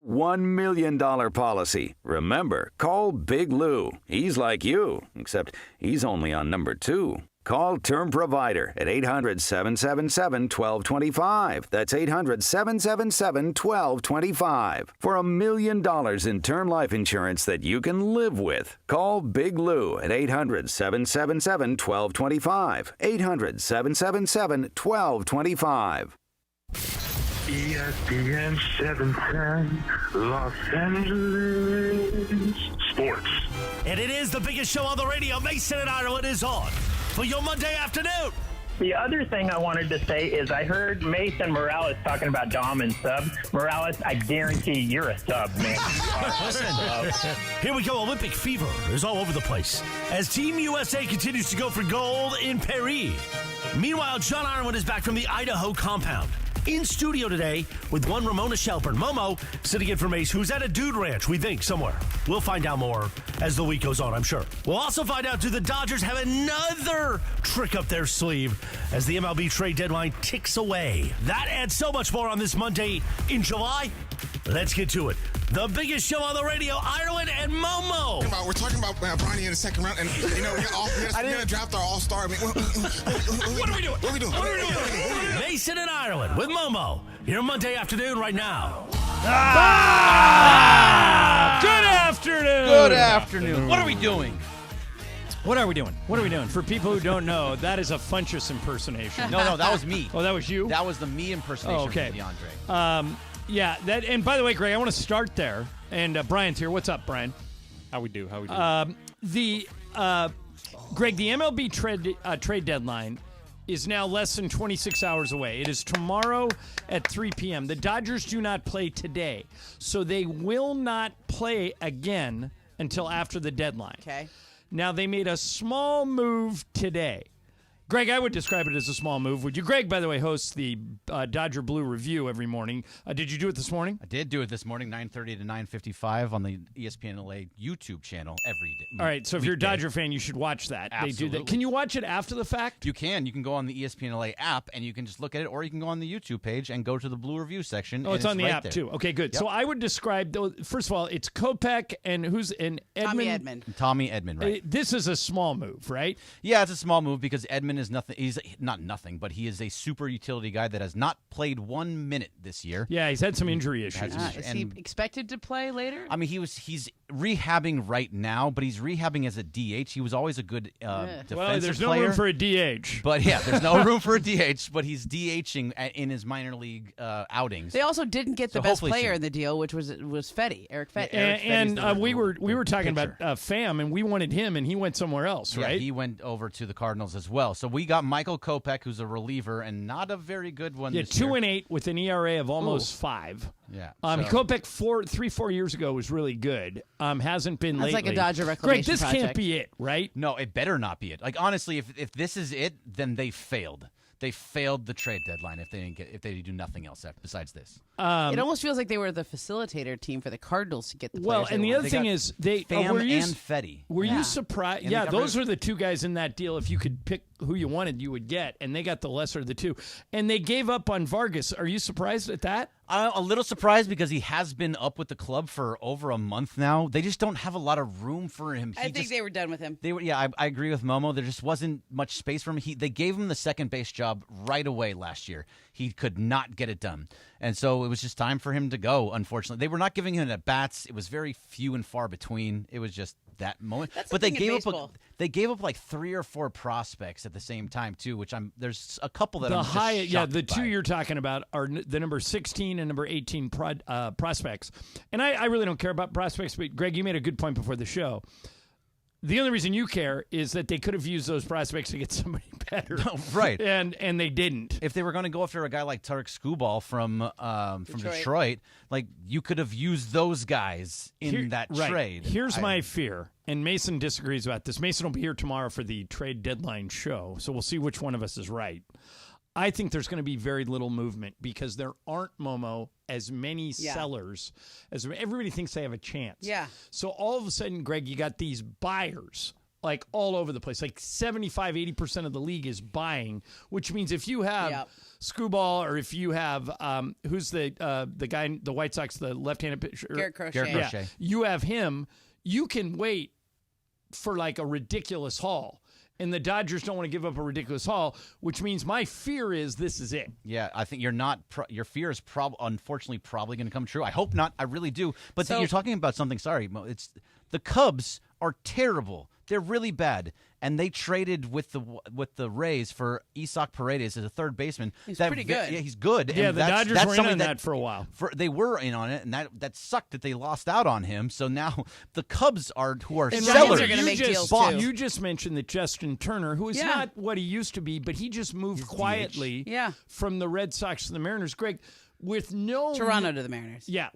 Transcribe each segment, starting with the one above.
$1 million policy. Remember, call Big Lou. He's like you, except he's only on number 2. Call Term Provider at 800-777-1225. That's 800-777-1225. For $1 million in term life insurance that you can live with. Call Big Lou at 800-777-1225. 800-777-1225. ESPN 710, Los Angeles Sports. And it is the biggest show on the radio. Mason and Ireland is on for your Monday afternoon. The other thing I wanted to say is I heard Mason Morales talking about Dom and sub. Morales, I guarantee you're a sub, man. Listen, here we go. Olympic fever is all over the place as Team USA continues to go for gold in Paris. Meanwhile, John Ireland is back from the Idaho compound. In studio today with one Ramona Shelburne. Momo sitting in for Mace, who's at a dude ranch, we think, somewhere. We'll find out more as the week goes on, I'm sure. We'll also find out, do the Dodgers have another trick up their sleeve as the MLB Trade Deadline ticks away? That and so much more on this Monday in July. Let's get to it. The biggest show on the radio, Ireland and Momo. We're talking about Bronny in the second round, and we're going to draft our all-star. I mean, what are we doing? What are we doing? Mason and Ireland with Momo here Monday afternoon right now. Good afternoon. Good afternoon. What are we doing? What are we doing? For people who don't know, that is a Funchess impersonation. No, that was me. Oh, that was you? That was the me impersonation of DeAndre. Yeah, and by the way, Greg, I want to start there. And Brian's here. What's up, Brian? How we do? Greg, the MLB trade deadline is now less than 26 hours away. It is tomorrow at 3 p.m. The Dodgers do not play today, so they will not play again until after the deadline. Okay. Now, they made a small move today. Greg, I would describe it as a small move. Would you? Greg, by the way, hosts the Dodger Blue Review every morning. Did you do it this morning? I did do it this morning, 9:30 to 9:55 on the ESPN LA YouTube channel every day. All right, so if you're a Dodger fan, you should watch that. Absolutely. They do that. Can you watch it after the fact? You can. You can go on the ESPN LA app, and you can just look at it, or you can go on the YouTube page and go to the Blue Review section. Oh, it's on the right app, there. too. Okay, good. Yep. So I would describe, first of all, it's Kopech and who's in Edman. Tommy Edman, right. This is a small move, right? Yeah, it's a small move because Edman is nothing. He's not nothing, but he is a super utility guy that has not played 1 minute this year. Yeah, he's had some injury issues. Is he expected to play later? I mean, he's rehabbing right now, but he's rehabbing as a DH. He was always a good defensive player. Well, there's no room for a DH. But yeah, there's no room for a DH, but he's DHing in his minor league outings. They also didn't get the best player in the deal, which was Fetty, Eric Fetty. And we were talking about Pham, and we wanted him, and he went somewhere else, right? Yeah, he went over to the Cardinals as well. So we got Michael Kopech, who's a reliever, and not a very good one this year. 2-8 with an ERA of almost 5. Yeah. Kopech 4 years ago was really good. Hasn't been lately. That's like a Dodger reclamation Greg, this project. can't be it, right? No, it better not be it. Like, honestly, if this is it, then they failed. They failed the trade deadline if they do nothing else besides this. It almost feels like they were the facilitator team for the Cardinals to get the players. Well, and the other thing is Pham and Fetty. Were you surprised? And yeah, those are the two guys in that deal. If you could pick who you wanted, you would get, and they got the lesser of the two. And they gave up on Vargas. Are you surprised at that? A little surprised because he has been up with the club for over a month now. They just don't have a lot of room for him. I think they were done with him. I agree with Momo. There just wasn't much space for him. They gave him the second base job right away last year. He could not get it done. And so it was just time for him to go, unfortunately. They were not giving him at-bats. It was very few and far between. It was just that moment. But they gave up like 3 or 4 prospects at the same time too, which there's a couple that the two you're talking about are the number 16 and number 18 prospects. And I really don't care about prospects, but Greg, you made a good point before the show. The only reason you care is that they could have used those prospects to get somebody better. Right. And they didn't. If they were going to go after a guy like Tarek Skubal from Detroit, like you could have used those guys in that trade. Here's my fear, and Mason disagrees about this. Mason will be here tomorrow for the trade deadline show, so we'll see which one of us is right. I think there's going to be very little movement because there aren't, Momo, as many sellers as everybody thinks they have a chance. Yeah. So all of a sudden, Greg, you got these buyers like all over the place. Like 75-80% of the league is buying, which means if you have Screwball or if you have who's the guy, the White Sox, the left-handed pitcher, Garrett Crochet. Yeah, you have him. You can wait for like a ridiculous haul. And the Dodgers don't want to give up a ridiculous haul, which means my fear is this is it. Yeah, I think you're not. Your fear is unfortunately probably going to come true. I hope not. I really do. But you're talking about something. Sorry, Mo. It's the Cubs are terrible. They're really bad, and they traded with the Rays for Isak Paredes as a third baseman. He's pretty good. Yeah, he's good. Yeah, and the Dodgers were in on that for a while. They were in on it, and that sucked that they lost out on him. So now the Cubs who are And sellers. are going to make deals bought. too. You just mentioned that Justin Turner, who is not what he used to be, but he just moved quietly from the Red Sox to the Mariners. Greg, with no Toronto to the Mariners. Yeah,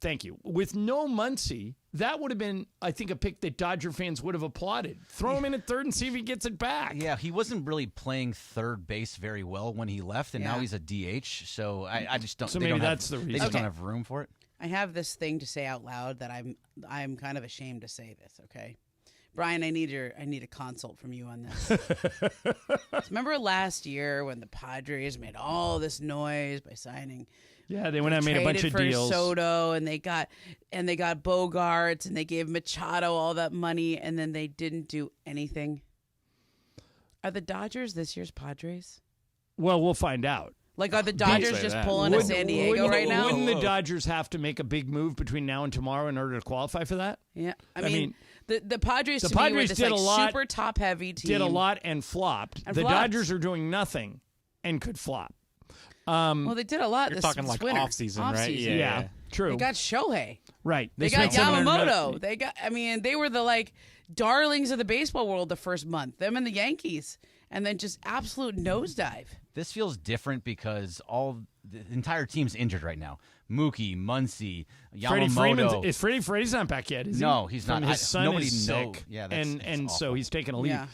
thank you. With no Muncy, that would have been, I think, a pick that Dodger fans would have applauded. Throw him in at third and see if he gets it back. Yeah, he wasn't really playing third base very well when he left, and now he's a DH. So I just don't. So maybe that's the reason. They just don't have room for it. I have this thing to say out loud that I'm kind of ashamed to say this. Okay, Brian, I need a consult from you on this. Remember last year when the Padres made all this noise by signing? Yeah, they went out and made a bunch of deals. Soto, and they got Bogarts, and they gave Machado all that money, and then they didn't do anything. Are the Dodgers this year's Padres? Well, we'll find out. Like, are the Dodgers just pulling a San Diego right now? Wouldn't the Dodgers have to make a big move between now and tomorrow in order to qualify for that? Yeah, I mean the Padres. The to me were Padres this, did like, a lot, super top heavy team. Did a lot and flopped. The Dodgers are doing nothing and could flop. Well, they did a lot. You're this talking like winter. off season, right? Yeah, true. They got Shohei. Right. They got Yamamoto. They were the darlings of the baseball world the first month. Them and the Yankees, and then just absolute nosedive. This feels different because the entire team's injured right now. Mookie, Muncy, Yamamoto. Freddie's not back yet, is he? No, he's not. His son nobody is knows. sick. Yeah, and so he's taking a leave. Yeah.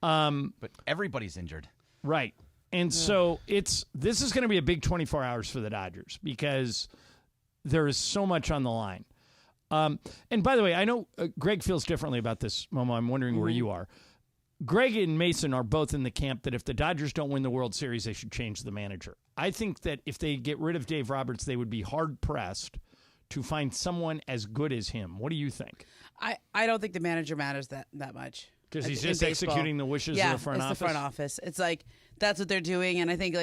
But everybody's injured. Right. And so this is going to be a big 24 hours for the Dodgers because there is so much on the line. And by the way, I know Greg feels differently about this, Momo. I'm wondering where you are. Greg and Mason are both in the camp that if the Dodgers don't win the World Series, they should change the manager. I think that if they get rid of Dave Roberts, they would be hard-pressed to find someone as good as him. What do you think? I don't think the manager matters that much. Because he's just executing the wishes of the front office? Yeah, it's the front office. It's like that's what they're doing, and I think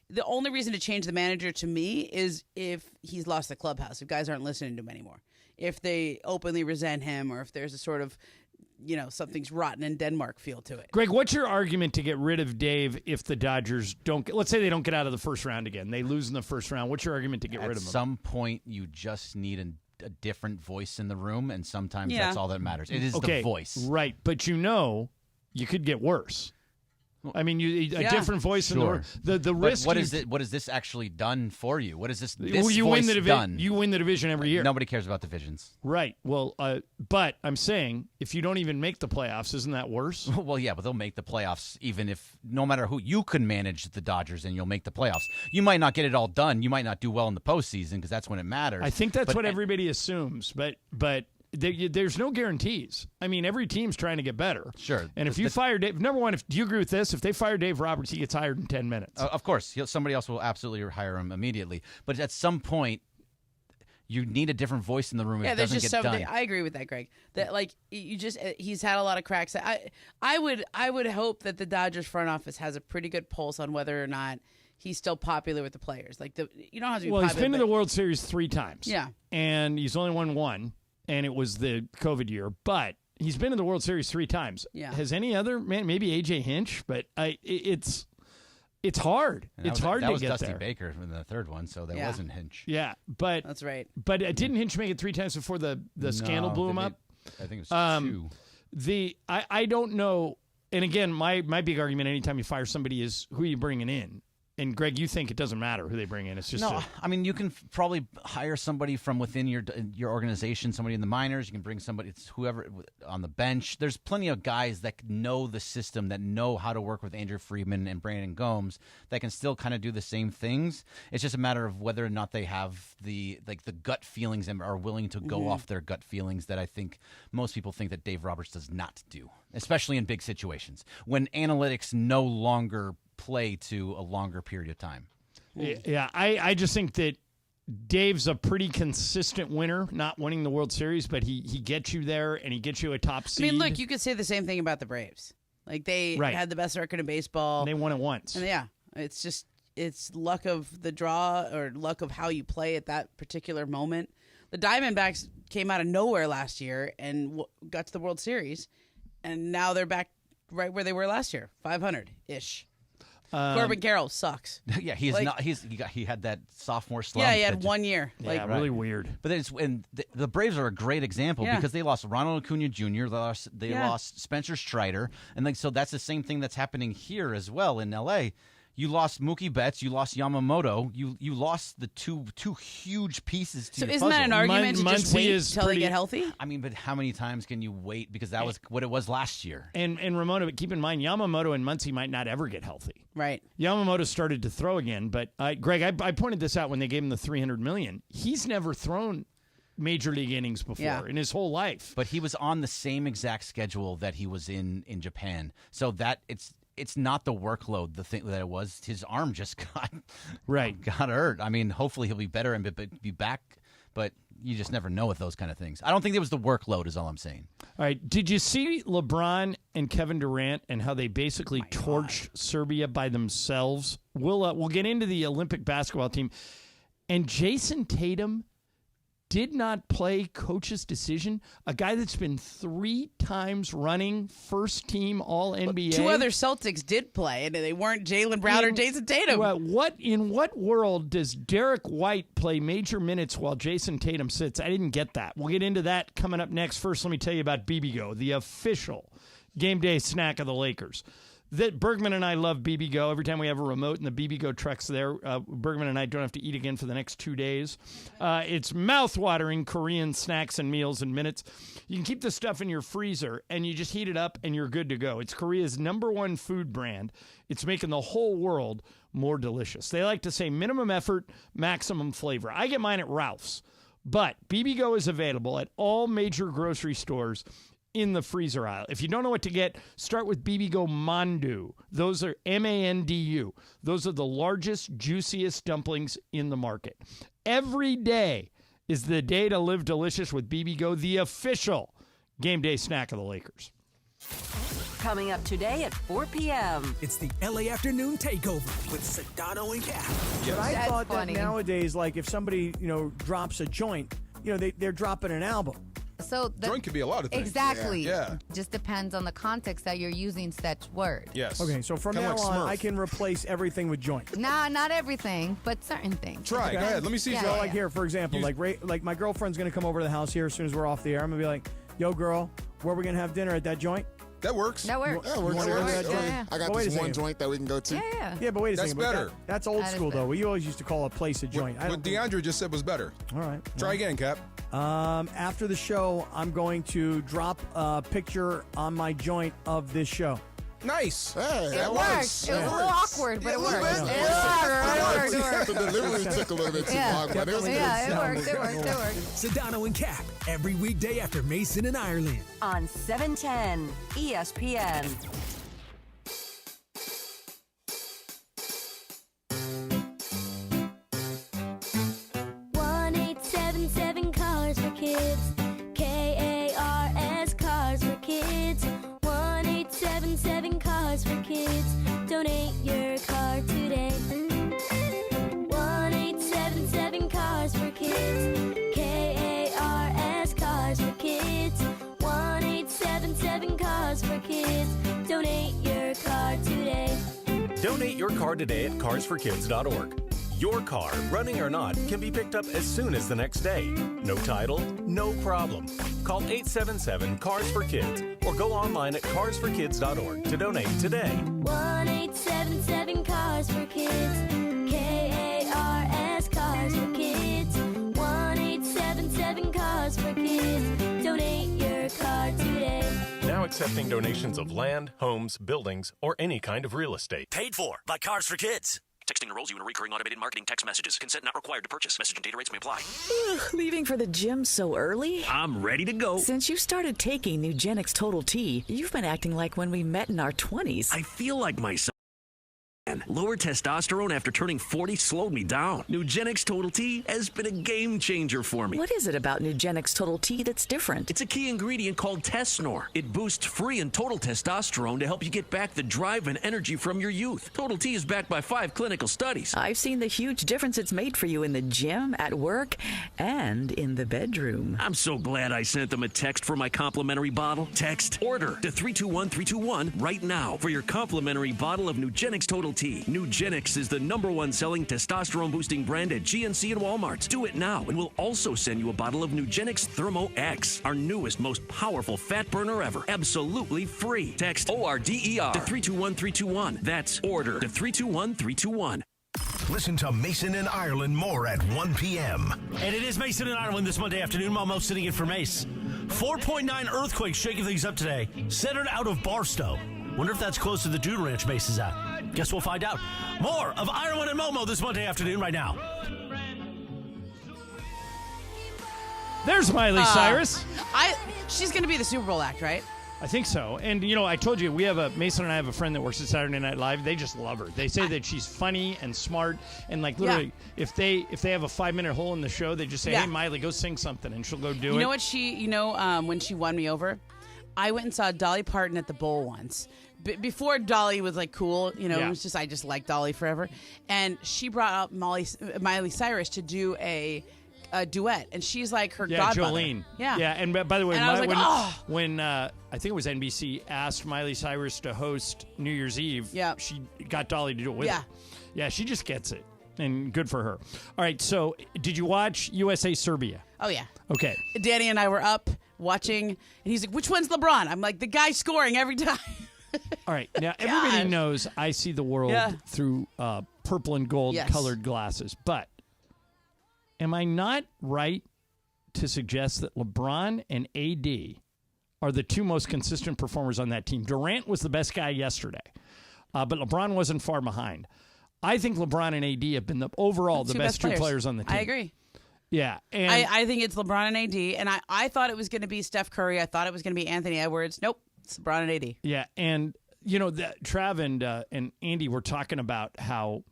the only reason to change the manager to me is if he's lost the clubhouse, if guys aren't listening to him anymore, if they openly resent him, or if there's a sort of something's rotten in Denmark feel to it. Greg, what's your argument to get rid of Dave if the Dodgers let's say they don't get out of the first round again, they lose in the first round? What's your argument to get rid of him? At some point, you just need a different voice in the room, and sometimes that's all that matters. It is the voice. Right, but you could get worse. I mean, a different voice in the room. The risk. What has this actually done for you? What is this? You voice win the done? You win the division every year. Nobody cares about divisions. Right. Well, but I'm saying if you don't even make the playoffs, isn't that worse? Well, yeah, but they'll make the playoffs even if no matter who you can manage the Dodgers and you'll make the playoffs. You might not get it all done. You might not do well in the postseason because that's when it matters. I think that's what everybody assumes, but. There's no guarantees. I mean, every team's trying to get better. Sure. And if you fire Dave, number one, do you agree with this? If they fire Dave Roberts, he gets hired in 10 minutes. Of course. Somebody else will absolutely hire him immediately. But at some point, you need a different voice in the room if it doesn't get done. I agree with that, Greg. That he's had a lot of cracks. I would hope that the Dodgers front office has a pretty good pulse on whether or not he's still popular with the players. You don't have to be popular. He's been to the World Series 3 times. Yeah. And he's only won 1. And it was the COVID year, but he's been in the World Series 3 times. Yeah. Has any other man? Maybe AJ Hinch, but it's hard. It's hard to get there. That was Dusty Baker in the third one, so that wasn't Hinch. Yeah, but that's right. But didn't Hinch make it 3 times before the scandal blew him up? I think it was 2. I don't know. And again, my big argument anytime you fire somebody is who are you bringing in. And Greg, you think it doesn't matter who they bring in? It's just I mean, you can probably hire somebody from within your organization, somebody in the minors. You can bring somebody, it's whoever on the bench. There's plenty of guys that know the system, that know how to work with Andrew Friedman and Brandon Gomes, that can still kind of do the same things. It's just a matter of whether or not they have the gut feelings and are willing to go off their gut feelings that I think most people think that Dave Roberts does not do, especially in big situations when analytics no longer play to a longer period of time. Yeah, I just think that Dave's a pretty consistent winner, not winning the World Series, but he gets you there and he gets you a top seed. I mean, look, you could say the same thing about the Braves. Like they had the best record in baseball. And they won it once. And it's luck of the draw or luck of how you play at that particular moment. The Diamondbacks came out of nowhere last year and got to the World Series, and now they're back right where they were last year, 500-ish. Corbin Carroll sucks. Yeah, he had that sophomore slump. Yeah, he had 1 year. Yeah, really weird. But the Braves are a great example because they lost Ronald Acuna Jr. They lost Spencer Strider, and so that's the same thing that's happening here as well in L.A. You lost Mookie Betts. You lost Yamamoto. You lost the two huge pieces to your puzzle. So isn't that an argument to just wait until they get healthy? I mean, but how many times can you wait? Because that was what it was last year. And Ramona, but keep in mind, Yamamoto and Muncy might not ever get healthy. Right. Yamamoto started to throw again, but Greg, I pointed this out when they gave him the $300 million. He's never thrown major league innings before in his whole life. But he was on the same exact schedule that he was in Japan. So that it's not the workload, the thing that it was. His arm just got hurt. I mean, hopefully he'll be better and be back, but you just never know with those kind of things. I don't think it was the workload is all I'm saying. All right. Did you see LeBron and Kevin Durant and how they basically torched Serbia by themselves? We'll get into the Olympic basketball team. And Jason Tatum did not play coach's decision. A guy that's been 3 times running first team All-NBA. 2 other Celtics did play, and they weren't Jaylen Brown or Jason Tatum. In what world does Derek White play major minutes while Jason Tatum sits? I didn't get that. We'll get into that coming up next. First, let me tell you about BBGO, the official game day snack of the Lakers. That Bergman and I love BBGO. Every time we have a remote and the BBGO truck's there, Bergman and I don't have to eat again for the next 2 days. It's mouth-watering Korean snacks and meals in minutes. You can keep this stuff in your freezer, and you just heat it up, and you're good to go. It's Korea's #1 food brand. It's making the whole world more delicious. They like to say minimum effort, maximum flavor. I get mine at Ralph's, but BBGO is available at all major grocery stores in the freezer aisle. If you don't know what to get, start with BBGO Mandu. Those are MANDU. Those are the largest, juiciest dumplings in the market. Every day is the day to live delicious with BBGO, the official game day snack of the Lakers. Coming up today at 4 p.m. It's the LA Afternoon Takeover with Sedano and Cap. But I thought that nowadays, like if somebody, drops a joint, they're dropping an album. So the joint could be a lot of things. Exactly. Yeah. Just depends on the context that you're using such word. Yes. Okay, so from now on, I can replace everything with joint. Nah, not everything, but certain things. Try. Okay. Go ahead. Let me see. So, like here, for example, like my girlfriend's going to come over to the house here as soon as we're off the air. I'm going to be like, yo, girl, where are we going to have dinner at that joint? That works. That works. That works. I got this one joint that we can go to. Yeah, but wait a second. That's better. That's old school, though. We always used to call a place a joint. What DeAndre just said was better. All right. Try again, Cap. After the show, I'm going to drop a picture on my joint of this show. Nice. Hey, it works. It was a little awkward, but it works. It worked. The delivery took a little bit too long, but it was good. It worked. Sedano and Cap, every weekday after Mason and Ireland. On 710 ESPN. Cars for Kids. KARS Cars for Kids. 1-877 Cars for Kids. Donate your car today. 1-877 Cars for Kids. KARS Cars for Kids. 1-877 Cars for Kids. Donate your car today. Donate your car today at carsforkids.org. Your car, running or not, can be picked up as soon as the next day. No title, no problem. Call 877-CARS-FOR-KIDS or go online at carsforkids.org to donate today. 1-877-CARS-FOR-KIDS. KARS Cars for Kids. 1-877-CARS-FOR-KIDS. Donate your car today. Now accepting donations of land, homes, buildings, or any kind of real estate. Paid for by Cars for Kids. Texting enrolls you in recurring automated marketing text messages. Consent not required to purchase. Message and data rates may apply. Leaving for the gym so early? I'm ready to go. Since you started taking Nugenix Total T, you've been acting like when we met in our 20s. I feel like myself. Lower testosterone after turning 40 slowed me down. Nugenix Total T has been a game changer for me. What is it about Nugenix Total T that's different? It's a key ingredient called Tesnor. It boosts free and total testosterone to help you get back the drive and energy from your youth. Total T is backed by 5 clinical studies. I've seen the huge difference it's made for you in the gym, at work, and in the bedroom. I'm so glad I sent them a text for my complimentary bottle. Text ORDER to 321321 right now for your complimentary bottle of Nugenix Total T. Nugenix is the #1 selling testosterone boosting brand at GNC and Walmart. Do it now, and we'll also send you a bottle of Nugenix Thermo X, our newest, most powerful fat burner ever. Absolutely free. Text ORDER to 321321. That's ORDER to 321321. Listen to Mason and Ireland more at 1 p.m. And it is Mason and Ireland this Monday afternoon. Momo sitting in for Mace. 4.9 earthquake shaking things up today. Centered out of Barstow. Wonder if that's close to the Dude Ranch Mace is at. Guess we'll find out. More of Ireland and Momo this Monday afternoon right now. There's Miley Cyrus. She's going to be the Super Bowl act, right? I think so. And, I told you, Mason and I have a friend that works at Saturday Night Live. They just love her. They say that she's funny and smart. And, literally, if they have a 5-minute hole in the show, they just say, hey, Miley, go sing something. And she'll go do it. You know what when she won me over? I went and saw Dolly Parton at the Bowl once. Before Dolly was cool, it was just I just liked Dolly forever, and she brought up Miley Cyrus to do a duet, and she's like her godmother. Jolene. Yeah. And by the way, and I was when I think it was NBC asked Miley Cyrus to host New Year's Eve, she got Dolly to do it with her. Yeah, she just gets it, and good for her. All right, so did you watch USA Serbia? Oh yeah. Okay. Danny and I were up watching, and he's like, "Which one's LeBron?" I'm like, "The guy scoring every time." All right. Now, everybody knows I see the world through purple and gold colored glasses. But am I not right to suggest that LeBron and AD are the two most consistent performers on that team? Durant was the best guy yesterday, but LeBron wasn't far behind. I think LeBron and AD have been the best two players on the team. I agree. Yeah. And I think it's LeBron and AD, and I thought it was going to be Steph Curry. I thought it was going to be Anthony Edwards. Nope. It's LeBron and AD. Yeah, and Trav and Andy were talking about how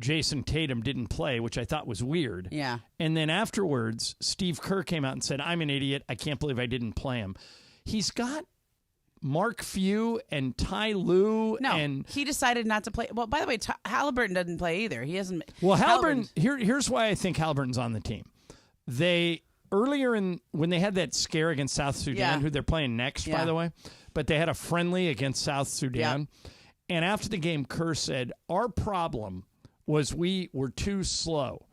Jason Tatum didn't play, which I thought was weird. Yeah. And then afterwards, Steve Kerr came out and said, "I'm an idiot. I can't believe I didn't play him." He's got Mark Few and Ty Lue. No, he decided not to play. Well, by the way, Halliburton doesn't play either. He hasn't. Well, Halliburton. Here's why I think Halliburton's on the team. Earlier when they had that scare against South Sudan, who they're playing next, by the way, but they had a friendly against South Sudan. And after the game, Kerr said, our problem was we were too slow.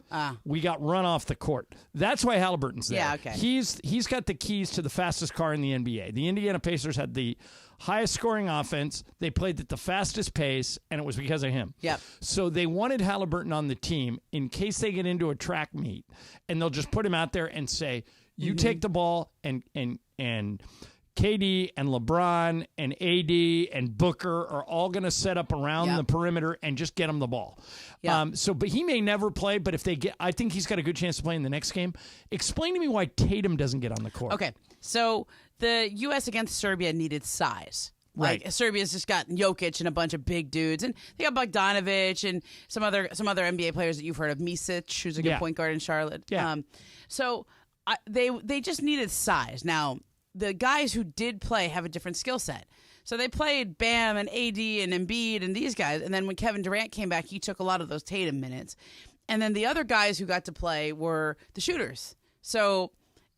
We got run off the court. That's why Halliburton's there. Yeah, okay. He's got the keys to the fastest car in the NBA. The Indiana Pacers had the highest scoring offense. They played at the fastest pace, and it was because of him. Yep. So they wanted Halliburton on the team in case they get into a track meet, and they'll just put him out there and say, you take the ball, and KD and LeBron and AD and Booker are all going to set up around the perimeter and just get him the ball. But he may never play, but I think he's got a good chance to play in the next game. Explain to me why Tatum doesn't get on the court. Okay, so the U.S. against Serbia needed size. Right. Serbia's just got Jokic and a bunch of big dudes, and they got Bogdanovic and some other NBA players that you've heard of. Misic, who's a good point guard in Charlotte. Yeah. They just needed size. Now, the guys who did play have a different skill set. So they played Bam and AD and Embiid and these guys. And then when Kevin Durant came back, he took a lot of those Tatum minutes. And then the other guys who got to play were the shooters. So,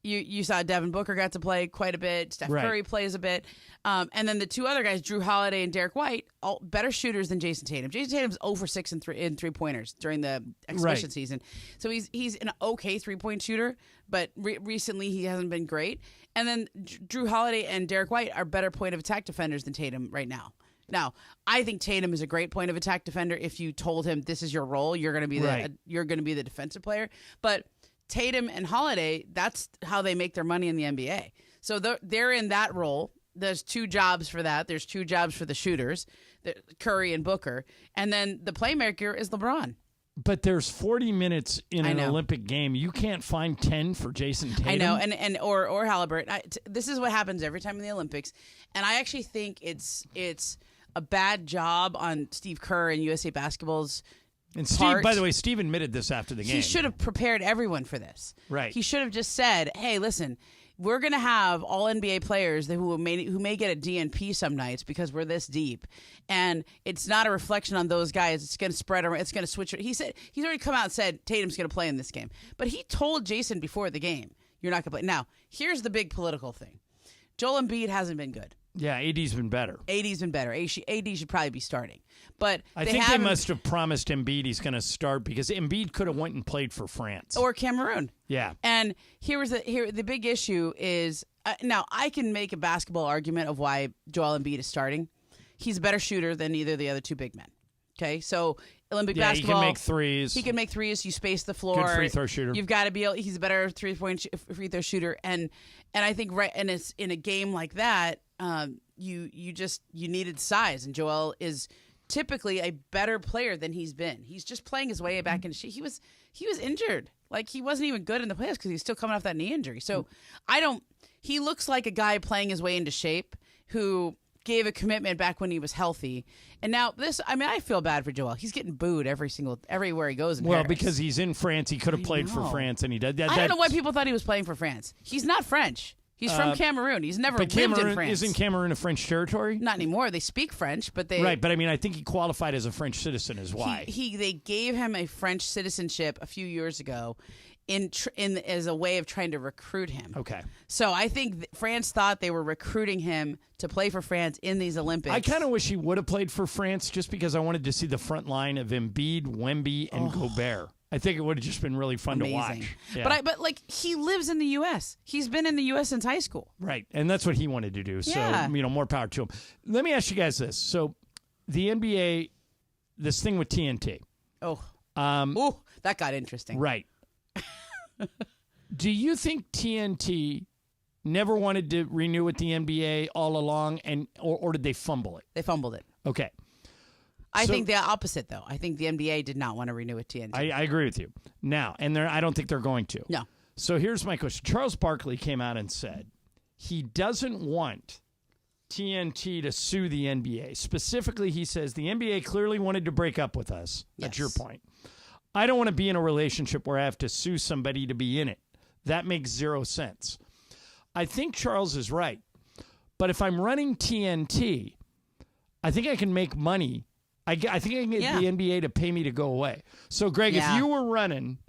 You saw Devin Booker got to play quite a bit. Steph Curry plays a bit. And then the two other guys, Drew Holiday and Derek White, all better shooters than Jason Tatum. Jason Tatum's 0 for 6 in three-pointers during the exhibition season. So he's an okay three-point shooter, but recently he hasn't been great. And then Drew Holiday and Derek White are better point-of-attack defenders than Tatum right now. Now, I think Tatum is a great point-of-attack defender. If you told him this is your role, you're going to be the defensive player. But Tatum and Holiday, that's how they make their money in the NBA. So they're in that role. There's two jobs for that. There's two jobs for the shooters, Curry and Booker. And then the playmaker is LeBron. But there's 40 minutes in an Olympic game. You can't find 10 for Jason Tatum. I know, or Halliburton. This is what happens every time in the Olympics. And I actually think it's a bad job on Steve Kerr and USA Basketball's And Steve, part. by the way, Steve admitted this after the game. He should have prepared everyone for this. Right. He should have just said, hey, listen, we're going to have all NBA players who may get a DNP some nights because we're this deep. And it's not a reflection on those guys. It's going to spread around. It's going to switch. He said he's already come out and said Tatum's going to play in this game. But he told Jason before the game, you're not going to play. Now, here's the big political thing. Joel Embiid hasn't been good. Yeah, AD's been better. AD's been better. AD should probably be starting. But I think they must have promised Embiid he's going to start because Embiid could have went and played for France. Or Cameroon. Yeah. And the big issue is, now I can make a basketball argument of why Joel Embiid is starting. He's a better shooter than either of the other two big men. Okay, so Olympic basketball. He can make threes. He can make threes. You space the floor. Good free throw shooter. You've got to be able. He's a better 3-point free throw shooter. And I think and it's in a game like that, you needed size, and Joel is typically a better player than he's been. He's just playing his way back into shape. He was injured. Like, he wasn't even good in the playoffs because he's still coming off that knee injury. So he looks like a guy playing his way into shape who gave a commitment back when he was healthy. And now I feel bad for Joel. He's getting booed everywhere he goes in Paris. Because he's in France. He could have played for France, and he did. I don't know why people thought he was playing for France. He's not French. He's from Cameroon. He's never lived in France. Isn't Cameroon a French territory? Not anymore. They speak French, but they... Right, but I mean, I think he qualified as a French citizen is why. They gave him a French citizenship a few years ago as a way of trying to recruit him. Okay. So I think France thought they were recruiting him to play for France in these Olympics. I kind of wish he would have played for France just because I wanted to see the front line of Embiid, Wemby, and Gobert. I think it would have just been really fun to watch. Yeah. But he lives in the U.S. He's been in the U.S. since high school. Right, and that's what he wanted to do. So, more power to him. Let me ask you guys this. So, the NBA, this thing with TNT. That got interesting. Right. Do you think TNT never wanted to renew with the NBA all along, or did they fumble it? They fumbled it. Okay. I think the opposite, though. I think the NBA did not want to renew with TNT. I agree with you. Now, I don't think they're going to. No. So here's my question. Charles Barkley came out and said he doesn't want TNT to sue the NBA. Specifically, he says the NBA clearly wanted to break up with us. That's your point. I don't want to be in a relationship where I have to sue somebody to be in it. That makes zero sense. I think Charles is right. But if I'm running TNT, I think I can make money. I think I can get the NBA to pay me to go away. So, Greg, if you were running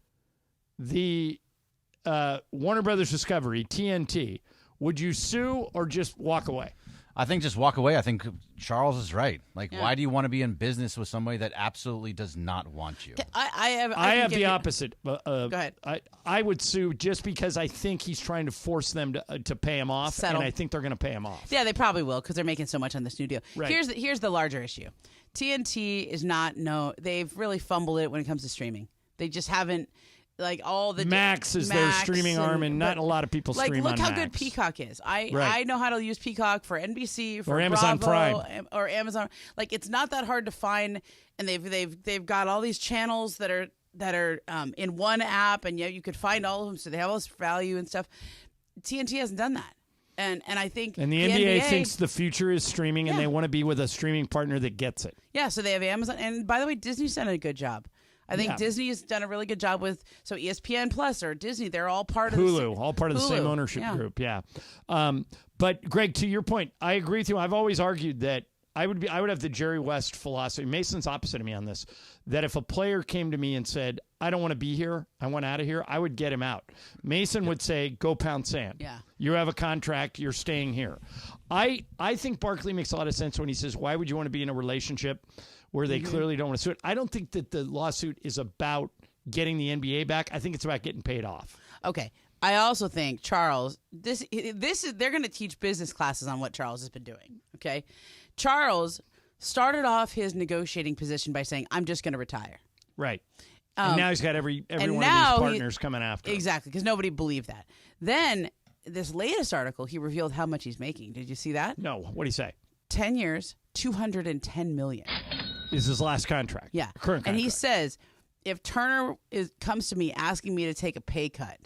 the Warner Brothers Discovery, TNT, would you sue or just walk away? I think just walk away. I think Charles is right. Why do you want to be in business with somebody that absolutely does not want you? I have the opposite. Go ahead. I would sue just because I think he's trying to force them to pay him off, and I think they're going to pay him off. Yeah, they probably will because they're making so much on this new deal. Right. Here's the larger issue. TNT is not they've really fumbled it when it comes to streaming. They just haven't. All the Max is their streaming arm, and not a lot of people stream on Max. Look how good Peacock is. I know how to use Peacock for NBC, for or Amazon Bravo, Prime, or Amazon. It's not that hard to find, and they've got all these channels that are in one app, and you could find all of them, so they have all this value and stuff. TNT hasn't done that, and I think and the NBA thinks the future is streaming, and they want to be with a streaming partner that gets it. Yeah, so they have Amazon, and by the way, Disney's done a good job. I think Disney has done a really good job with ESPN Plus or Disney. They're all part of Hulu, all part of the same ownership group. Yeah. But Greg, to your point, I agree with you. I've always argued that I would have the Jerry West philosophy. Mason's opposite of me on this. That if a player came to me and said, "I don't want to be here. I want out of here," I would get him out. Mason would say, "Go pound sand. Yeah. You have a contract. You're staying here." I think Barkley makes a lot of sense when he says, "Why would you want to be in a relationship where they clearly don't want to sue it?" I don't think that the lawsuit is about getting the NBA back. I think it's about getting paid off. Okay. I also think Charles, this is they're going to teach business classes on what Charles has been doing. Okay, Charles started off his negotiating position by saying, "I'm just going to retire." Right. And now he's got every one of these partners coming after him. Exactly, because nobody believed that. Then this latest article, he revealed how much he's making. Did you see that? No. What do you say? 10 years, $210 million. Is his last contract? Yeah. Current contract. And he says, if Turner comes to me asking me to take a pay cut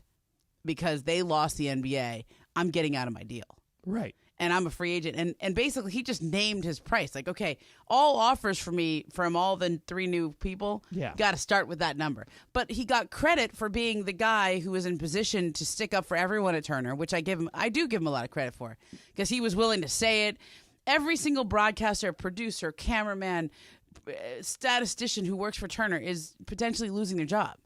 because they lost the NBA, I'm getting out of my deal. Right. And I'm a free agent. And basically, he just named his price. Like, okay, all offers for me from all the 3 new people, got to start with that number. But he got credit for being the guy who was in position to stick up for everyone at Turner, which I do give him a lot of credit for, because he was willing to say it. Every single broadcaster, producer, cameraman, statistician who works for Turner is potentially losing their job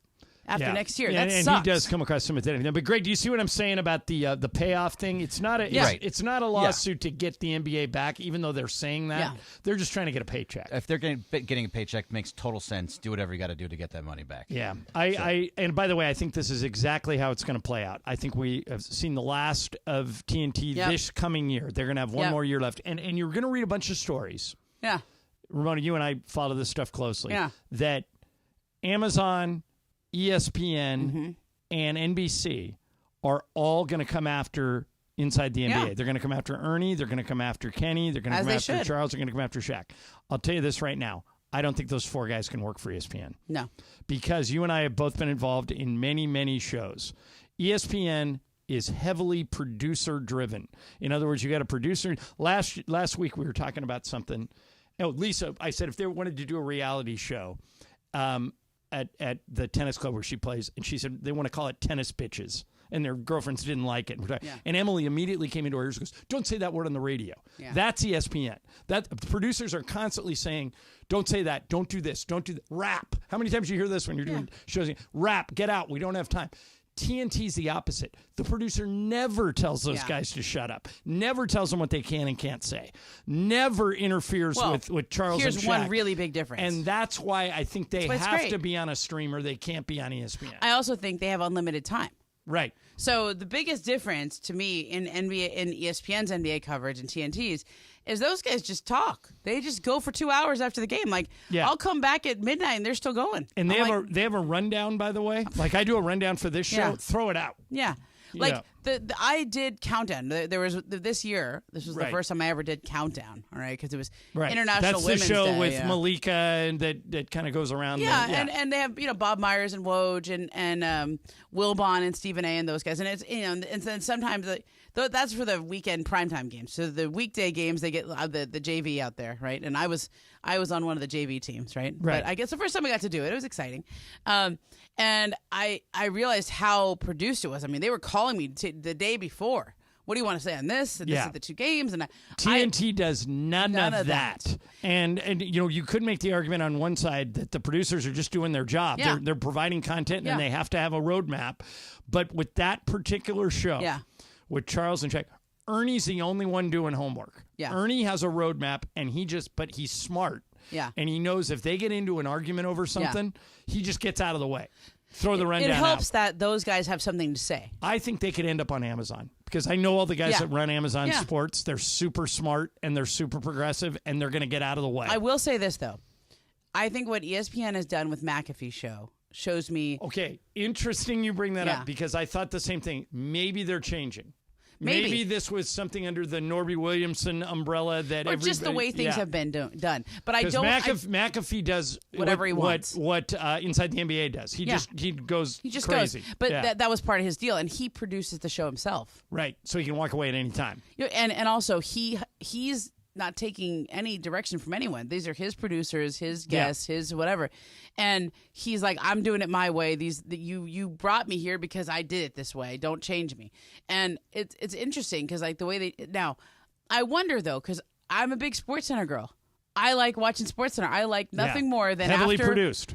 after next year. That sucks. And he does come across some of that. But Greg, do you see what I'm saying about the payoff thing? It's not it's not a lawsuit to get the NBA back, even though they're saying that. Yeah. They're just trying to get a paycheck. If they're getting a paycheck, makes total sense. Do whatever you got to do to get that money back. Yeah. And by the way, I think this is exactly how it's going to play out. I think we have seen the last of TNT this coming year. They're going to have one more year left. And you're going to read a bunch of stories. Yeah. Ramona, you and I follow this stuff closely. Yeah. That Amazon, ESPN, and NBC are all going to come after inside the NBA. Yeah. They're going to come after Ernie. They're going to come after Kenny. They're going to come after Charles. They're going to come after Shaq. I'll tell you this right now. I don't think those 4 guys can work for ESPN. No. Because you and I have both been involved in many, many shows. ESPN is heavily producer-driven. In other words, you got a producer. Last week we were talking about something. Oh, Lisa, I said if they wanted to do a reality show at the tennis club where she plays, and she said they want to call it Tennis Bitches, and their girlfriends didn't like it. And Emily immediately came into her ears and goes, "Don't say that word on the radio." Yeah. That's ESPN. That the producers are constantly saying, "Don't say that. Don't do this. Don't do that." Rap. How many times do you hear this when you're doing shows? Rap. Get out. We don't have time. TNT's the opposite. The producer never tells those guys to shut up. Never tells them what they can and can't say. Never interferes with Charles and Shaq. Here's one really big difference. And that's why I think they have to be on a streamer. They can't be on ESPN. I also think they have unlimited time. Right. So the biggest difference to me in ESPN's NBA coverage and TNT's is those guys just talk. They just go for 2 hours after the game. Like, I'll come back at midnight and they're still going. And they have a rundown, by the way. Like, I do a rundown for this show. Throw it out. Yeah. Like, I did Countdown. There was this year. This was the first time I ever did Countdown. All right, because it was International Women's Day. That's the show with Malika and that kind of goes around. And they have Bob Myers and Woj and Wilbon and Stephen A. and those guys. And it's and then sometimes that's for the weekend primetime games. So the weekday games they get the JV out there, right? And I was on one of the JV teams, right? But I guess the first time I got to do it, it was exciting. And I realized how produced it was. I mean, they were calling me the day before. What do you want to say on this? And this is the 2 games. And TNT does none of that. And you could make the argument on one side that the producers are just doing their job. Yeah. They're providing content and they have to have a roadmap. But with that particular show, with Charles and Shaq, Ernie's the only one doing homework. Yeah. Ernie has a roadmap, and but he's smart. Yeah. And he knows if they get into an argument over something, he just gets out of the way. Throw the rundown out. It helps out. that those guys have something to say. I think they could end up on Amazon because I know all the guys that run Amazon Sports. They're super smart and they're super progressive, and they're going to get out of the way. I will say this, though. I think what ESPN has done with McAfee's show shows me... Okay, interesting you bring that up because I thought the same thing. Maybe they're changing. Maybe this was something under the Norby Williamson umbrella that or just the way things have been done. But I don't. McAfee does whatever he wants. What Inside the NBA does. He goes crazy. But that was part of his deal, and he produces the show himself. Right, so he can walk away at any time. And also he's not taking any direction from anyone. These are his producers, his guests, his whatever. And he's like, I'm doing it my way. You brought me here because I did it this way. Don't change me. And it's interesting because like the way now, I wonder though, because I'm a big SportsCenter girl. I like watching SportsCenter. I like nothing more than heavily after, produced.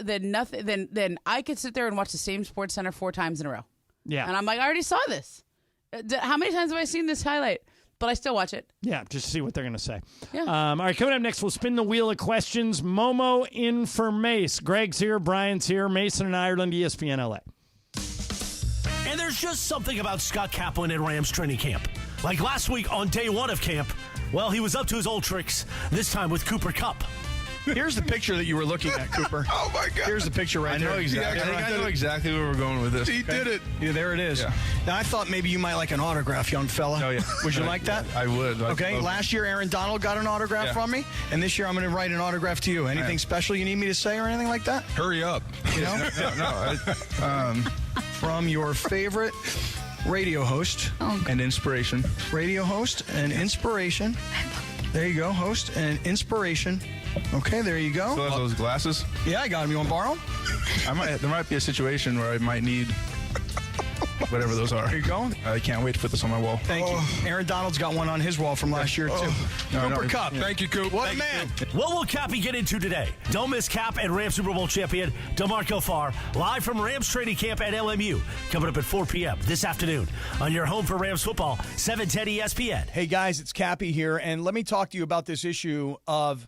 Then I could sit there and watch the same SportsCenter 4 times in a row. Yeah. And I'm like, I already saw this. How many times have I seen this highlight? But I still watch it. Yeah, just to see what they're going to say. Yeah. All right, coming up next, we'll spin the wheel of questions. Momo in for Mace. Greg's here, Brian's here, Mason in Ireland, ESPN LA. And there's just something about Scott Kaplan at Rams training camp. Like last week on day 1 of camp, well, he was up to his old tricks, this time with Cooper Kupp. Here's the picture that you were looking at, Cooper. Oh, my God. Here's the picture right there. I know exactly. I know exactly where we're going with this. He did it. Yeah, there it is. Yeah. Now, I thought maybe you might like an autograph, young fella. Oh, yeah. Would you like that? I would. Okay. Last year, Aaron Donald got an autograph from me, and this year I'm going to write an autograph to you. Anything special you need me to say or anything like that? Hurry up. You know? From your favorite radio host and inspiration. Radio host and inspiration. There you go, host and inspiration. Okay, there you go. Still have those glasses? Yeah, I got them. You want to borrow them? There might be a situation where I might need whatever those are. There you go. I can't wait to put this on my wall. Thank you. Aaron Donald's got one on his wall from last year, too. Cooper Kupp. Thank you, Coop. What a man. What will Cappy get into today? Don't miss Cap and Rams Super Bowl champion DeMarco Farr, live from Rams training camp at LMU, coming up at 4 p.m. this afternoon on your home for Rams football, 710 ESPN. Hey, guys, it's Cappy here, and let me talk to you about this issue of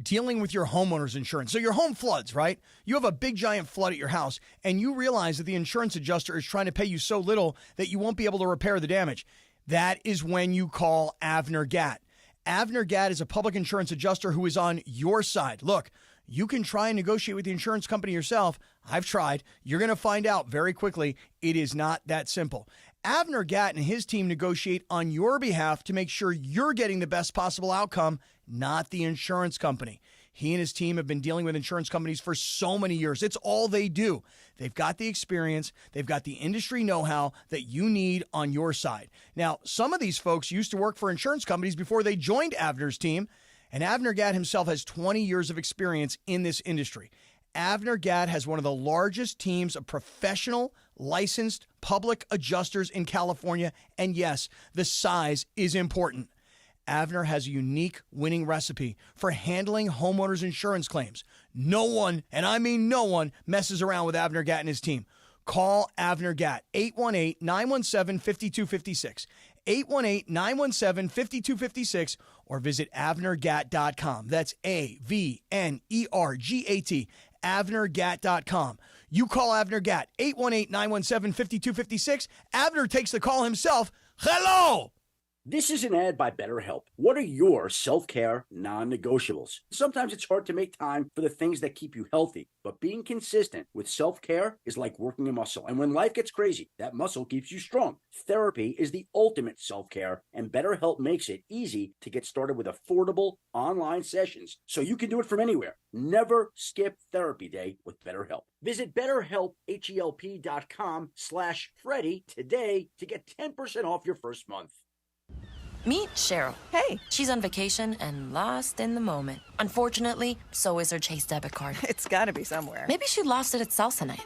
dealing with your homeowner's insurance. So your home floods, right? You have a big giant flood at your house, and you realize that the insurance adjuster is trying to pay you so little that you won't be able to repair the damage. That is when you call Avner Gatt. Avner Gatt is a public insurance adjuster who is on your side. Look, you can try and negotiate with the insurance company yourself. I've tried. You're going to find out very quickly it is not that simple. Avner Gatt and his team negotiate on your behalf to make sure you're getting the best possible outcome, not the insurance company. He and his team have been dealing with insurance companies for so many years. It's all they do. They've got the experience. They've got the industry know-how that you need on your side. Now, some of these folks used to work for insurance companies before they joined Avner's team, and Avner Gatt himself has 20 years of experience in this industry. Avner Gatt has one of the largest teams of professional, licensed public adjusters in California, and yes, the size is important. Avner has a unique winning recipe for handling homeowners' insurance claims. No one, and I mean no one, messes around with Avner Gatt and his team. Call Avner Gatt, 818-917-5256, 818-917-5256, or visit AvnerGatt.com. That's AVNERGAT, AvnerGatt.com. You call Avner Gatt, 818-917-5256. Avner takes the call himself. Hello! This is an ad by BetterHelp. What are your self-care non-negotiables? Sometimes it's hard to make time for the things that keep you healthy, but being consistent with self-care is like working a muscle. And when life gets crazy, that muscle keeps you strong. Therapy is the ultimate self-care, and BetterHelp makes it easy to get started with affordable online sessions so you can do it from anywhere. Never skip therapy day with BetterHelp. Visit BetterHelp.com/Freddie today to get 10% off your first month. Meet Cheryl. Hey. She's on vacation and lost in the moment. Unfortunately, so is her Chase debit card. It's gotta be somewhere. Maybe she lost it at salsa night.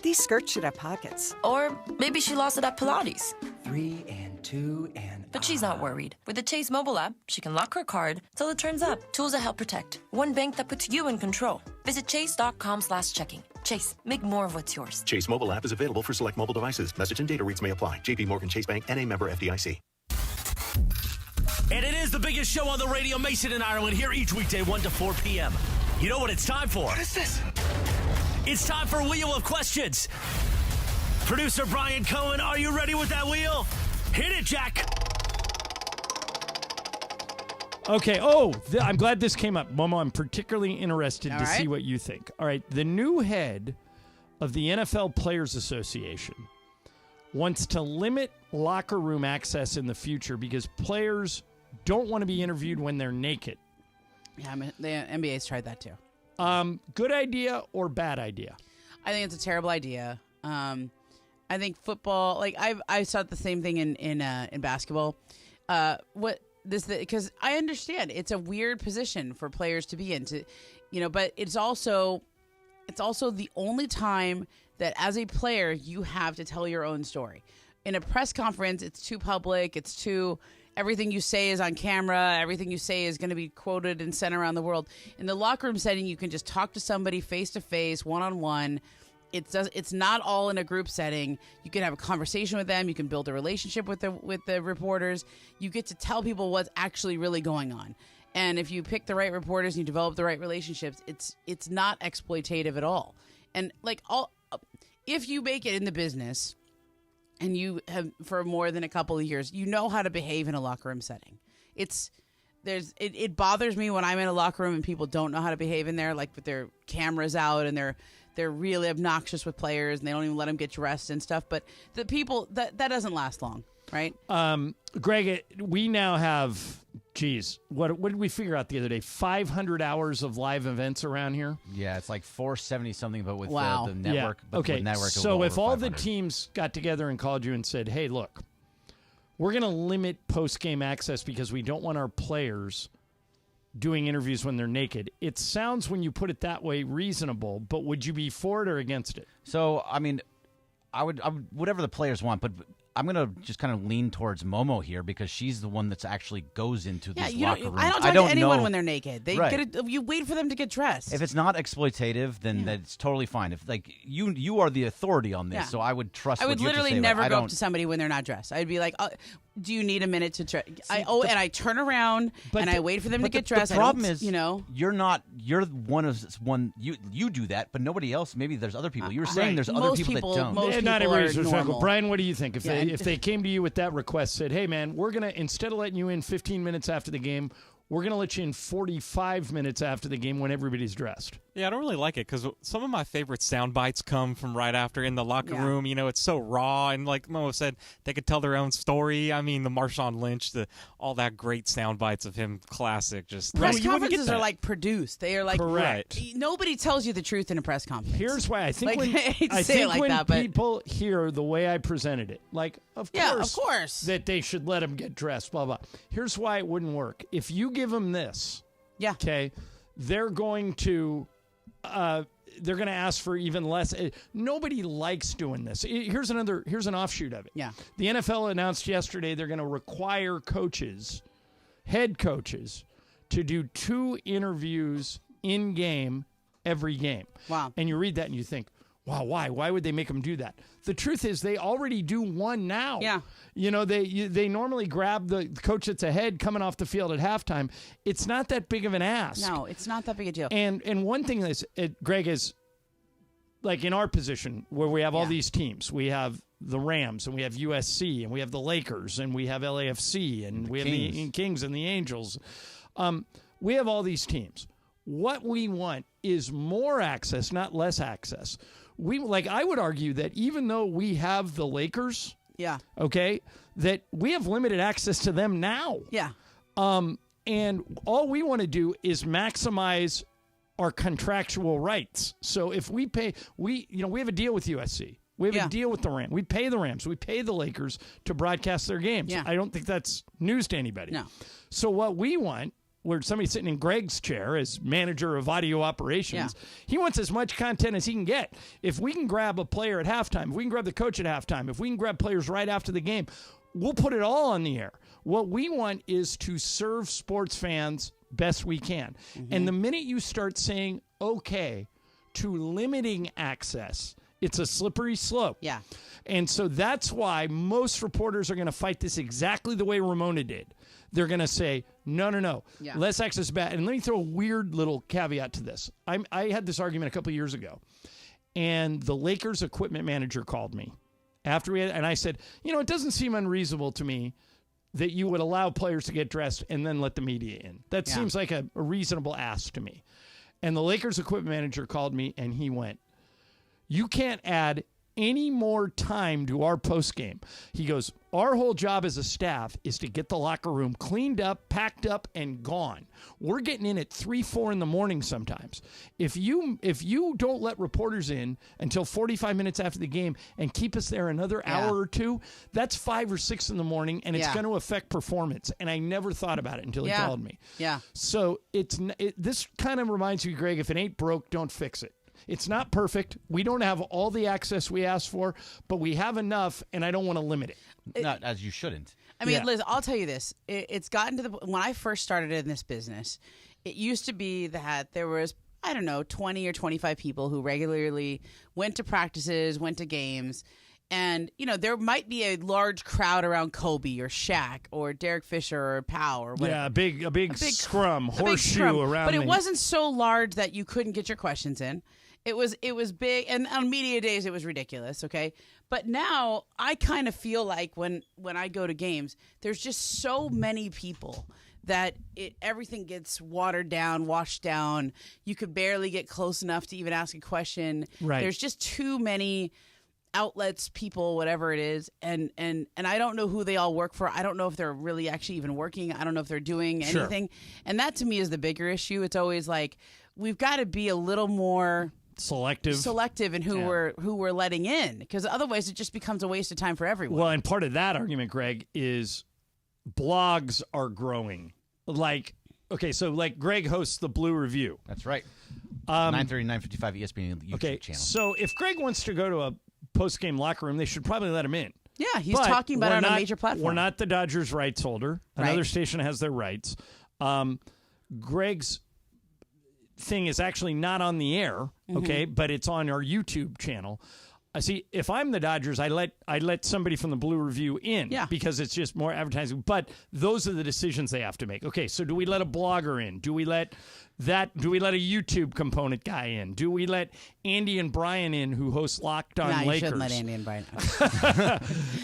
These skirts should have pockets. Or maybe she lost it at Pilates. 3 and 2 and... But she's not worried. With the Chase mobile app, she can lock her card till it turns up. Tools that help protect. One bank that puts you in control. Visit chase.com/checking. Chase, make more of what's yours. Chase mobile app is available for select mobile devices. Message and data rates may apply. JP Morgan Chase Bank, N.A. member FDIC. And it is the biggest show on the radio, Mason in Ireland, here each weekday, 1 to 4 p.m. You know what it's time for? What is this? It's time for Wheel of Questions. Producer Brian Cohen, are you ready with that wheel? Hit it, Jack. Okay. I'm glad this came up. Momo, I'm particularly interested to see what you think. All right. The new head of the NFL Players Association wants to limit locker room access in the future because players don't want to be interviewed when they're naked. Yeah, the NBA's tried that too. Good idea or bad idea? I think it's a terrible idea. I think football, like I saw the same thing in basketball. Because I understand it's a weird position for players to be in, but it's also the only time that as a player you have to tell your own story. In a press conference, it's too public. It's too everything you say is on camera. Everything you say is going to be quoted and sent around the world. In the locker room setting, you can just talk to somebody face to face, one on one. It's not all in a group setting. You can have a conversation with them. You can build a relationship with the reporters. You get to tell people what's actually really going on. And if you pick the right reporters and you develop the right relationships, it's not exploitative at all. And if you make it in the business and you have for more than a couple of years, you know how to behave in a locker room setting. It bothers me when I'm in a locker room and people don't know how to behave in there, like with their cameras out and they're really obnoxious with players and they don't even let them get dressed and stuff. But the people that doesn't last long, right? Greg, we now have, what did we figure out the other day? 500 hours of live events around here. Yeah, it's like 470 something, but with wow. the network. Yeah. Okay, with network, so if all 500. the teams got together and called you and said, "Hey, look, we're going to limit post-game access because we don't want our players doing interviews when they're naked." It sounds, when you put it that way, reasonable, but would you be for it or against it? So, I mean, I would whatever the players want, but I'm going to just kind of lean towards Momo here because she's the one that's actually goes into these locker rooms. I don't talk to anyone when they're naked. You wait for them to get dressed. If it's not exploitative, then that's totally fine. If you are the authority on this, so I would trust. I would what you have to literally say, never but go up to somebody when they're not dressed. I'd be like, "Do you need a minute to dress?" And I turn around and I wait for them to get dressed. The problem is, you're you're one. You do that, but nobody else. Maybe there's other people. You were saying there's other people that don't. Most people not everybody's are respectful. normal. Brian, what do you think? If they came to you with that request, said, "Hey, man, we're gonna, instead of letting you in 15 minutes after the game, we're gonna let you in 45 minutes after the game when everybody's dressed." Yeah, I don't really like it because some of my favorite sound bites come from right after in the locker room. You know, it's so raw, and like Momo said, they could tell their own story. I mean, the Marshawn Lynch, all that great sound bites of him, classic. Just press conferences are like produced. They are like correct. Nobody tells you the truth in a press conference. Here's why I think when people hear the way I presented it, like of course that they should let them get dressed, blah blah. Here's why it wouldn't work. If you give them this, okay, they're going to ask for even less. Nobody likes doing this. Here's an offshoot of it. Yeah. The NFL announced yesterday they're going to require head coaches, to do 2 interviews in game every game. Wow. And you read that and you think, wow, why? Why would they make them do that? The truth is they already do one now. Yeah. You know, they normally grab the coach that's ahead coming off the field at halftime. It's not that big of an ask. No, it's not that big a deal. And one thing is, Greg, is like in our position where we have all these teams. We have the Rams and we have USC and we have the Lakers and we have LAFC and we have the Kings and the Angels. We have all these teams. What we want is more access, not less access. I would argue that even though we have the Lakers, okay, that we have limited access to them now. Yeah. And all we want to do is maximize our contractual rights. So if we pay, we have a deal with USC. We have a deal with the Rams. We pay the Rams. We pay the Lakers to broadcast their games. Yeah. I don't think that's news to anybody. No. So what we want, where somebody's sitting in Greg's chair as manager of audio operations, he wants as much content as he can get. If we can grab a player at halftime, if we can grab the coach at halftime, if we can grab players right after the game, we'll put it all on the air. What we want is to serve sports fans best we can. Mm-hmm. And the minute you start saying, okay, to limiting access, it's a slippery slope. Yeah. And so that's why most reporters are going to fight this exactly the way Ramona did. They're going to say, no, less access is bad. And let me throw a weird little caveat to this. I had this argument a couple of years ago, and the Lakers equipment manager called me after and I said, it doesn't seem unreasonable to me that you would allow players to get dressed and then let the media in. That seems like a reasonable ask to me. And the Lakers equipment manager called me, and he went, you can't add any more time to our post game. He goes, our whole job as a staff is to get the locker room cleaned up, packed up, and gone. We're getting in at 3-4 in the morning sometimes. If you don't let reporters in until 45 minutes after the game and keep us there another hour or two, that's 5 or 6 in the morning, and it's going to affect performance. And I never thought about it until he called me. Yeah. So this kind of reminds me, Greg, if it ain't broke, don't fix it. It's not perfect. We don't have all the access we asked for, but we have enough, and I don't want to limit it. Not as you shouldn't. I mean, Liz, I'll tell you this. It's gotten to the when I first started in this business, it used to be that there was, 20 or 25 people who regularly went to practices, went to games. And, there might be a large crowd around Kobe or Shaq or Derek Fisher or Powell or whatever. Yeah, a big scrum, horseshoe around. But it wasn't so large that you couldn't get your questions in. It was big, and on media days it was ridiculous, okay? But now I kind of feel like when I go to games, there's just so many people that everything gets watered down, washed down. You could barely get close enough to even ask a question. Right. There's just too many outlets, people, whatever it is, and I don't know who they all work for. I don't know if they're really actually even working. I don't know if they're doing anything. And that to me is the bigger issue. It's always like we've got to be a little more selective in who we're letting in, because otherwise it just becomes a waste of time for everyone. Well, and part of that argument, Greg, is blogs are growing. Like Greg hosts the Blue Review. That's right. 9:30, 9:55 ESPN YouTube channel. So if Greg wants to go to a post-game locker room, they should probably let him in. Yeah, he's talking about it on a major platform. We're not the Dodgers' rights holder. Another station has their rights. Greg's thing is actually not on the air, okay, but it's on our YouTube channel. I see. If I'm the Dodgers, I let somebody from the Blue Review in, because it's just more advertising. But those are the decisions they have to make. Okay, so do we let a blogger in? Do we let a YouTube component guy in? Do we let Andy and Brian in, who host Locked On Lakers? You shouldn't let Andy and Brian.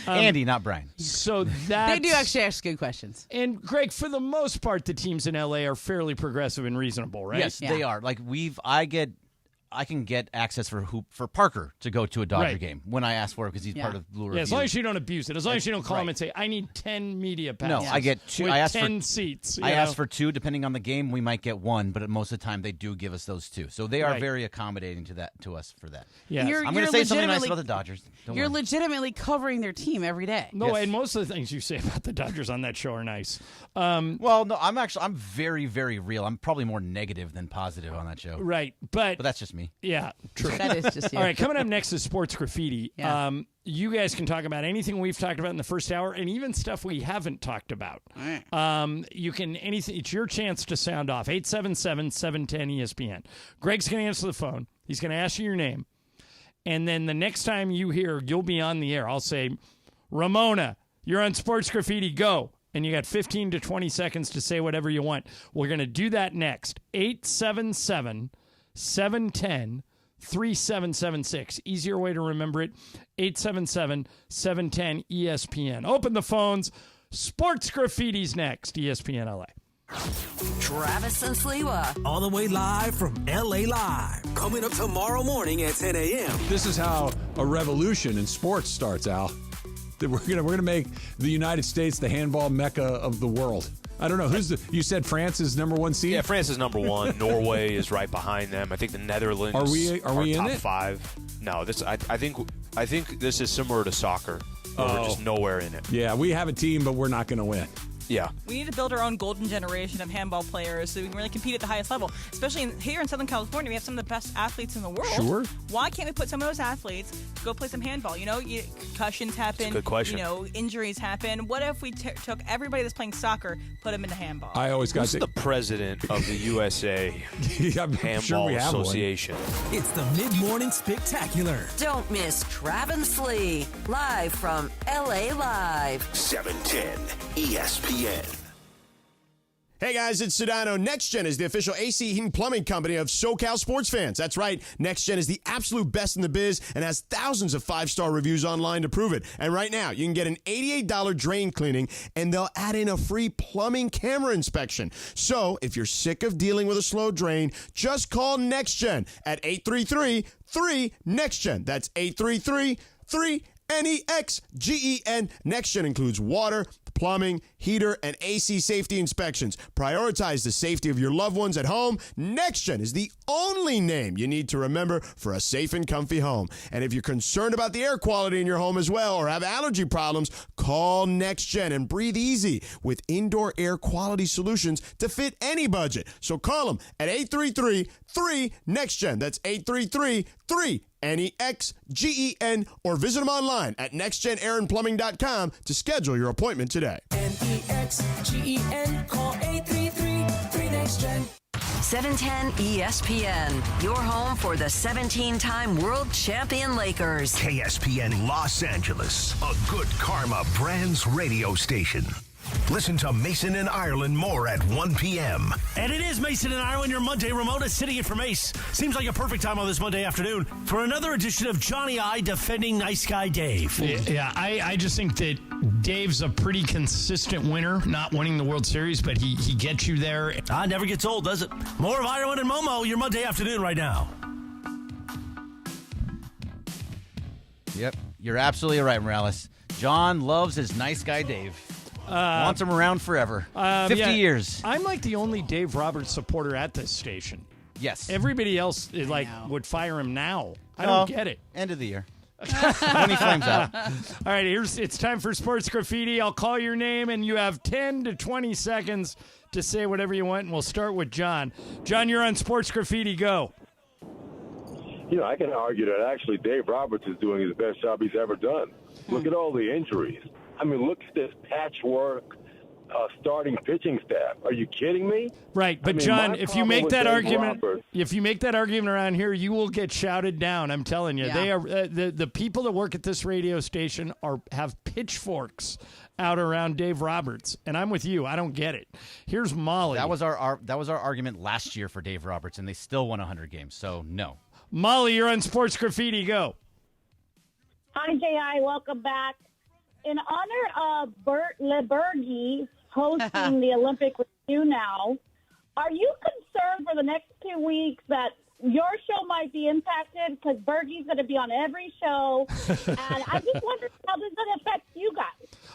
Andy, not Brian. So they do actually ask good questions. And Greg, for the most part, the teams in LA are fairly progressive and reasonable, right? Yes, they are. Like I can get access for Parker to go to a Dodger game when I ask for it, because he's part of Blue Review. Yeah, as long as you don't abuse it. As long as you don't call him and say, I need 10 media passes. No, I get 2. With I ask 10 seats. I ask for 2. Depending on the game, we might get 1, but most of the time they do give us those 2. So they are very accommodating to us for that. Yeah, I'm going to say something nice about the Dodgers. You're legitimately covering their team every day. No, and most of the things you say about the Dodgers on that show are nice. Well, no, I'm very, very real. I'm probably more negative than positive on that show. Right, but that's just me. Yeah. True. That is just you. All right, coming up next is Sports Graffiti. Yeah. You guys can talk about anything we've talked about in the first hour, and even stuff we haven't talked about. You can anything. It's your chance to sound off. 877-710-ESPN. Greg's going to answer the phone. He's going to ask you your name, and then the next time you hear, you'll be on the air. I'll say, Ramona, you're on Sports Graffiti. Go. And you got 15 to 20 seconds to say whatever you want. We're going to do that next. 877-710-3776. Easier way to remember it. 877-710-ESPN. Open the phones. Sports Graffiti's next. ESPN LA. Travis and Sliwa. All the way live from LA Live. Coming up tomorrow morning at 10 a.m. This is how a revolution in sports starts, Al. We're gonna make the United States the handball mecca of the world. I don't know you said France is number 1 seed? Yeah, France is number 1. Norway is right behind them. I think the Netherlands are we in top it? 5. No, I think this is similar to soccer. We're just nowhere in it. Yeah, we have a team, but we're not going to win. Yeah. We need to build our own golden generation of handball players so we can really compete at the highest level. Especially here in Southern California, we have some of the best athletes in the world. Sure. Why can't we put some of those athletes to go play some handball? Concussions happen. That's a good question. Injuries happen. What if we took everybody that's playing soccer, put them into handball? I always got the president of the USA Handball Association. It's the Mid-Morning Spectacular. Don't miss Travis Lee, live from LA Live. 710 ESPN. Hey guys, it's Sedano. NextGen is the official AC heating plumbing company of SoCal sports fans. That's right. NextGen is the absolute best in the biz and has thousands of 5-star reviews online to prove it. And right now, you can get an $88 drain cleaning and they'll add in a free plumbing camera inspection. So if you're sick of dealing with a slow drain, just call NextGen at 833-3-NEXTGen. That's 833-3 NEXGEN. NextGen includes water, plumbing, heater, and AC safety inspections. Prioritize the safety of your loved ones at home. NextGen is the only name you need to remember for a safe and comfy home. And if you're concerned about the air quality in your home as well or have allergy problems, call NextGen and breathe easy with indoor air quality solutions to fit any budget. So call them at 833-3NEXTGen. That's 833-3NEXGEN, or visit them online at nextgenairandplumbing.com to schedule your appointment today. NEXGEN. Call 833-3NEXTGen. 710 ESPN, your home for the 17-time world champion Lakers. KSPN Los Angeles, a good karma brands radio station. Listen to Mason and Ireland more at 1 p.m. And it is Mason and Ireland, your Monday remote sitting in for Mace. Seems like a perfect time on this Monday afternoon for another edition of Johnny I defending Nice Guy Dave. Yeah, I just think that Dave's a pretty consistent winner, not winning the World Series, but he gets you there. Never gets old, does it? More of Ireland and Momo, your Monday afternoon right now. Yep, you're absolutely right, Morales. John loves his Nice Guy Dave. Wants him around forever. 50 years. I'm like the only Dave Roberts supporter at this station. Yes. Everybody else would fire him now. I don't get it. End of the year. When he flames out. All right, it's time for Sports Graffiti. I'll call your name, and you have 10 to 20 seconds to say whatever you want, and we'll start with John. John, you're on Sports Graffiti. Go. I can argue that actually Dave Roberts is doing his best job he's ever done. Look at all the injuries. I mean, look at this patchwork starting pitching staff. Are you kidding me? Right, but John, if you make that argument, around here, you will get shouted down. I'm telling you, they are the people that work at this radio station have pitchforks out around Dave Roberts, and I'm with you. I don't get it. Here's Molly. That was our argument last year for Dave Roberts, and they still won 100 games. So no. Molly, you're on Sports Graffiti. Go. Hi, J.I. Welcome back. In honor of Bert Lebergy hosting the Olympic Review now, are you concerned for the next 2 weeks that your show might be impacted because Bergie's going to be on every show? And I just wonder how this is going to affect you guys.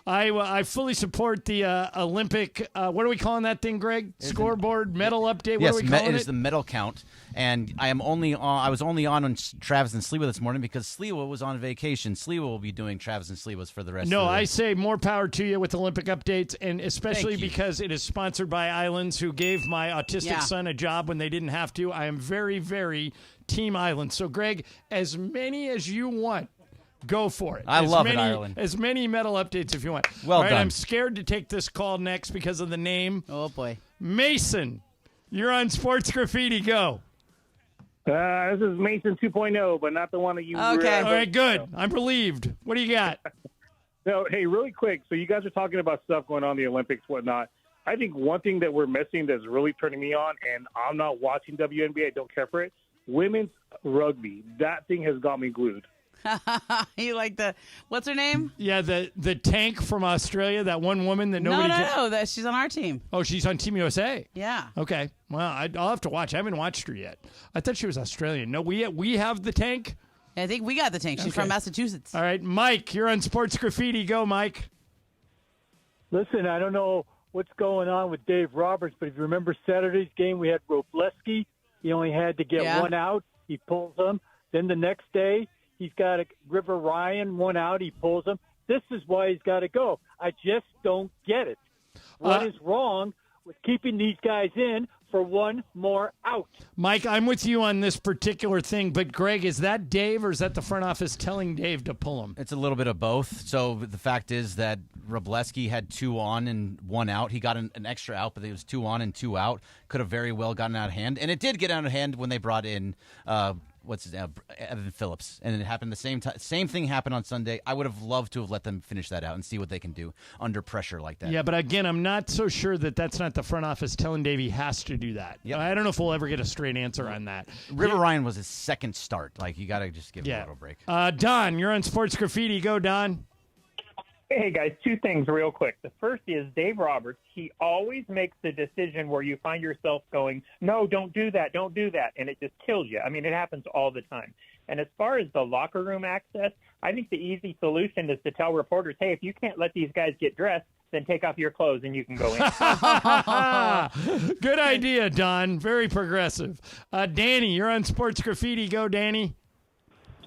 I fully support the Olympic, what are we calling that thing, Greg? Scoreboard, medal update? What are we calling it? It is the medal count. And I was only on Travis and Sliwa this morning because Sliwa was on vacation. Sliwa will be doing Travis and Sliwa's for the rest of the day. No, I say more power to you with Olympic updates, and especially because it is sponsored by Islands, who gave my autistic son a job when they didn't have to. I am very, very Team Islands. So, Greg, as many as you want, go for it. I love it, Ireland. As many medal updates if you want. Well done. I'm scared to take this call next because of the name. Oh, boy. Mason, you're on Sports Graffiti. Go. This is Mason 2.0, but not the one that you Okay. All right, good. I'm relieved. What do you got? No, hey, really quick. So you guys are talking about stuff going on in the Olympics, whatnot. I think one thing that we're missing that's really turning me on, and I'm not watching WNBA, I don't care for it, women's rugby. That thing has got me glued. You like what's her name? Yeah, the tank from Australia, that one woman that nobody No, she's on our team. Oh, she's on Team USA? Yeah. Okay. Well, I'll have to watch. I haven't watched her yet. I thought she was Australian. No, we have the tank? I think we got the tank. She's from Massachusetts. All right, Mike, you're on Sports Graffiti. Go, Mike. Listen, I don't know what's going on with Dave Roberts, but if you remember Saturday's game, we had Robleski. He only had to get one out. He pulls them. Then the next day, he's got a River Ryan, one out. He pulls them. This is why he's got to go. I just don't get it. What is wrong with keeping these guys in for one more out? Mike, I'm with you on this particular thing, but Greg, is that Dave or is that the front office telling Dave to pull him? It's a little bit of both. So the fact is that Robleski had 2 on and 1 out. He got an extra out, but it was 2 on and 2 out. Could have very well gotten out of hand. And it did get out of hand when they brought in Evan Phillips, and it happened the same time. Same thing happened on Sunday. I would have loved to have let them finish that out and see what they can do under pressure like that. Yeah, but again, I'm not so sure that that's not the front office telling Dave he has to do that. Yep. I don't know if we'll ever get a straight answer on that. River Ryan was his second start. Like, you got to just give him a little break. Don, you're on Sports Graffiti. Go, Don. Hey, guys, 2 things real quick. The first is Dave Roberts. He always makes the decision where you find yourself going, no, don't do that, and it just kills you. I mean, it happens all the time. And as far as the locker room access, I think the easy solution is to tell reporters, hey, if you can't let these guys get dressed, then take off your clothes and you can go in. Good idea, Don. Very progressive. Danny, you're on Sports Graffiti. Go, Danny.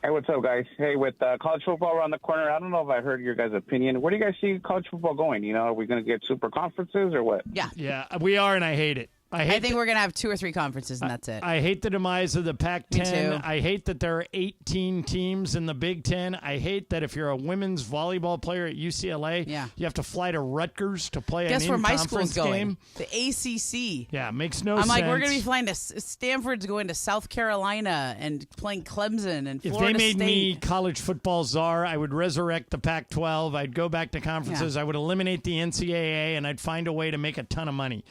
Hey, what's up, guys? Hey, with college football around the corner, I don't know if I heard your guys' opinion. Where do you guys see college football going? You know, are we going to get super conferences or what? Yeah, we are, and I hate it. I think we're going to have 2 or 3 conferences, and that's it. I hate the demise of the Pac-10. Me too. I hate that there are 18 teams in the Big Ten. I hate that if you're a women's volleyball player at UCLA, you have to fly to Rutgers to play Guess an where my in-conference school's game. going? The ACC. Yeah, makes no I'm sense. like, we're going to be flying to Stanford's going to South Carolina and playing Clemson and If Florida they made State. me college football czar, I would resurrect the Pac-12. I'd go back to conferences. I would eliminate the NCAA, and I'd find a way to make a ton of money.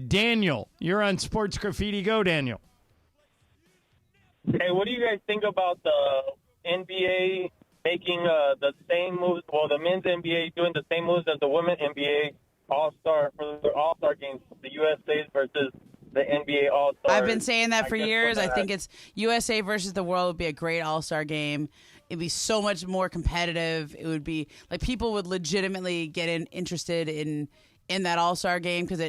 Daniel, you're on Sports Graffiti. Go, Daniel. Hey, what do you guys think about the NBA making the same moves? Well, the men's NBA doing the same moves as the women's NBA All-Star for the All-Star games, the USA versus the NBA All-Star. I've been saying that for years. I think it's USA versus the world would be a great All-Star game. It'd be so much more competitive. It would be like people would legitimately get interested in that All-Star game because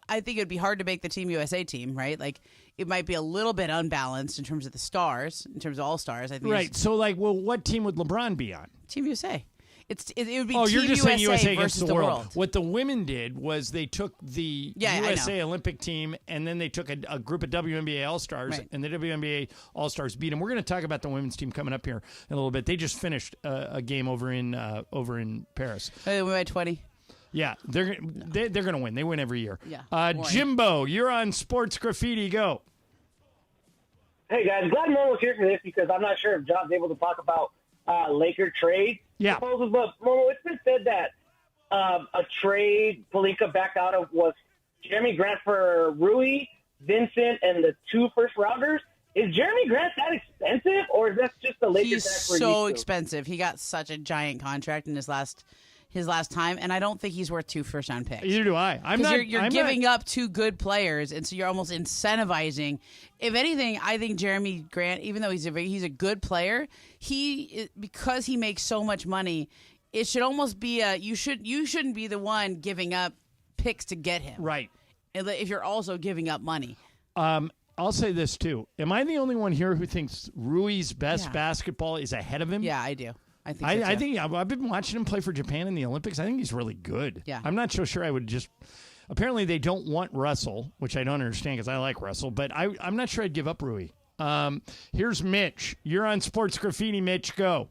I think it'd be hard to make the Team USA team, right? Like it might be a little bit unbalanced in terms of the stars, in terms of All-Stars. I think Right. So, what team would LeBron be on? Team USA. It would be Oh, Team you're just USA saying USA versus against the world. world. What the women did was they took the I USA know. Olympic team and then they took a group of WNBA All-Stars, Right. and the WNBA All-Stars beat them. We're going to talk about the women's team coming up here in a little bit. They just finished a game over in Paris. They won by 20. Yeah, they're going to win. They win every year. Yeah. Jimbo, you're on Sports Graffiti. Go. Hey, guys, glad Mo was here for this because I'm not sure if John's able to talk about Laker trade proposals. But Mo, it's been said that a trade Pelinka backed out of was Jeremy Grant for Rui, Vincent, and the 2 first-rounders. Is Jeremy Grant that expensive, or is that just the Lakers? He's so expensive. He got such a giant contract in his last time, and I don't think he's worth 2 first-round picks. Either do I. You're giving up 2 good players, and so you're almost incentivizing. If anything, I think Jeremy Grant, even though he's a good player, because he makes so much money, it should almost be you shouldn't be the one giving up picks to get him. Right. If you're also giving up money. I'll say this too. Am I the only one here who thinks Rui's best basketball is ahead of him? Yeah, I do. I think I think I've been watching him play for Japan in the Olympics. I think he's really good. Yeah. I'm not so sure I would just. Apparently, they don't want Russell, which I don't understand because I like Russell, but I'm not sure I'd give up Rui. Here's Mitch. You're on Sports Graffiti, Mitch. Go.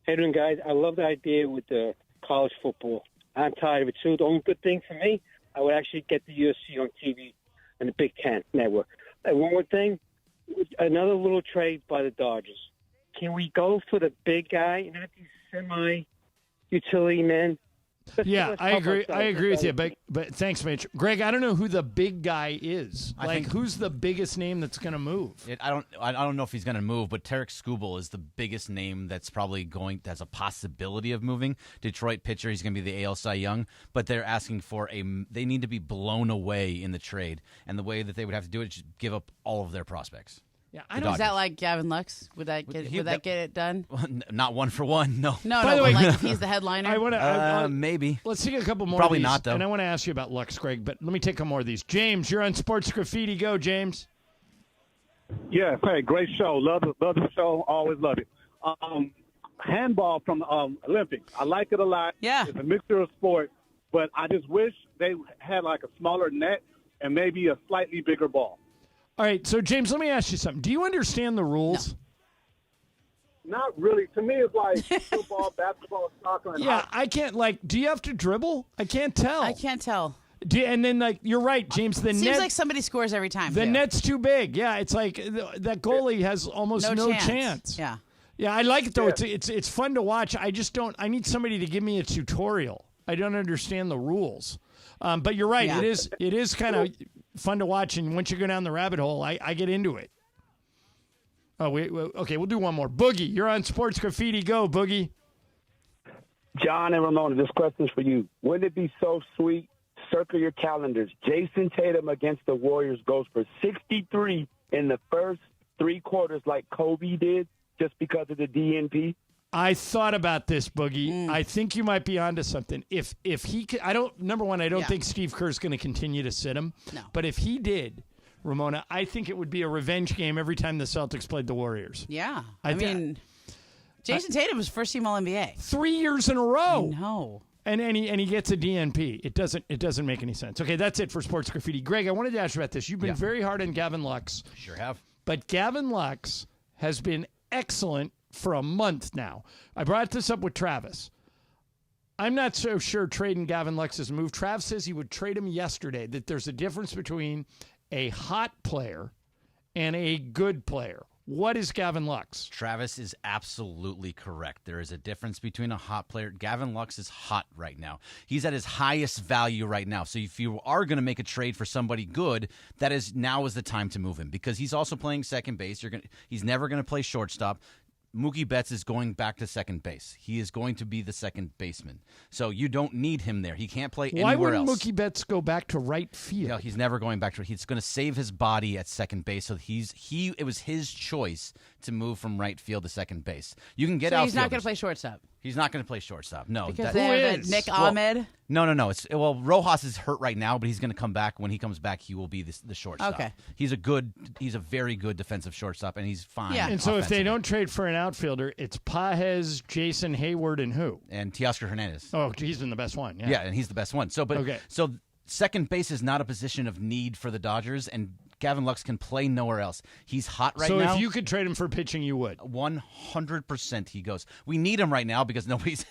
Hey, doing guys. I love the idea with the college football. I'm tired of it too. The only good thing for me, I would actually get the UFC on TV and the Big Ten Network. And one more thing, another little trade by the Dodgers. Can we go for the big guy, not these semi-utility men? Yeah, I agree. I agree with you, but thanks, Mitch. Greg, I don't know who the big guy is. I think- Who's the biggest name that's going to move? I don't know if he's going to move, but Tarek Skubal is the biggest name that's probably that's a possibility of moving. Detroit pitcher, he's going to be the AL Cy Young, but they're asking for they need to be blown away in the trade, and the way that they would have to do it is just give up all of their prospects. Yeah, Is that like Gavin Lux? Would that get it done? Not one for one, no. No, By the but way, like if he's the headliner. I want to maybe. Let's take a couple more. Probably of these, not, though. And I want to ask you about Lux, Greg, but let me take a more of these. James, you're on Sports Graffiti. Go, James. Yeah, hey, great show. Love the show. Always love it. Handball from the Olympics. I like it a lot. Yeah. It's a mixture of sports, but I just wish they had like a smaller net and maybe a slightly bigger ball. All right, so James, let me ask you something. Do you understand the rules? Not really. To me, it's like football, basketball, soccer, and Yeah, hockey. I can't, do you have to dribble? I can't tell. I can't tell. And then, you're right, James, the Seems net. like somebody scores every time. The too. net's too big. Yeah, it's like that goalie has almost no chance. Yeah. Yeah, I like it, though. It's fun to watch. I just don't – I need somebody to give me a tutorial. I don't understand the rules. But you're right. Yeah. It is kind of fun to watch, and once you go down the rabbit hole, I get into it. Oh, okay, we'll do one more. Boogie, you're on Sports Graffiti. Go, Boogie. John and Ramona, this question's for you. Wouldn't it be so sweet? Circle your calendars. Jason Tatum against the Warriors goes for 63 in the first 3 quarters like Kobe did just because of the DNP? I thought about this, Boogie. I think you might be onto something. If he could, number one, I don't think Steve Kerr's going to continue to sit him. No. But if he did, Ramona, I think it would be a revenge game every time the Celtics played the Warriors. Yeah. I mean, Jason Tatum was first team All-NBA. 3 years in a row. No. And he gets a DNP. It doesn't make any sense. Okay, that's it for Sports Graffiti. Greg, I wanted to ask you about this. You've been very hard on Gavin Lux. Sure have. But Gavin Lux has been excellent for a month now. I brought this up with Travis. I'm not so sure trading Gavin Lux is a move. Trav says he would trade him yesterday, that there's a difference between a hot player and a good player. What is Gavin Lux? Travis is absolutely correct. There is a difference between a hot player. Gavin Lux is hot right now. He's at his highest value right now. So if you are going to make a trade for somebody good, now is the time to move him, because he's also playing second base. He's never going to play shortstop. Mookie Betts is going back to second base. He is going to be the second baseman. So you don't need him there. He can't play anywhere else. Why wouldn't Mookie Betts go back to right field? No, he's never going back to. He's going to save his body at second base. So it was his choice to move from right field to second base. You can get out. So he's not going to play shortstop. He's not going to play shortstop. No, because they have Nick Ahmed. No. Rojas is hurt right now, but he's going to come back. When he comes back, he will be the shortstop. Okay. He's a very good defensive shortstop, and he's fine. Yeah. And so if they don't trade for an outfielder, it's Pages, Jason Hayward, and who? And Teoscar Hernandez. Oh, he's been the best one. Yeah, and he's the best one. So second base is not a position of need for the Dodgers, and Gavin Lux can play nowhere else. He's hot right now. So if you could trade him for pitching, you would? 100% he goes. We need him right now because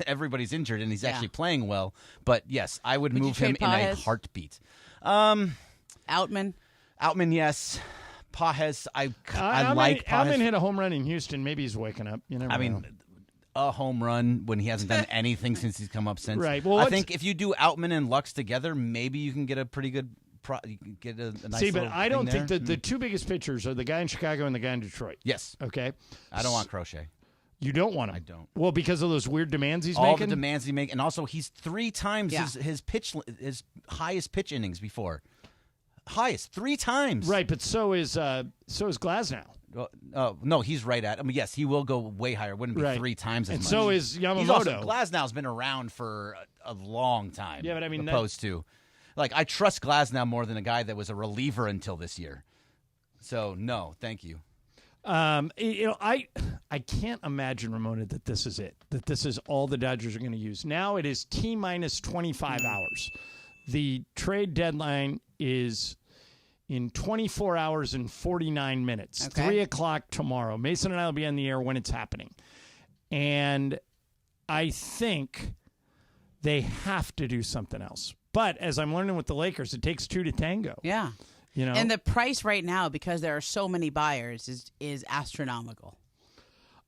everybody's injured, and he's actually playing well. But, yes, I would move him in a heartbeat. Outman, yes. Pages, I like Pages. Outman hit a home run in Houston. Maybe he's waking up. You never know. A home run when he hasn't done anything since he's come up since. Right. Well, I think if you do Outman and Lux together, maybe you can get a pretty good you can get a nice. See, but I don't think the two biggest pitchers are the guy in Chicago and the guy in Detroit. Yes. Okay. I don't want Crochet. You don't want him? I don't. Well, because of those weird demands he's making? making? All the demands he makes. And also, he's 3 times his highest pitch innings before. Highest. 3 times. Right, but so is Glasnow. No, he's right at. Yes, he will go way higher. It wouldn't be 3 times as and much. And so is Yamamoto. Glasnow's been around for a long time. Yeah, but I mean, opposed to, I trust Glasnow more than a guy that was a reliever until this year. So no, thank you. I can't imagine, Ramona, that this is it. That this is all the Dodgers are going to use. Now it is T-minus 25 hours. The trade deadline is in 24 hours and 49 minutes. Okay. 3 o'clock tomorrow. Mason and I will be on the air when it's happening. And I think they have to do something else. But as I'm learning with the Lakers, it takes 2 to tango. Yeah. You know? And the price right now, because there are so many buyers, is astronomical.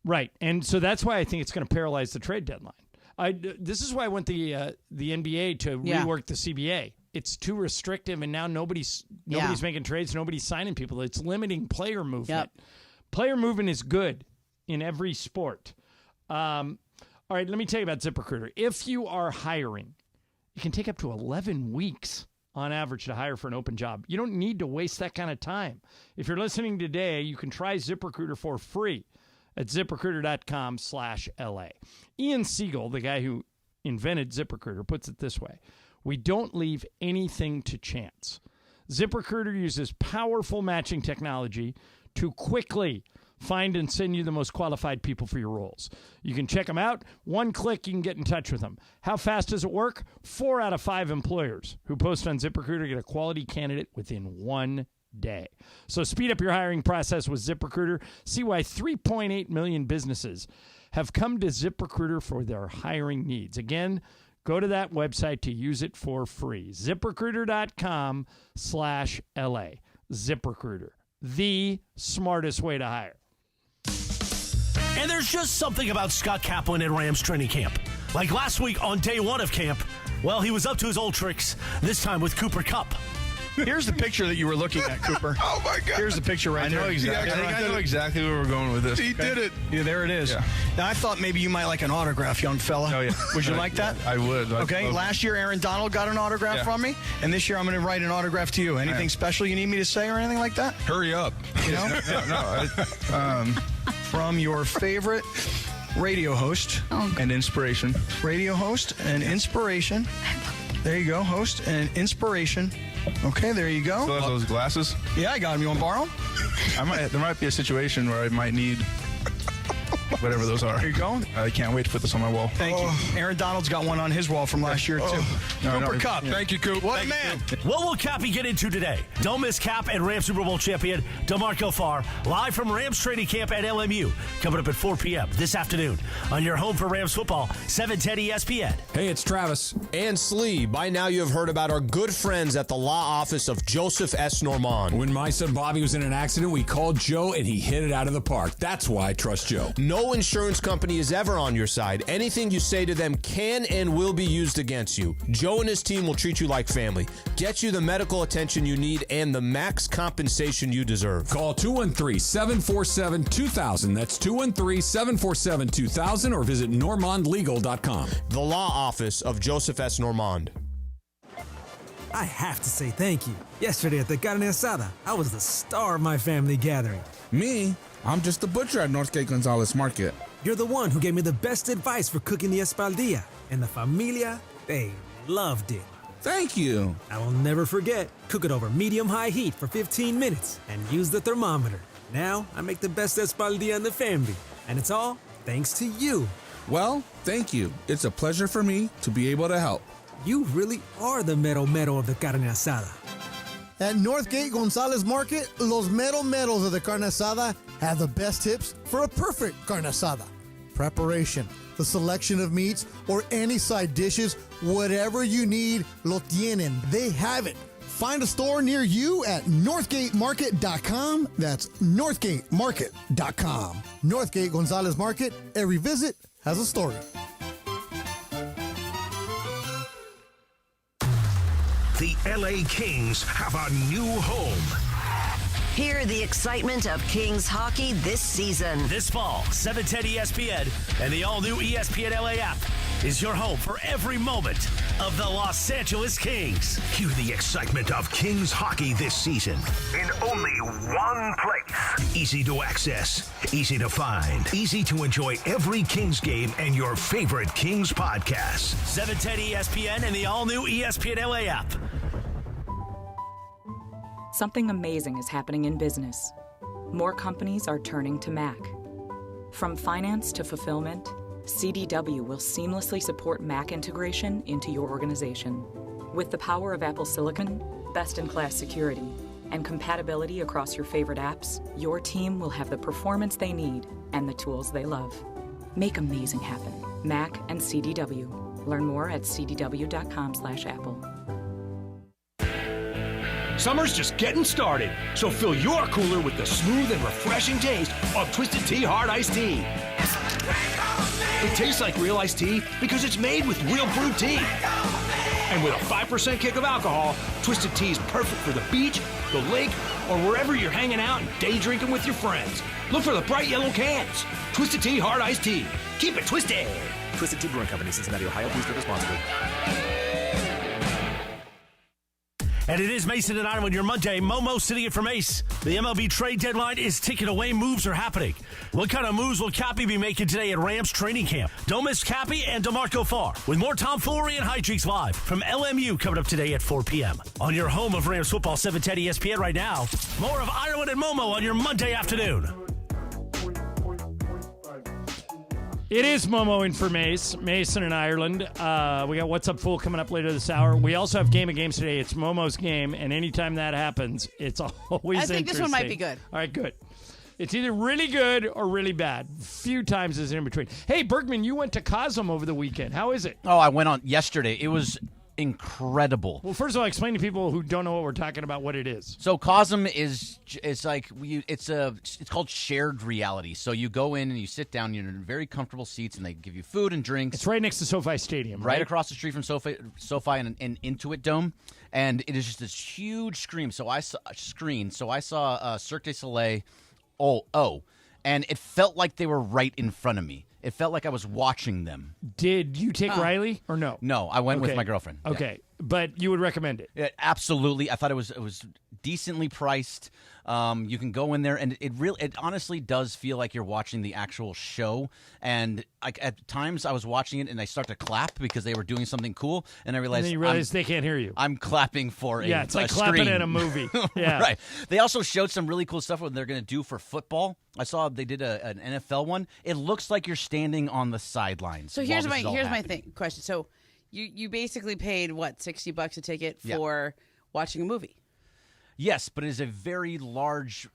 Right. And so that's why I think it's going to paralyze the trade deadline. This is why I want the NBA to rework the CBA. It's too restrictive, and now nobody's making trades. Nobody's signing people. It's limiting player movement. Yep. Player movement is good in every sport. All right, let me tell you about ZipRecruiter. If you are hiring, it can take up to 11 weeks on average to hire for an open job. You don't need to waste that kind of time. If you're listening today, you can try ZipRecruiter for free at ZipRecruiter.com/LA. Ian Siegel, the guy who invented ZipRecruiter, puts it this way: we don't leave anything to chance. ZipRecruiter uses powerful matching technology to quickly find and send you the most qualified people for your roles. You can check them out. 1 click, you can get in touch with them. How fast does it work? 4 out of 5 employers who post on ZipRecruiter get a quality candidate within 1 day. So speed up your hiring process with ZipRecruiter. See why 3.8 million businesses have come to ZipRecruiter for their hiring needs. Again, go to that website to use it for free. ZipRecruiter.com/LA. ZipRecruiter, the smartest way to hire. And there's just something about Scott Kaplan at Rams training camp. Like last week on day 1 of camp, well, he was up to his old tricks, this time with Cooper Kupp. Here's the picture that you were looking at, Cooper. Oh, my God. Here's the picture right there. I think I know exactly where we're going with this. He did it. Yeah, there it is. Yeah. Now, I thought maybe you might like an autograph, young fella. Oh, yeah. Would you like that? I would. Okay, last year Aaron Donald got an autograph from me, and this year I'm going to write an autograph to you. Anything special you need me to say or anything like that? Hurry up. You know? From your favorite radio host and inspiration. Radio host and inspiration. There you go, host and inspiration. Okay, there you go. Still have those glasses? Yeah, I got them. You want to borrow them? There might be a situation where I might need whatever those are. There you go. I can't wait to put this on my wall. Thank you. Aaron Donald's got one on his wall from last year, too. Cooper Kupp. Thank you, Coop. What a man. What will Cappy get into today? Don't miss Cap and Rams Super Bowl champion DeMarco Farr live from Rams training camp at LMU, coming up at 4 p.m. this afternoon on your home for Rams football, 710 ESPN. Hey, it's Travis. And Slee. By now you have heard about our good friends at the law office of Joseph S. Normand. When my son Bobby was in an accident, we called Joe and he hit it out of the park. That's why I trust Joe. No insurance company is ever on your side. Anything you say to them can and will be used against you. Joe and his team will treat you like family, get you the medical attention you need, and the max compensation you deserve. Call 213-747-2000. That's 213-747-2000 or visit normandlegal.com. The law office of Joseph S. Normand. I have to say thank you. Yesterday at the carne asada, I was the star of my family gathering. Me? I'm just the butcher at Northgate Gonzalez Market. You're the one who gave me the best advice for cooking the espaldilla, and the familia, they loved it. Thank you. I will never forget. Cook it over medium-high heat for 15 minutes and use the thermometer. Now, I make the best espaldilla in the family, and it's all thanks to you. Well, thank you. It's a pleasure for me to be able to help. You really are the mero mero of the carne asada. At Northgate Gonzalez Market, los mero meros of the carne asada have the best tips for a perfect carne asada. Preparation, the selection of meats, or any side dishes, whatever you need, lo tienen. They have it. Find a store near you at northgatemarket.com. That's northgatemarket.com. Northgate Gonzalez Market, every visit has a story. The LA Kings have a new home. Hear the excitement of Kings hockey this season. This fall, 710 ESPN and the all-new ESPN LA app is your home for every moment of the Los Angeles Kings. Hear the excitement of Kings hockey this season in only one place. Easy to access, easy to find, easy to enjoy every Kings game and your favorite Kings podcasts. 710 ESPN and the all-new ESPN LA app. Something amazing is happening in business. More companies are turning to Mac. From finance to fulfillment, CDW will seamlessly support Mac integration into your organization. With the power of Apple Silicon, best-in-class security, and compatibility across your favorite apps, your team will have the performance they need and the tools they love. Make amazing happen. Mac and CDW. Learn more at cdw.com/Apple. Summer's just getting started, so fill your cooler with the smooth and refreshing taste of Twisted Tea Hard Iced Tea. It tastes like real iced tea because it's made with real brewed tea. And with a 5% kick of alcohol, Twisted Tea is perfect for the beach, the lake, or wherever you're hanging out and day drinking with your friends. Look for the bright yellow cans. Twisted Tea Hard Iced Tea. Keep it twisted. Twisted Tea Brewing Company, Cincinnati, Ohio. Please drink responsibly. And it is Mason and Ireland, your Monday. Momo sitting in for Mace. The MLB Trade Deadline is ticking away. Moves are happening. What kind of moves will Cappy be making today at Rams training camp? Don't miss Cappy and DeMarco Farr with more tomfoolery and hijinks live from LMU coming up today at 4 p.m. On your home of Rams football, 710 ESPN right now. More of Ireland and Momo on your Monday afternoon. It is Momo in for Mason in Ireland. We got What's Up Fool coming up later this hour. We also have Game of Games today. It's Momo's game, and anytime that happens, it's always I think this one might be good. All right, good. It's either really good or really bad. Few times is in between. Hey, Bergman, you went to Cosm over the weekend. How is it? Oh, I went on yesterday. It was incredible. Well, first of all, explain to people who don't know what we're talking about what it is. So Cosm it's called shared reality. So you go in and you sit down, you're in very comfortable seats, and they give you food and drinks. It's right next to SoFi Stadium, right across the street from SoFi and Intuit Dome, and it is just this huge screen. So I saw Cirque du Soleil, and it felt like they were right in front of me. It felt like I was watching them. Did you take Riley or no? No, I went with my girlfriend. Okay, but you would recommend it? Yeah, absolutely. I thought it was decently priced. You can go in there, and it honestly does feel like you're watching the actual show. And at times, I was watching it, and I start to clap because they were doing something cool, and I realized, and then you realize they can't hear you. I'm clapping for it's like clapping screen. in a movie. Yeah, right. They also showed some really cool stuff what they're going to do for football. I saw they did an NFL one. It looks like you're standing on the sidelines. So here's my question. So you basically paid what, $60 a ticket for watching a movie? Yes, but it is a very large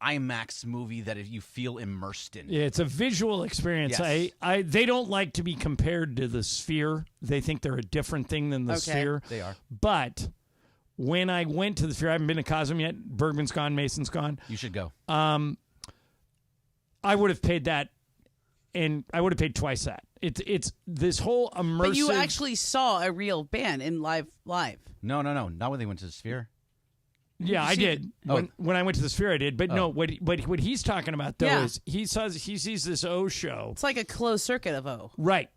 IMAX movie that you feel immersed in. Yeah, it's a visual experience. Yes. They don't like to be compared to the Sphere. They think they're a different thing than the Sphere. They are. But when I went to the Sphere, I haven't been to Cosm yet. Bergman's gone, Mason's gone. You should go. I would have paid that, and I would have paid twice that. It's this whole immersive. But you actually saw a real band in live. No, not when they went to the Sphere. Yeah, I did. When I went to the Sphere, I did. But no, what he's talking about though is he sees this O show. It's like a closed circuit of O. Right.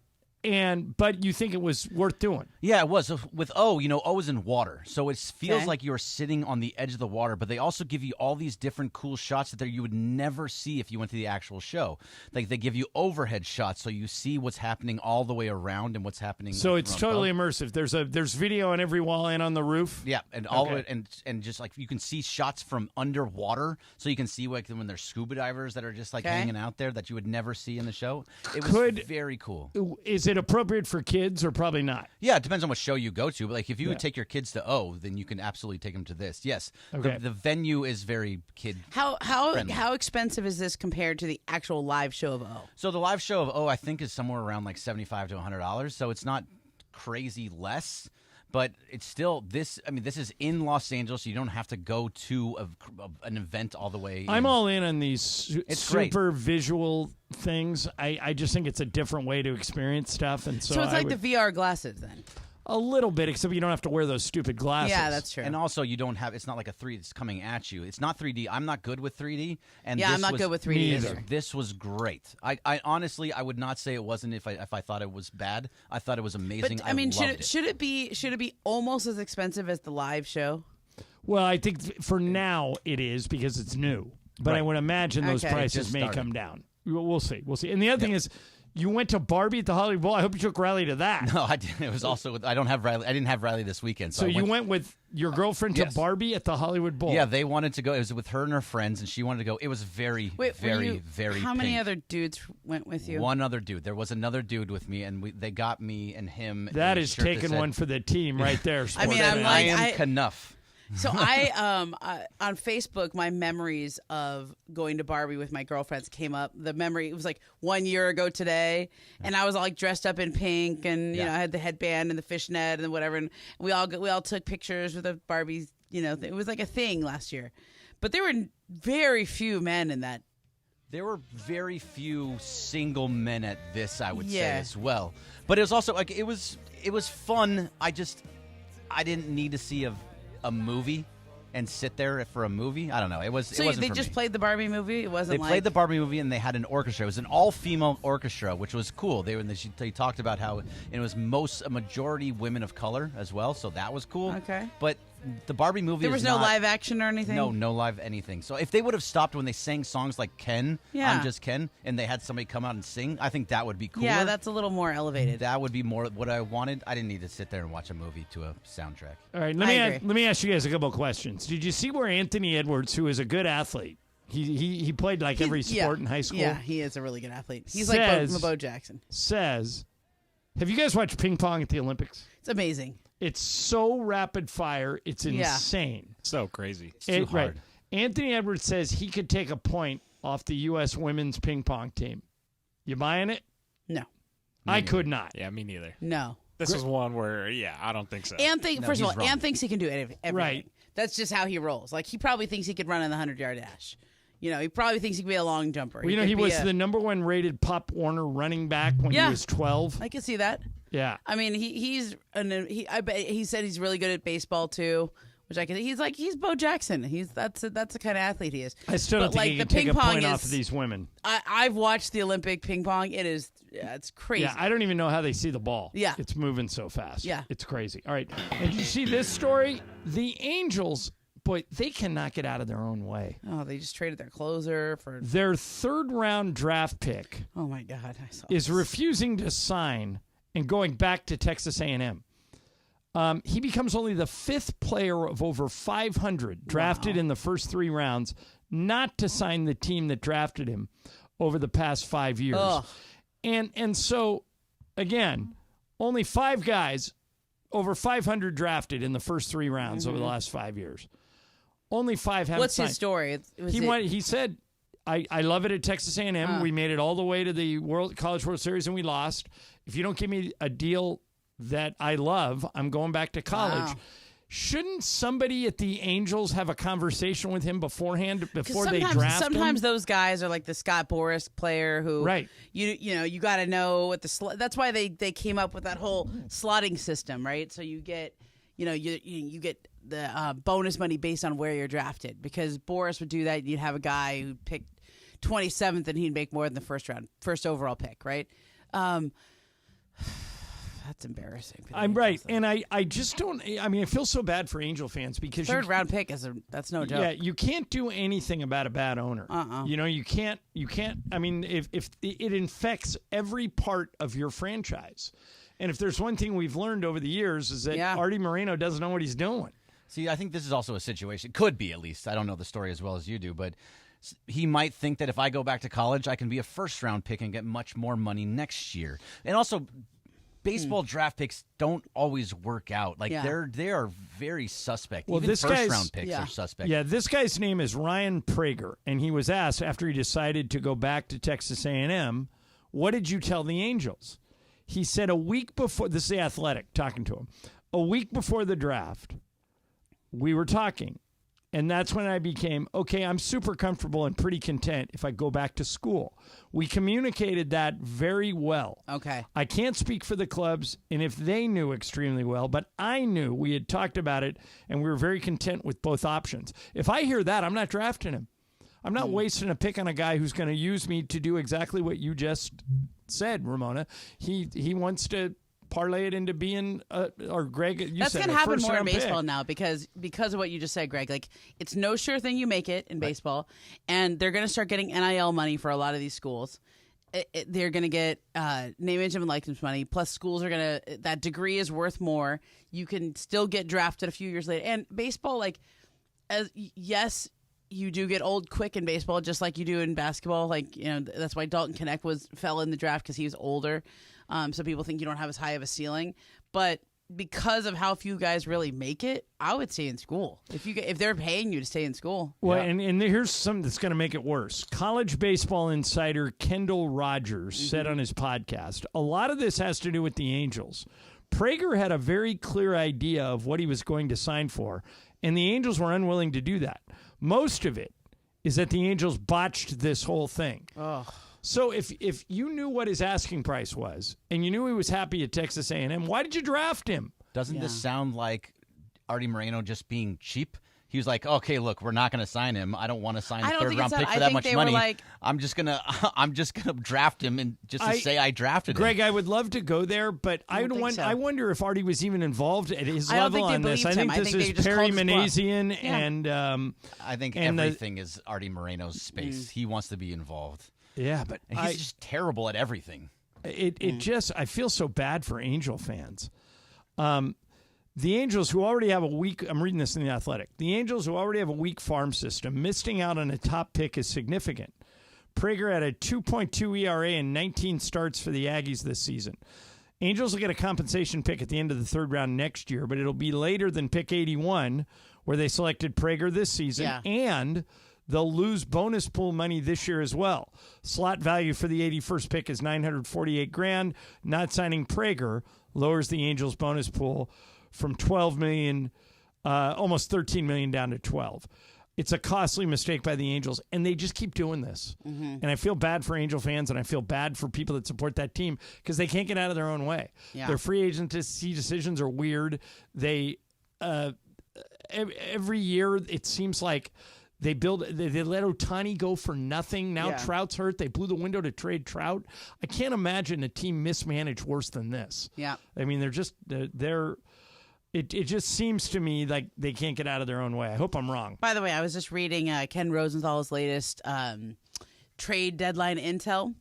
But you think it was worth doing? Yeah, it was. With O, O is in water, so it feels like you're sitting on the edge of the water. But they also give you all these different cool shots that you would never see if you went to the actual show. Like they give you overhead shots, so you see what's happening all the way around and what's happening. So it's totally immersive. There's video on every wall and on the roof. Yeah, and all of it, and just like you can see shots from underwater, so you can see like when there's scuba divers that are just like hanging out there that you would never see in the show. It was very cool. Is it appropriate for kids or probably not? Yeah, it depends on what show you go to. But like if you would take your kids to O, then you can absolutely take them to this. Yes, the venue is very kid. How expensive is this compared to the actual live show of O? So the live show of O, I think, is somewhere around like $75 to $100. So it's not crazy less. But it's still this. I mean, this is in Los Angeles. So you don't have to go to an event all the way. I'm all in on these super great. Visual things. I just think it's a different way to experience stuff. And so it's like the VR glasses then. A little bit, except you don't have to wear those stupid glasses. Yeah, that's true. And also, you don't have. It's not like a 3D. It's coming at you. It's not 3D. I'm not good with 3D. And I'm not good with 3D either. This was great. I honestly, I would not say it wasn't if I thought it was bad. I thought it was amazing. But I mean, should it be almost as expensive as the live show? Well, I think for now it is because it's new. But I would imagine those prices may come down. We'll see. And the other thing is. You went to Barbie at the Hollywood Bowl. I hope you took Riley to that. No, I didn't. It was also I don't have Riley. I didn't have Riley this weekend. So you went with your girlfriend to Barbie at the Hollywood Bowl. Yeah, they wanted to go. It was with her and her friends, and she wanted to go. It was very. How many other dudes went with you? One other dude. There was another dude with me, and they got me and him. That is taking one for the team right there. I mean, I am Knuff. So I on Facebook, my memories of going to Barbie with my girlfriends came up. The memory, it was like 1 year ago today, and I was all like dressed up in pink, and you know I had the headband and the fishnet and whatever, and we all took pictures with the Barbies. You know, it was like a thing last year, but there were very few men in that. There were very few single men at this, I would say as well. But it was also like it was fun. I didn't need to see a movie and sit there for a movie. I don't know. It wasn't they for just me. Played the Barbie movie? It wasn't They played the Barbie movie and they had an orchestra. It was an all-female orchestra, which was cool. They talked about how it was a majority women of color as well, so that was cool. Okay. But the Barbie movie there was no live action or anything? No live anything. So if they would have stopped when they sang songs like Ken, I'm Just Ken, and they had somebody come out and sing, I think that would be cooler. Yeah, that's a little more elevated. That would be more what I wanted. I didn't need to sit there and watch a movie to a soundtrack. All right, let me ask you guys a couple of questions. Did you see where Anthony Edwards, who is a good athlete, he played like every sport in high school? Yeah, he is a really good athlete. He's like Bo Jackson. Have you guys watched ping pong at the Olympics? It's amazing. It's so rapid fire. It's insane. So crazy. It's too hard. Right. Anthony Edwards says he could take a point off the U.S. women's ping pong team. You buying it? No. I could not. Yeah, me neither. No. This is one where, I don't think so. First of all, Ann thinks he can do everything. Right. That's just how he rolls. Like, he probably thinks he could run in the 100-yard dash. He probably thinks he could be a long jumper. Well, he was the number 1 rated Pop Warner running back when he was 12. I can see that. Yeah. I mean, I bet he said he's really good at baseball too, which I can. He's Bo Jackson. That's the kind of athlete he is. I still don't think he can take a point off of these women. I've watched the Olympic ping pong. It's crazy. Yeah, I don't even know how they see the ball. Yeah. It's moving so fast. Yeah. It's crazy. All right. And did you see this story? The Angels, boy, they cannot get out of their own way. Oh, they just traded their closer for their 3rd round draft pick. Oh my God, I saw is refusing to sign and going back to Texas A&M. He becomes only the 5th player of over 500 drafted in the first 3 rounds not to sign the team that drafted him over the past 5 years. Ugh. And so, again, only 5 guys over 500 drafted in the first 3 rounds over the last 5 years. Only 5 haven't What's signed. his story? He said, I love it at Texas A&M. We made it all the way to the College World Series and we lost. If you don't give me a deal that I love, I'm going back to college. Wow. Shouldn't somebody at the Angels have a conversation with him beforehand before they draft him? Sometimes those guys are like the Scott Boras player who, right? You got to know what that's why they came up with that whole slotting system, right? So you get, you get the bonus money based on where you're drafted, because Boras would do that. You'd have a guy who picked 27th and he'd make more than the first overall pick, right? That's embarrassing. I'm right, and I just don't. I mean, I feel so bad for Angel fans because 3rd round pick that's no joke. Yeah, you can't do anything about a bad owner. You can't. I mean, if it infects every part of your franchise, and if there's one thing we've learned over the years is that Artie Moreno doesn't know what he's doing. See, I think this is also a situation. Could be, at least. I don't know the story as well as you do, but he might think that if I go back to college, I can be a 1st round pick and get much more money next year. And also, baseball draft picks don't always work out. Like they are very suspect. Well, even this 1st round picks are suspect. Yeah, this guy's name is Ryan Prager, and he was asked after he decided to go back to Texas A&M, "What did you tell the Angels?" He said a week before. This is The Athletic talking to him. A week before the draft, we were talking. And that's when I became, okay, I'm super comfortable and pretty content if I go back to school. We communicated that very well. Okay. I can't speak for the clubs, and if they knew extremely well, but I knew we had talked about it, and we were very content with both options. If I hear that, I'm not drafting him. I'm not wasting a pick on a guy who's going to use me to do exactly what you just said, Ramona. He wants to parlay it into being, or Greg, you that's said going to happen more in pick. baseball now because of what you just said, Greg. Like, it's no sure thing you make it in baseball, and they're going to start getting NIL money for a lot of these schools. They're going to get name, image, and likeness money. Plus, schools are going to, that degree is worth more. You can still get drafted a few years later. And baseball, like, yes, you do get old quick in baseball, just like you do in basketball. Like, that's why Dalton Knecht fell in the draft, because he was older. So people think you don't have as high of a ceiling, but because of how few guys really make it, I would stay in school. If they're paying you to stay in school. Well, and here's something that's going to make it worse. College baseball insider Kendall Rogers said on his podcast, a lot of this has to do with the Angels. Prager had a very clear idea of what he was going to sign for, and the Angels were unwilling to do that. Most of it is that the Angels botched this whole thing. Oh. So if you knew what his asking price was and you knew he was happy at Texas A&M, why did you draft him? Doesn't this sound like Artie Moreno just being cheap? He was like, okay, look, we're not going to sign him. I don't want to sign a 3rd round pick for that much money. I'm just gonna draft him and just to say I drafted him. Greg, I would love to go there, but I wonder if Artie was even involved at his level on this. I think this is Perry Manazian and I think everything is Artie Moreno's space. He wants to be involved. Yeah, but and he's just terrible at everything. I feel so bad for Angel fans. The Angels, who already have a weak, I'm reading this in The Athletic, the Angels, who already have a weak farm system, missing out on a top pick is significant. Prager had a 2.2 ERA and 19 starts for the Aggies this season. Angels will get a compensation pick at the end of the 3rd round next year, but it'll be later than pick 81, where they selected Prager this season, and they'll lose bonus pool money this year as well. Slot value for the 81st pick is $948,000. Not signing Prager lowers the Angels' bonus pool from $12 million, almost $13 million down to 12. It's a costly mistake by the Angels, and they just keep doing this. Mm-hmm. And I feel bad for Angel fans, and I feel bad for people that support that team because they can't get out of their own way. Yeah. Their free agency decisions are weird. They every year it seems like they let Ohtani go for nothing. Now Trout's hurt. They blew the window to trade Trout. I can't imagine a team mismanaged worse than this. Yeah. I mean, It just seems to me like they can't get out of their own way. I hope I'm wrong. By the way, I was just reading Ken Rosenthal's latest trade deadline intel,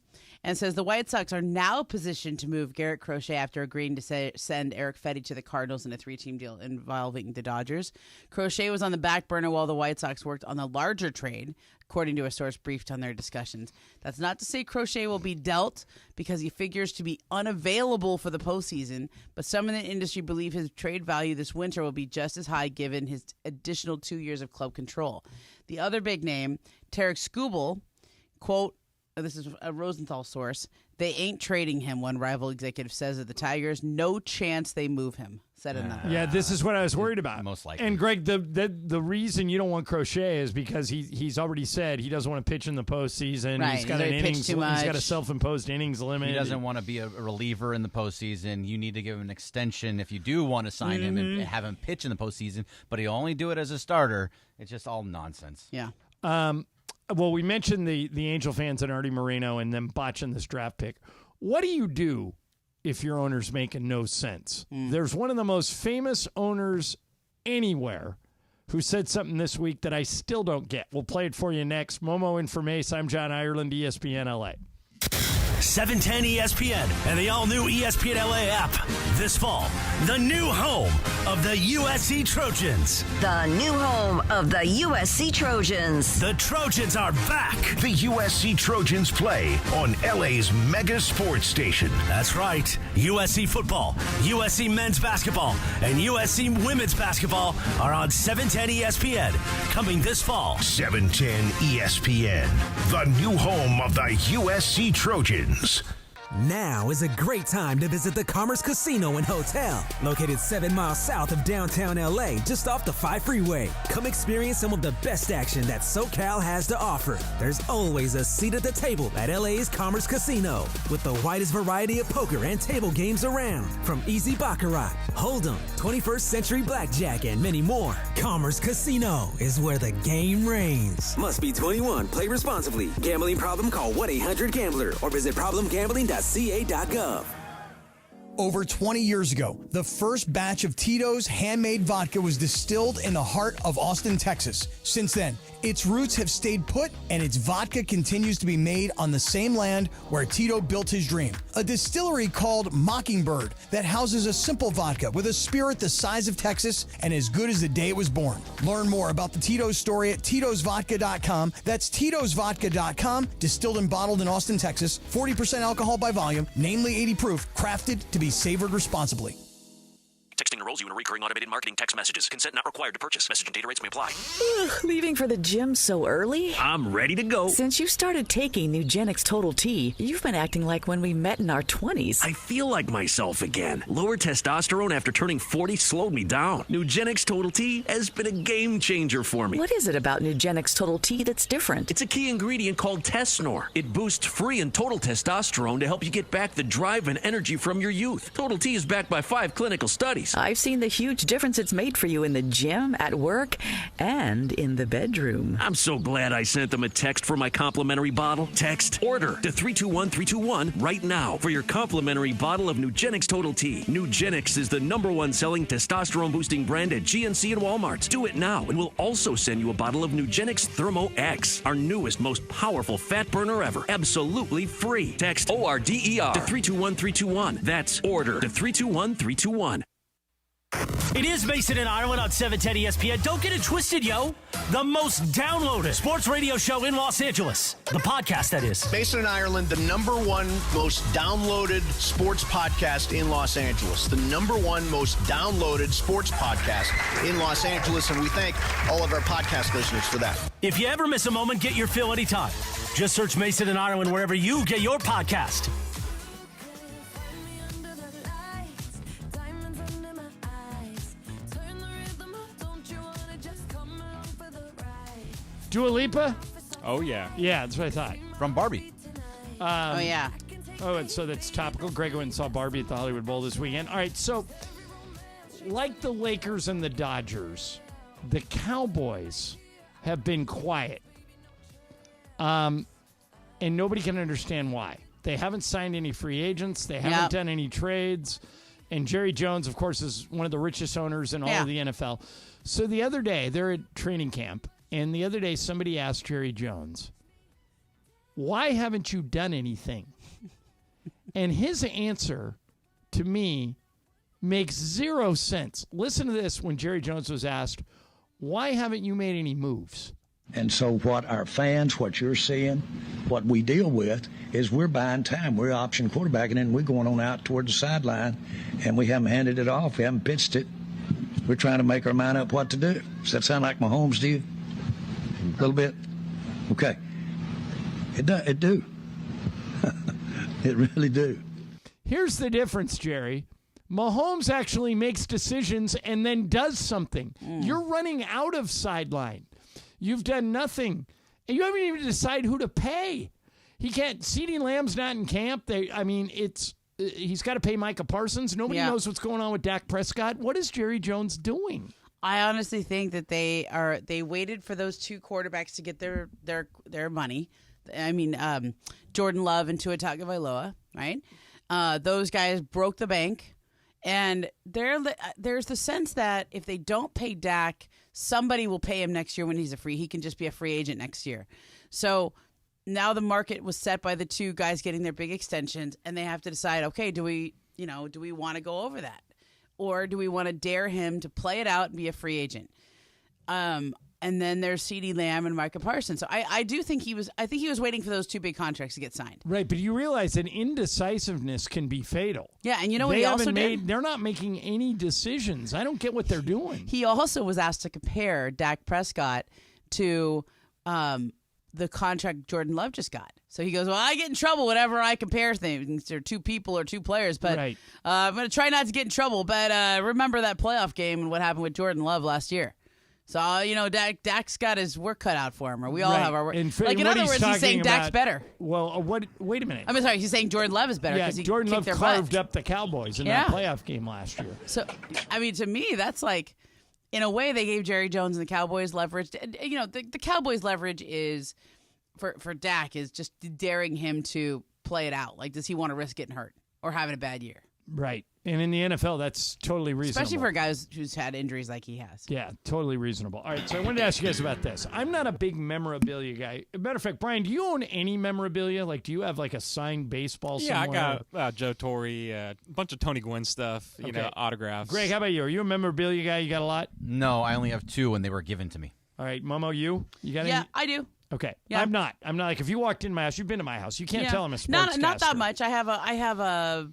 and says the White Sox are now positioned to move Garrett Crochet after agreeing to send Eric Fetty to the Cardinals in a 3-team deal involving the Dodgers. Crochet was on the back burner while the White Sox worked on the larger trade, according to a source briefed on their discussions. That's not to say Crochet will be dealt because he figures to be unavailable for the postseason, but some in the industry believe his trade value this winter will be just as high given his additional 2 years of club control. The other big name, Tarek Skubal, quote, this is a Rosenthal source, they ain't trading him, one rival executive says of the Tigers. No chance they move him, said another. Yeah, this is what I was worried about. Most likely. And Greg, the reason you don't want Crochet is because he's already said he doesn't want to pitch in the postseason. Right. He's got an innings. Too much. He's got a self-imposed innings limit. He doesn't want to be a reliever in the postseason. You need to give him an extension if you do want to sign him and have him pitch in the postseason, but he'll only do it as a starter. It's just all nonsense. Yeah. Well, we mentioned the Angel fans and Artie Moreno and them botching this draft pick. What do you do if your owner's making no sense? There's one of the most famous owners anywhere who said something this week that I still don't get. We'll play it for you next. Momo Informace. I'm John Ireland, ESPN LA. 710 ESPN and the all-new ESPN LA app. This fall, the new home of the USC Trojans. The new home of the USC Trojans. The Trojans are back. The USC Trojans play on LA's mega sports station. That's right. USC football, USC men's basketball, and USC women's basketball are on 710 ESPN coming this fall. 710 ESPN, the new home of the USC Trojans. Now is a great time to visit the Commerce Casino and Hotel, located 7 miles south of downtown LA, just off the 5 freeway. Come experience some of the best action that SoCal has to offer. There's always a seat at the table at LA's Commerce Casino, with the widest variety of poker and table games around, from easy baccarat, hold'em, 21st century blackjack, and many more. Commerce Casino is where the game reigns. Must be 21. Play responsibly. Gambling problem? Call 1-800-GAMBLER or visit problemgambling.ca.gov. Over 20 years ago, the first batch of Tito's handmade vodka was distilled in the heart of Austin, Texas. Since then, its roots have stayed put, and its vodka continues to be made on the same land where Tito built his dream. A distillery called Mockingbird that houses a simple vodka with a spirit the size of Texas and as good as the day it was born. Learn more about the Tito's story at Tito'sVodka.com. That's Tito'sVodka.com. Distilled and bottled in Austin, Texas. 40% alcohol by volume, namely 80 proof, crafted to be savored responsibly. Texting enrolls you in recurring automated marketing text messages. Consent not required to purchase. Message and data rates may apply. Leaving for the gym so early? I'm ready to go. Since you started taking Nugenix Total T, you've been acting like when we met in our 20s. I feel like myself again. Lower testosterone after turning 40 slowed me down. Nugenix Total T has been a game changer for me. What is it about Nugenix Total T that's different? It's a key ingredient called Tesnor. It boosts free and total testosterone to help you get back the drive and energy from your youth. Total T is backed by 5 clinical studies. I've seen the huge difference it's made for you in the gym, at work, and in the bedroom. I'm so glad I sent them a text for my complimentary bottle. Text ORDER to 321321 right now for your complimentary bottle of Nugenix Total T. Nugenix is the #1 selling testosterone boosting brand at GNC and Walmart. Do it now, and we'll also send you a bottle of Nugenix Thermo X, our newest, most powerful fat burner ever. Absolutely free. Text ORDER to 321321. That's ORDER to 321321. It is Mason and Ireland on 710 ESPN. Don't get it twisted, yo. The most downloaded sports radio show in Los Angeles. The podcast, that is. Mason and Ireland, the #1 most downloaded sports podcast in Los Angeles. The #1 most downloaded sports podcast in Los Angeles, and we thank all of our podcast listeners for that. If you ever miss a moment, get your fill anytime. Just search Mason and Ireland wherever you get your podcast. Dua Lipa? Oh, yeah. Yeah, that's what I thought. From Barbie. Oh, yeah. Oh, and so that's topical. Greg went and saw Barbie at the Hollywood Bowl this weekend. All right, so like the Lakers and the Dodgers, the Cowboys have been quiet. And nobody can understand why. They haven't signed any free agents. They haven't done any trades. And Jerry Jones, of course, is one of the richest owners in all of the NFL. So the other day, they're at training camp, and the other day somebody asked Jerry Jones, why haven't you done anything? And his answer, to me, makes zero sense. Listen to this when Jerry Jones was asked, why haven't you made any moves? And so what our fans, what you're seeing, what we deal with is we're buying time. We're option quarterbacking, and we're going on out toward the sideline, and we haven't handed it off. We haven't pitched it. We're trying to make our mind up what to do. Does that sound like Mahomes to you? A little bit? Okay. It do. It really do. Here's the difference, Jerry. Mahomes actually makes decisions and then does something. You're running out of sideline. You've done nothing. And you haven't even decided who to pay. He can't. CeeDee Lamb's not in camp. He's got to pay Micah Parsons. Nobody knows what's going on with Dak Prescott. What is Jerry Jones doing? I honestly think that they waited for those two quarterbacks to get their money. I mean, Jordan Love and Tua Tagovailoa, right? Those guys broke the bank. And there's the sense that if they don't pay Dak, somebody will pay him next year when he can just be a free agent next year. So now the market was set by the two guys getting their big extensions, and they have to decide, okay, do we want to go over that? Or do we want to dare him to play it out and be a free agent? And then there's CeeDee Lamb and Micah Parsons. So I think he was waiting for those two big contracts to get signed. Right, but you realize that indecisiveness can be fatal. Yeah, and you know what he also did? They're not making any decisions. I don't get what they're doing. He also was asked to compare Dak Prescott to the contract Jordan Love just got. So he goes, well, I get in trouble whenever I compare things or two people or two players, but I'm going to try not to get in trouble. But remember that playoff game and what happened with Jordan Love last year. So, Dak's got his work cut out for him, or we all have our work. In other words, he's saying Dak's better. Well, wait a minute. I'm sorry, he's saying Jordan Love is better. Yeah, Jordan Love carved up the Cowboys in that playoff game last year. So, I mean, to me, that's like, in a way, they gave Jerry Jones and the Cowboys leverage. The Cowboys leverage is, for Dak, is just daring him to play it out. Like, does he want to risk getting hurt or having a bad year? Right. And in the NFL, that's totally reasonable. Especially for a guy who's had injuries like he has. Yeah, totally reasonable. All right, so I wanted to ask you guys about this. I'm not a big memorabilia guy. As a matter of fact, Brian, do you own any memorabilia? Like, do you have, like, a signed baseball somewhere? Yeah, I got Joe Torre, a bunch of Tony Gwynn stuff, autographs. Greg, how about you? Are you a memorabilia guy? You got a lot? No, I only have two, and they were given to me. All right, Momo, you got any? Yeah, I do. Okay. Yeah. I'm not like, if you walked in my house, you've been to my house. You can't tell I'm a sportscaster. Not that much. I have a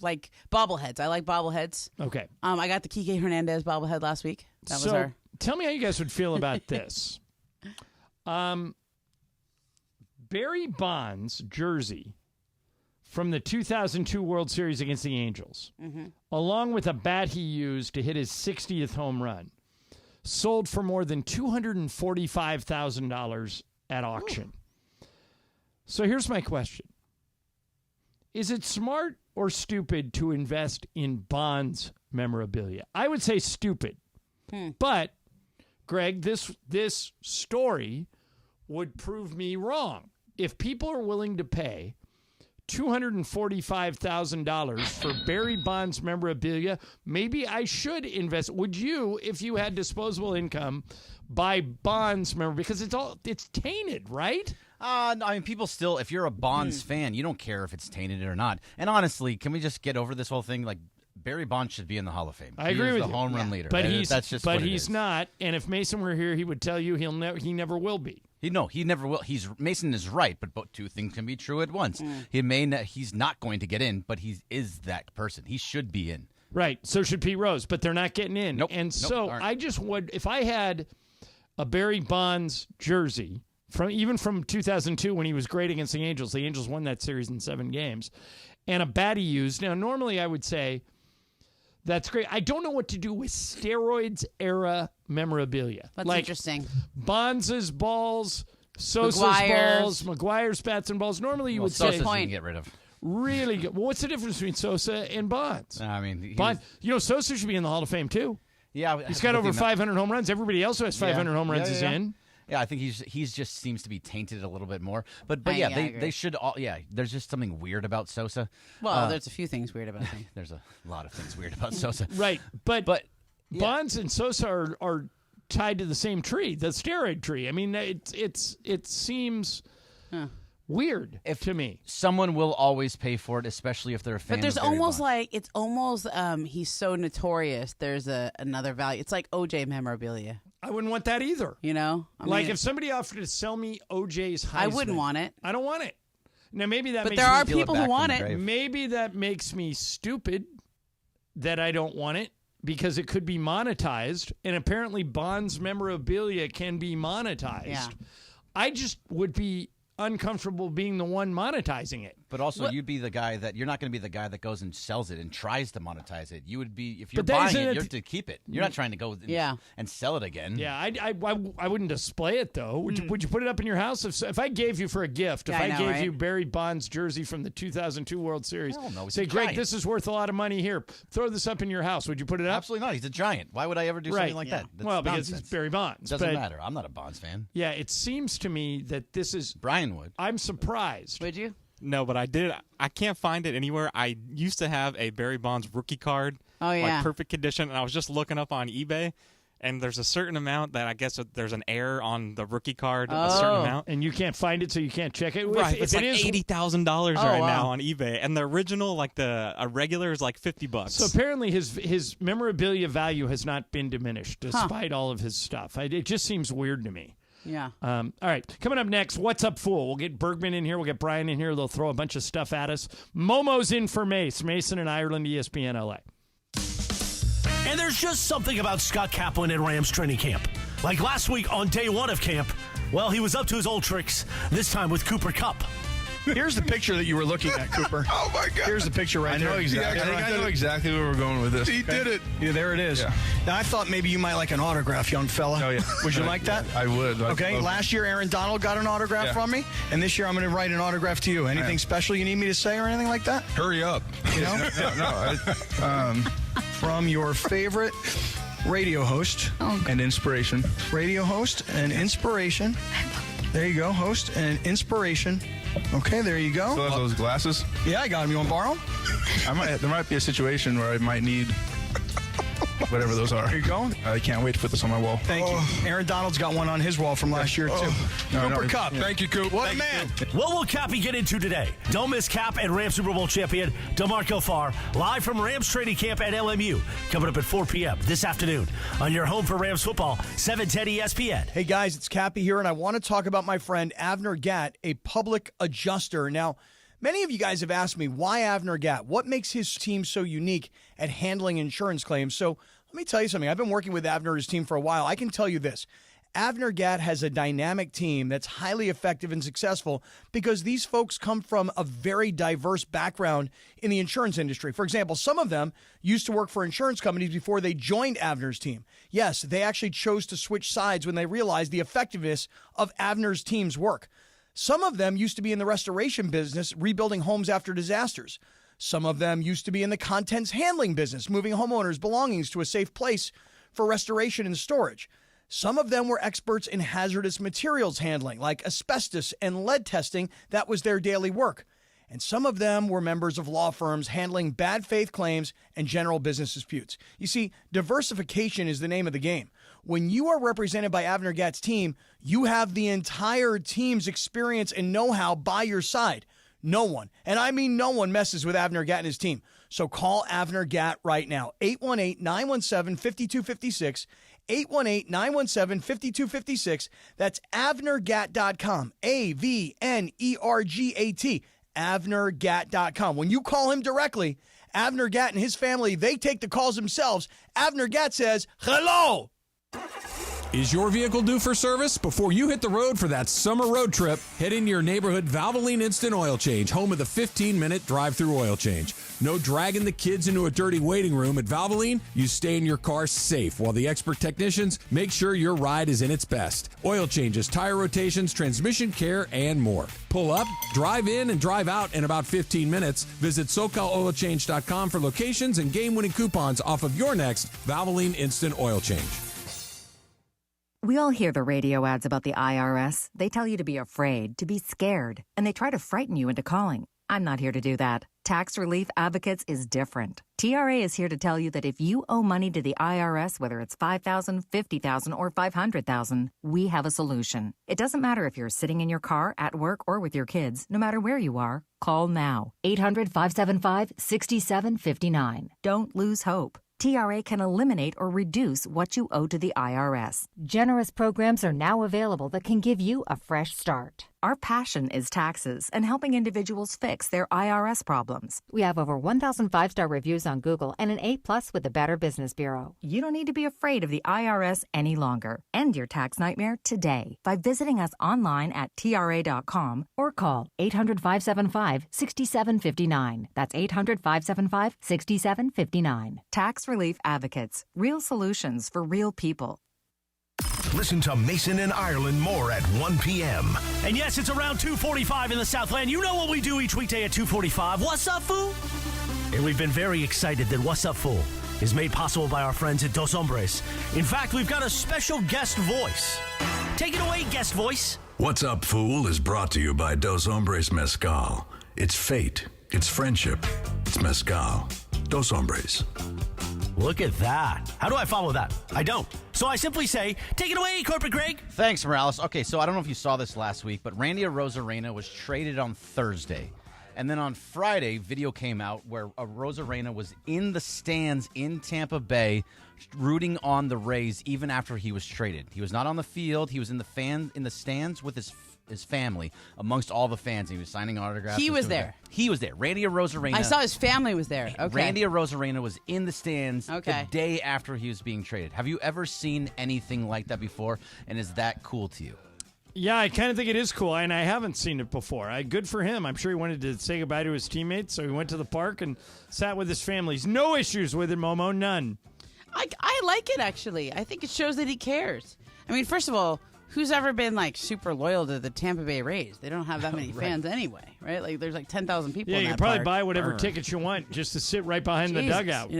like bobbleheads. I like bobbleheads. Okay. I got the Kike Hernandez bobblehead last week. Tell me how you guys would feel about this. Barry Bonds' jersey from the 2002 World Series against the Angels, along with a bat he used to hit his 60th home run, sold for more than $245,000 at auction. Ooh. So here's my question. Is it smart or stupid to invest in Bonds memorabilia? I would say stupid. But, Greg, this story would prove me wrong. If people are willing to pay $245,000 for Barry Bonds memorabilia, maybe I should invest. Would you, if you had disposable income, buy Bonds memorabilia? Because it's tainted, right? I mean, people still, if you're a Bonds fan, you don't care if it's tainted or not. And honestly, can we just get over this whole thing? Like, Barry Bonds should be in the Hall of Fame. I agree with you. He's the home run leader. But he's not. And if Mason were here, he would tell you he never will be. He never will. Mason is right, but two things can be true at once. He's not going to get in, but he is that person. He should be in. Right. So should Pete Rose, but they're not getting in. Nope. And so I just would, if I had a Barry Bonds jersey from 2002 when he was great against the Angels won that series in 7 games, and a bat he used. Now, normally I would say That's great. I don't know what to do with steroids era memorabilia. That's interesting. Bonds' balls, Sosa's balls, McGuire's bats and balls. Normally you would Sosa's say you can get rid of. Really good. Well, what's the difference between Sosa and Bonds? I mean, Sosa should be in the Hall of Fame too. Yeah, he's got over 500 home runs. Everybody else who has 500 home runs is in. Yeah, I think he's just seems to be tainted a little bit more. But I yeah, agree. they should all. Yeah, there's just something weird about Sosa. Well, there's a few things weird about him. There's a lot of things weird about Sosa. Right, but Bonds and Sosa are tied to the same tree, the steroid tree. I mean, it seems weird to me. Someone will always pay for it, especially if they're a fan. But there's of Barry almost Bonds. like it's almost he's so notorious. There's another value. It's like OJ memorabilia. I wouldn't want that either. You know, if somebody offered to sell me OJ's Heisman, I wouldn't want it. I don't want it. Now maybe that. But makes there me are people who want it. Maybe that makes me stupid that I don't want it because it could be monetized, and apparently Bonds memorabilia can be monetized. Yeah. I just would be uncomfortable being the one monetizing it. But also, you'd be the guy that you're not going to be the guy that goes and sells it and tries to monetize it. You would be if you're But that buying isn't it, it- you're to keep it. You're not trying to go and sell it again. Yeah, I wouldn't display it though. Would you put it up in your house if I gave you for a gift? Yeah, If I I know, gave right? you Barry Bonds jersey from the 2002 World Series, Hell no, he's say, a Greg, giant. this is worth a lot of money. Here, throw this up in your house. Would you put it up? Absolutely not. He's a giant. Why would I ever do something like that? That's well, because nonsense. he's Barry Bonds. Doesn't but- matter. I'm not a Bonds fan. Yeah, it seems to me that this is. Brian would. I'm surprised. Would you? No, but I did. I can't find it anywhere. I used to have a Barry Bonds rookie card, Oh, yeah. like perfect condition, and I was just looking up on eBay, and there's a certain amount that I guess there's an error on the rookie card, a certain amount. And you can't find it, so you can't check it. Right, If it's it like is- $80,000 Oh, right wow. now on eBay, and the original, like a regular, is like $50. So apparently his memorabilia value has not been diminished despite all of his stuff. It just seems weird to me. Yeah. All right, coming up next, What's Up, Fool? We'll get Bergman in here. We'll get Brian in here. They'll throw a bunch of stuff at us. Momo's in for Mace. Mason and Ireland, ESPN LA. And there's just something about Scott Kaplan at Rams training camp. Like last week on day one of camp, well, he was up to his old tricks, this time with Cooper Kupp. Here's the picture that you were looking at, Cooper. Oh, my God. Here's the picture right there. I know exactly. Yeah, I know exactly where we're going with this. He did it. Yeah, there it is. Yeah. Now, I thought maybe you might like an autograph, young fella. Oh, yeah. Would you like that? I would. Okay. Last year, Aaron Donald got an autograph from me, and this year I'm going to write an autograph to you. Anything special you need me to say or anything like that? Hurry up. You know? No. From your favorite radio host And inspiration. radio host and inspiration. There you go, host and inspiration. Okay, there you go. Still have those glasses? Yeah, I got them. You want to borrow them? There might be a situation where I might need whatever those are. Here you go. I can't wait to put this on my wall. Thank you. Aaron Donald's got one on his wall from last year, too. Cooper Kupp. Thank you, Coop. What a man. What will Cappy get into today? Don't miss Cap and Rams Super Bowl champion DeMarco Farr live from Rams training camp at LMU, coming up at 4 p.m. this afternoon on your home for Rams football, 710 ESPN. Hey guys, it's Cappy here, and I want to talk about my friend Avner Gatt, a public adjuster. Now, many of you guys have asked me, why Avner Gatt? What makes his team so unique at handling insurance claims? So let me tell you something. I've been working with Avner and his team for a while. I can tell you this. Avner Gatt has a dynamic team that's highly effective and successful because these folks come from a very diverse background in the insurance industry. For example, some of them used to work for insurance companies before they joined Avner's team. Yes, they actually chose to switch sides when they realized the effectiveness of Avner's team's work. Some of them used to be in the restoration business, rebuilding homes after disasters. Some of them used to be in the contents handling business, moving homeowners' belongings to a safe place for restoration and storage. Some of them were experts in hazardous materials handling, like asbestos and lead testing. That was their daily work. And some of them were members of law firms handling bad faith claims and general business disputes. You see, diversification is the name of the game. When you are represented by Avner Gatt's team, you have the entire team's experience and know-how by your side. No one, and I mean no one, messes with Avner Gatt and his team. So call Avner Gatt right now, 818-917-5256, 818-917-5256. That's AvnerGatt.com, AVNERGAT, AvnerGatt.com. When you call him directly, Avner Gatt and his family, they take the calls themselves. Avner Gatt says, hello. Is your vehicle due for service? Before you hit the road for that summer road trip, head into your neighborhood Valvoline Instant Oil Change, home of the 15-minute drive-through oil change. No dragging the kids into a dirty waiting room. At Valvoline, you stay in your car safe while the expert technicians make sure your ride is in its best. Oil changes, tire rotations, transmission care, and more. Pull up, drive in, and drive out in about 15 minutes. Visit SoCalOilChange.com for locations and game-winning coupons off of your next Valvoline Instant Oil Change. We all hear the radio ads about the IRS. They tell you to be afraid, to be scared, and they try to frighten you into calling. I'm not here to do that. Tax Relief Advocates is different. TRA is here to tell you that if you owe money to the IRS, whether it's $5,000, $50,000, or $500,000, we have a solution. It doesn't matter if you're sitting in your car, at work, or with your kids. No matter where you are, call now. 800-575-6759. Don't lose hope. TRA can eliminate or reduce what you owe to the IRS. Generous programs are now available that can give you a fresh start. Our passion is taxes and helping individuals fix their IRS problems. We have over 1,000 5-star reviews on Google and an A+ with the Better Business Bureau. You don't need to be afraid of the IRS any longer. End your tax nightmare today by visiting us online at TRA.com or call 800-575-6759. That's 800-575-6759. Tax Relief Advocates. Real solutions for real people. Listen to Mason and Ireland more at 1 p.m. And yes, it's around 2:45 in the Southland. You know what we do each weekday at 2:45. What's up, fool? And we've been very excited that What's Up, Fool is made possible by our friends at Dos Hombres. In fact, we've got a special guest voice. Take it away, guest voice. What's Up, Fool is brought to you by Dos Hombres Mezcal. It's fate. It's friendship. It's mezcal. Dos Hombres. Look at that. How do I follow that? I don't. So I simply say, take it away, Corporate Greg. Thanks, Morales. Okay, so I don't know if you saw this last week, but Randy Arozarena was traded on Thursday. And then on Friday, video came out where Arozarena was in the stands in Tampa Bay rooting on the Rays even after he was traded. He was not on the field. He was in the stands with his family, amongst all the fans. He was signing autographs. He was there. He was there. Randy Arozarena. I saw his family was there. Okay. Randy Arozarena was in the stands the day after he was being traded. Have you ever seen anything like that before? And is that cool to you? Yeah, I kind of think it is cool, and I haven't seen it before. Good for him. I'm sure he wanted to say goodbye to his teammates, so he went to the park and sat with his families. No issues with it, Momo, none. I like it, actually. I think it shows that he cares. I mean, first of all, who's ever been super loyal to the Tampa Bay Rays? They don't have that many fans anyway, right? Like there's 10,000 people. Yeah, in you that can probably park. buy whatever tickets you want just to sit right behind the dugout.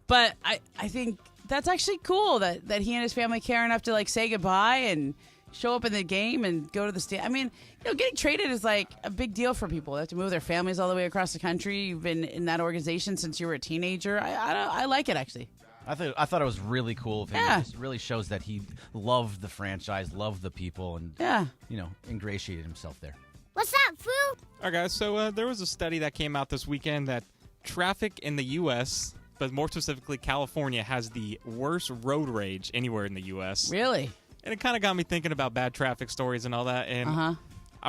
But I think that's actually cool that he and his family care enough to say goodbye and show up in the game and go to the stand. I mean, getting traded is a big deal for people. They have to move their families all the way across the country. You've been in that organization since you were a teenager. I like it, actually. I thought it was really cool of him. Yeah. It just really shows that he loved the franchise, loved the people, and ingratiated himself there. What's up, fool? All right, guys. So there was a study that came out this weekend that traffic in the U.S., but more specifically California, has the worst road rage anywhere in the U.S. Really? And it kind of got me thinking about bad traffic stories and all that. And I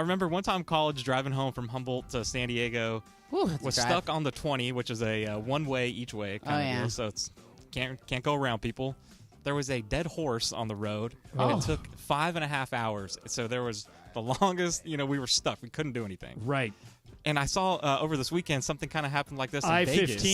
remember one time in college driving home from Humboldt to San Diego, was stuck on the 20, which is a one-way each way kind of deal. So it's can't go around people. There was a dead horse on the road, and it took 5.5 hours. So there was the longest, we were stuck. We couldn't do anything. Right. And I saw over this weekend something kind of happened like this in I-15, Vegas.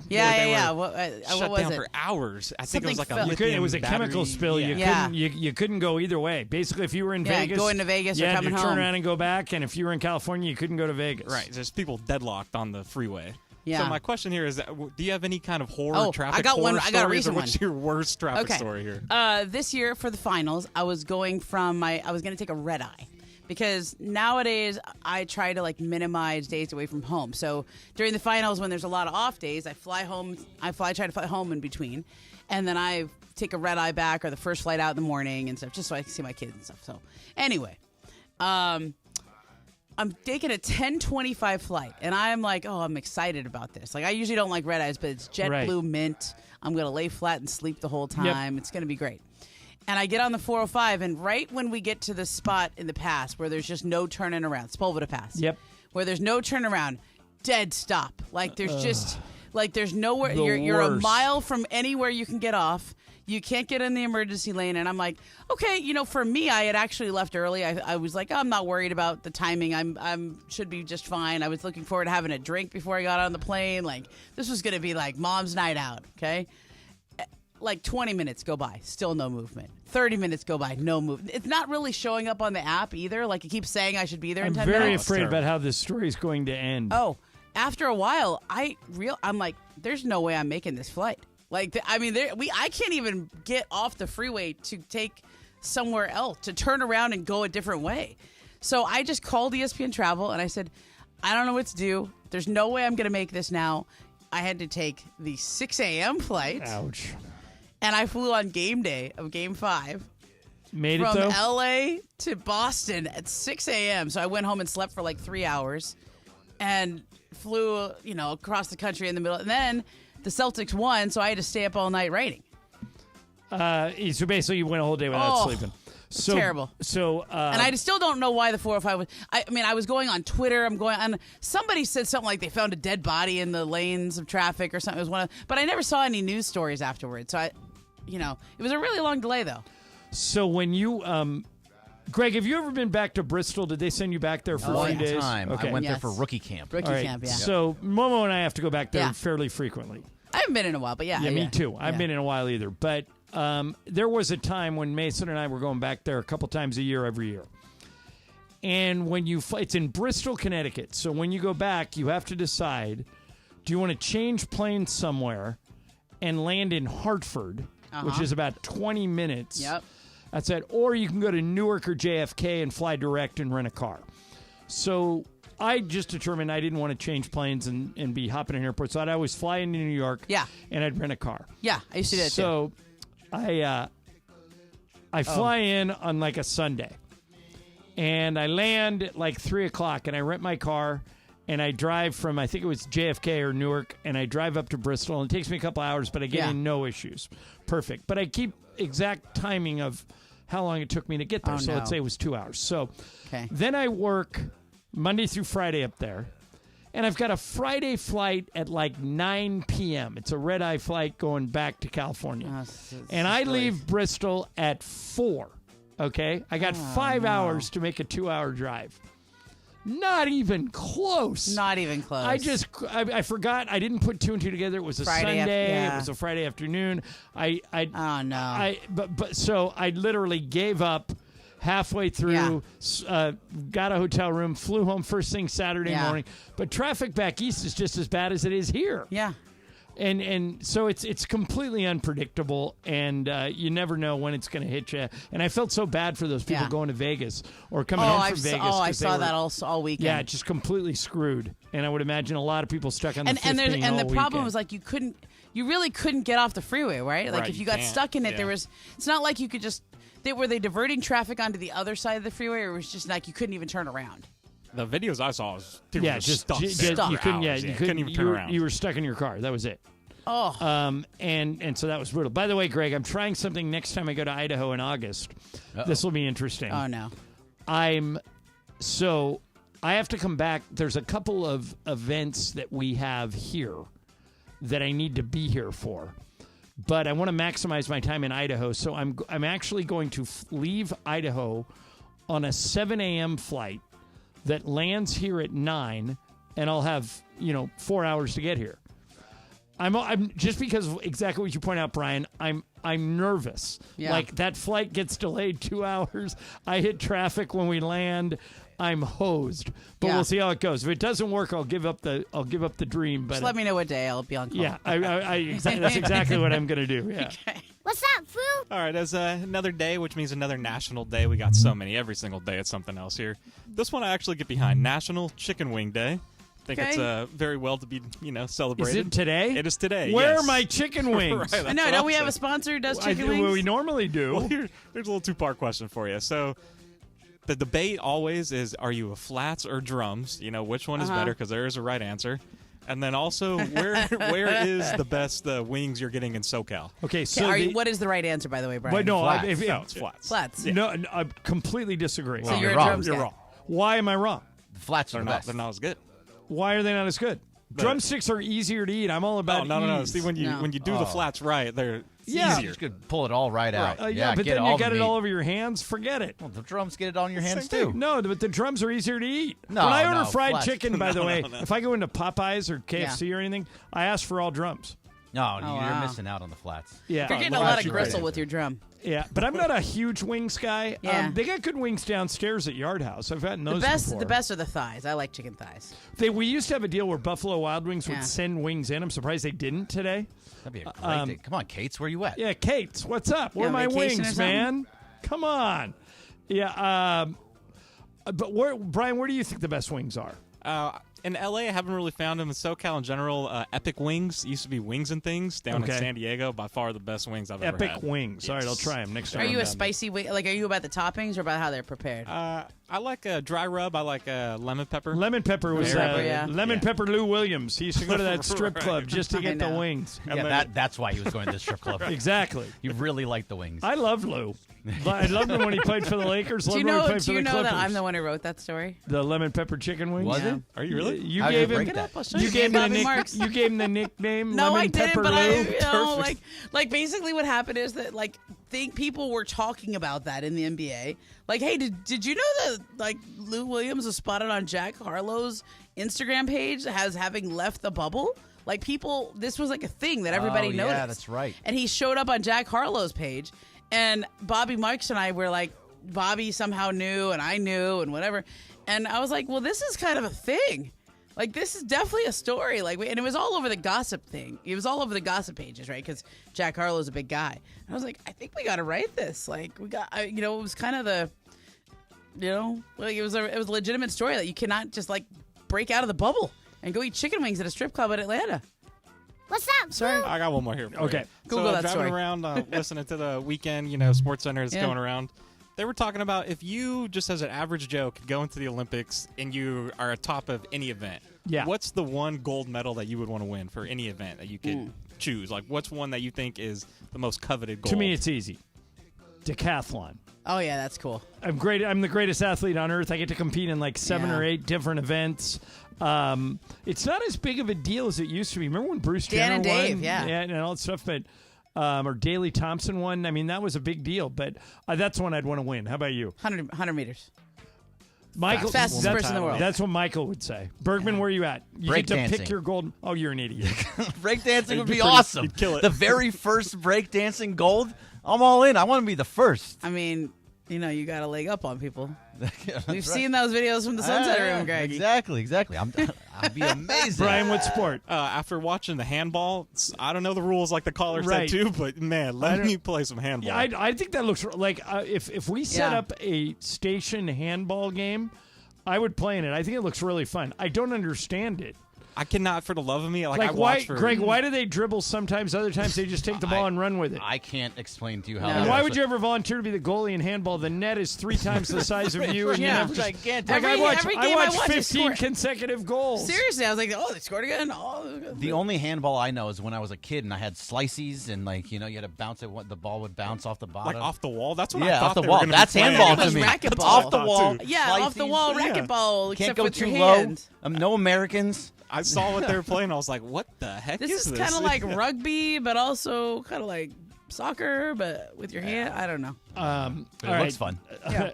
yeah. What shut was down it? for hours. I think Something it was like fell. a lithium It was a chemical spill. Yeah. You couldn't go either way. Basically, if you were in Vegas, going to Vegas you or had coming to home. turn around and go back. And if you were in California, you couldn't go to Vegas. Right. There's people deadlocked on the freeway. Yeah. So my question here is, do you have any kind of horror traffic I got one. stories, I got a or recent what's your worst traffic story here? This year for the finals, I was going I was going to take a red eye. Because nowadays, I try to minimize days away from home. So during the finals, when there's a lot of off days, I try to fly home in between. And then I take a red eye back or the first flight out in the morning and stuff, just so I can see my kids and stuff. So anyway, I'm taking a 10:25 flight. And I'm I'm excited about this. I usually don't like red eyes, but it's JetBlue Mint. I'm going to lay flat and sleep the whole time. Yep. It's going to be great. And I get on the 405, and right when we get to the spot in the pass where there's just no turning around, Sepulveda Pass. Yep. Where there's no turnaround, dead stop. There's just Like there's nowhere. You're a mile from anywhere you can get off. You can't get in the emergency lane. And I'm like, okay, for me, I had actually left early. I was like, I'm not worried about the timing. I'm should be just fine. I was looking forward to having a drink before I got on the plane. Like this was going to be like mom's night out. Okay. Like 20 minutes go by, still no movement. 30 minutes go by, no movement. It's not really showing up on the app either. Like it keeps saying I should be there in 10 minutes. I'm very afraid about how this story is going to end. Oh, after a while, I'm like, there's no way I'm making this flight. Like, I can't even get off the freeway to take somewhere else, to turn around and go a different way. So I just called ESPN Travel and I said, I don't know what to do. There's no way I'm going to make this now. I had to take the 6 a.m. flight. Ouch. And I flew on game day of Game 5. Made from it, though? L.A. to Boston at 6 a.m. So I went home and slept for like 3 hours and flew, across the country in the middle. And then the Celtics won, so I had to stay up all night writing. So basically you went a whole day without sleeping. So terrible. So and I still don't know why the 405 was. I was going on Twitter. Somebody said something like they found a dead body in the lanes of traffic or something. It was but I never saw any news stories afterwards. So it was a really long delay though. So when you, Greg, have you ever been back to Bristol? Did they send you back there for a few days? Time. Okay. I went there for rookie camp. Rookie camp, yeah. So Momo and I have to go back there fairly frequently. I haven't been in a while, but yeah. Yeah, me too. I haven't been in a while either. But there was a time when Mason and I were going back there a couple times a year every year. And when it's in Bristol, Connecticut. So when you go back, you have to decide, do you want to change planes somewhere and land in Hartford, which is about 20 minutes. Yep. That's it. Or you can go to Newark or JFK and fly direct and rent a car. So I just determined I didn't want to change planes and be hopping in airports. So I'd always fly into New York and I'd rent a car. Yeah, I used to do that too. So I fly in on like a Sunday. And I land at like 3 o'clock and I rent my car and I drive from, I think it was JFK or Newark, and I drive up to Bristol. And it takes me a couple hours, but I get in no issues. Perfect. But I keep exact timing of how long it took me to get there. So let's say it was 2 hours. So then I work Monday through Friday up there. And I've got a Friday flight at like 9 p.m. It's a red-eye flight going back to California. And I leave Bristol at 4, okay? I got 5 hours to make a 2-hour drive. Not even close. Not even close. I forgot. I didn't put 2 and 2 together. It was a Sunday. It was a Friday afternoon. So I literally gave up halfway through, got a hotel room, flew home first thing Saturday morning. But traffic back east is just as bad as it is here. Yeah. And so it's completely unpredictable, and you never know when it's going to hit you. And I felt so bad for those people going to Vegas or coming in from Vegas. I saw that all weekend. Yeah, just completely screwed. And I would imagine a lot of people stuck on the 15 all weekend. And the problem was like you really couldn't get off the freeway, right? Like if you got stuck in it, it's not like you could just. Were they diverting traffic onto the other side of the freeway, or it was just like you couldn't even turn around? The videos I saw was people just stuck. You couldn't even turn around. You were stuck in your car. That was it. Oh. And so that was brutal. By the way, Greg, I'm trying something next time I go to Idaho in August. This will be interesting. Oh no. So I have to come back. There's a couple of events that we have here that I need to be here for. But I want to maximize my time in Idaho, so I'm actually going to leave Idaho on a 7 a.m. flight that lands here at 9, and I'll have 4 hours to get here. I'm just because of exactly what you point out, Brian. I'm nervous. Yeah. Like that flight gets delayed 2 hours. I hit traffic when we land. I'm hosed, but we'll see how it goes. If it doesn't work, I'll give up the dream. But just let me know what day I'll be on call. Yeah, that's exactly what I'm gonna do. Yeah. Okay. What's up, Foo? All right, as another day, which means another national day. We got so many. Every single day, it's something else here. This one I actually get behind. National Chicken Wing Day. I think it's very well to be celebrated. Is it today? It is today. Where yes. are my chicken wings? Right, no, don't we have a sponsor who does chicken wings? Well, we normally do. Well, here's a little two-part question for you. So. The debate always is, are you a flats or drums? Which one is better, because there is a right answer. And then also, where is the best wings you're getting in SoCal? Okay, so what is the right answer, by the way, Brian? But no, it's flats. Flats. Yeah. No, I completely disagree. So you're wrong. You're wrong. Why am I wrong? The flats are the best. They're not as good. Why are they not as good? Drumsticks are easier to eat. I'm all about No. ease. See, when you do the flats right, they're Yeah. easier. You could pull it all right out. but get then all you the got it meat. all over your hands. Forget it. Well, the drums get it on your hands too. No, but the drums are easier to eat. No, when I order no, fried flats. chicken, by the No, way, no. if I go into Popeyes or KFC or anything, I ask for all drums. No, Oh, you're wow. missing out on the flats. Yeah, You're getting a lot of gristle with your drum. Yeah, but I'm not a huge wings guy. Yeah. They got good wings downstairs at Yard House. I've gotten those before. The best are the thighs. I like chicken thighs. We used to have a deal where Buffalo Wild Wings would Yeah. send wings in. I'm surprised they didn't today. That'd be a great day. Come on, Kate's, where you at? Yeah, Kate's, what's up? Where are my vacation or wings, something? man? Come on. Yeah, but Brian, where do you think the best wings are? In LA, I haven't really found them. In SoCal in general, Epic Wings used to be Wings and Things down in San Diego. By far the best wings I've ever had. Epic Wings. All right, I'll try them next time. Are you I'm a down spicy wing? Like, are you about the toppings or about how they're prepared? I like a dry rub. I like lemon pepper. Lemon Pepper was Yeah. Lemon Pepper Lou Williams. He used to go to that strip Right. club just to I get the know. wings. Yeah, that's why he was going to the strip club. Exactly. You really like the wings. I love Lou. I loved him when he played for the Lakers. Do Loved you him when he know? played Do for you the know Clippers. that I'm the one who wrote that story? The lemon pepper chicken wings. Was it? Are you really? You How'd gave you him. break it up? I'll show You you. gave him the Bobby nick. Marks. You gave him the nickname. No, Lemon I didn't. Pepper But Lou. like basically what happened is that think people were talking about that in the NBA. Like, hey, did you know that Lou Williams was spotted on Jack Harlow's Instagram page as having left the bubble? Like, people, this was like a thing that everybody noticed. Yeah, that's right. And he showed up on Jack Harlow's page, and Bobby Marks and I were like, Bobby somehow knew, and I knew, and whatever. And I was like, well, this is kind of a thing. Like, this is definitely a story. And it was all over the gossip thing. It was all over the gossip pages, right? Because Jack Harlow's a big guy. And I was like, I think we got to write this. Like, it was kind of it was a legitimate story that you cannot just break out of the bubble and go eat chicken wings at a strip club in Atlanta. What's up? Sorry. I got one more here. For Okay. you. Google so that driving story. around, listening to the weekend, Sports Center is going around. They were talking about if you, just as an average Joe, could go into the Olympics and you are atop of any event. Yeah. What's the one gold medal that you would want to win for any event that you could choose? Like, what's one that you think is the most coveted gold? To me, it's easy. Decathlon. Oh, yeah, that's cool. I'm great. I'm the greatest athlete on earth. I get to compete in 7 or 8 different events. It's not as big of a deal as it used to be. Remember when Bruce Dan Jenner and Dave, won? yeah. And all that stuff, but or Daley Thompson won. I mean, that was a big deal. But that's one I'd want to win. How about you? 100 meters. Michael, Fastest person in the world. That's what Michael would say. Bergman, where are you at? You Break get to dancing. pick your gold. Oh, you're an idiot. Breakdancing would be pretty- awesome. you'd kill it. The very first breakdancing gold. I'm all in. I want to be the first. I mean, you got a leg up on people. That's We've right. seen those videos from the Sunset Yeah, Room, Greg. Exactly. I'd be amazing. Brian, what sport? After watching the handball, I don't know the rules like the caller Right. said too, but man, let me play some handball. Yeah, I think that looks like if we set Yeah. up a station handball game, I would play in it. I think it looks really fun. I don't understand it. I cannot for the love of me. I Why, watch for Greg? Why do they dribble sometimes? Other times they just take the ball and run with it. I can't explain to you how. And that why works. would you ever volunteer to be the goalie in handball? The net is 3 times the size of you, and you Yeah. have to, Gigantic. like I Every watch game I watch, they 15 score. consecutive goals. Seriously, I was like, oh, they scored again? Oh, The only handball I know is when I was a kid and I had slices and you had to bounce it. The ball would bounce off the bottom. like off the wall. That's what I Yeah, thought off the they were wall. gonna be That's playing. handball It to was me. racquetball. Off the wall. yeah, off the wall slices. racquetball, Can't except go with too your low. hand. No Americans. I saw what they were playing. I was like, what the heck This is is this? kind of like rugby, but also kind of like soccer, but with your hand. I don't know. But all it looks right. fun.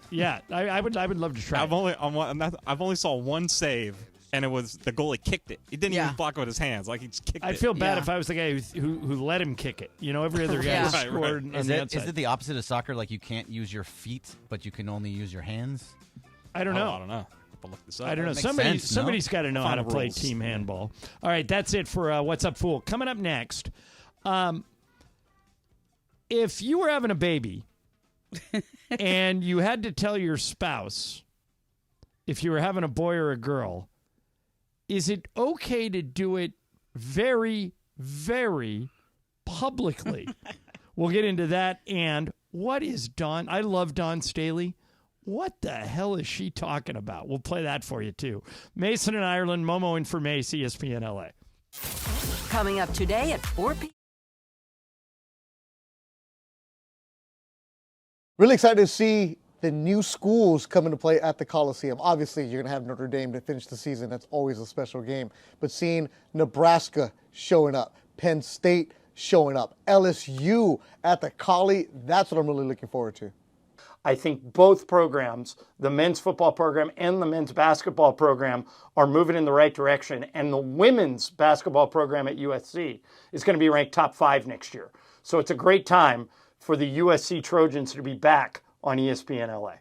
Yeah, I would love to try. I've only saw one save, and it was the goalie kicked it. He didn't even block it with his hands. Like he just kicked it. I'd feel bad Yeah. if I was the guy who let him kick it. Every other guy Yeah. scored on Is the it outside. the opposite of soccer? Like you can't use your feet, but you can only use your hands? I don't know. I don't know. I'll look this up. I don't know. Makes sense, no? Somebody's got to know how to Find the play rules. team handball. All right, that's it for What's Up, Fool. Coming up next, if you were having a baby and you had to tell your spouse if you were having a boy or a girl, is it okay to do it very, very publicly? We'll get into that. And what is Dawn? I love Dawn Staley. What the hell is she talking about? We'll play that for you, too. Mason in Ireland, Momo in for Mace, ESPN LA. Coming up today at 4 p.m. Really excited to see the new schools coming to play at the Coliseum. Obviously, you're going to have Notre Dame to finish the season. That's always a special game. But seeing Nebraska showing up, Penn State showing up, LSU at the Collie, that's what I'm really looking forward to. I think both programs, the men's football program and the men's basketball program, are moving in the right direction. And the women's basketball program at USC is going to be ranked top 5 next year. So it's a great time for the USC Trojans to be back on ESPN LA.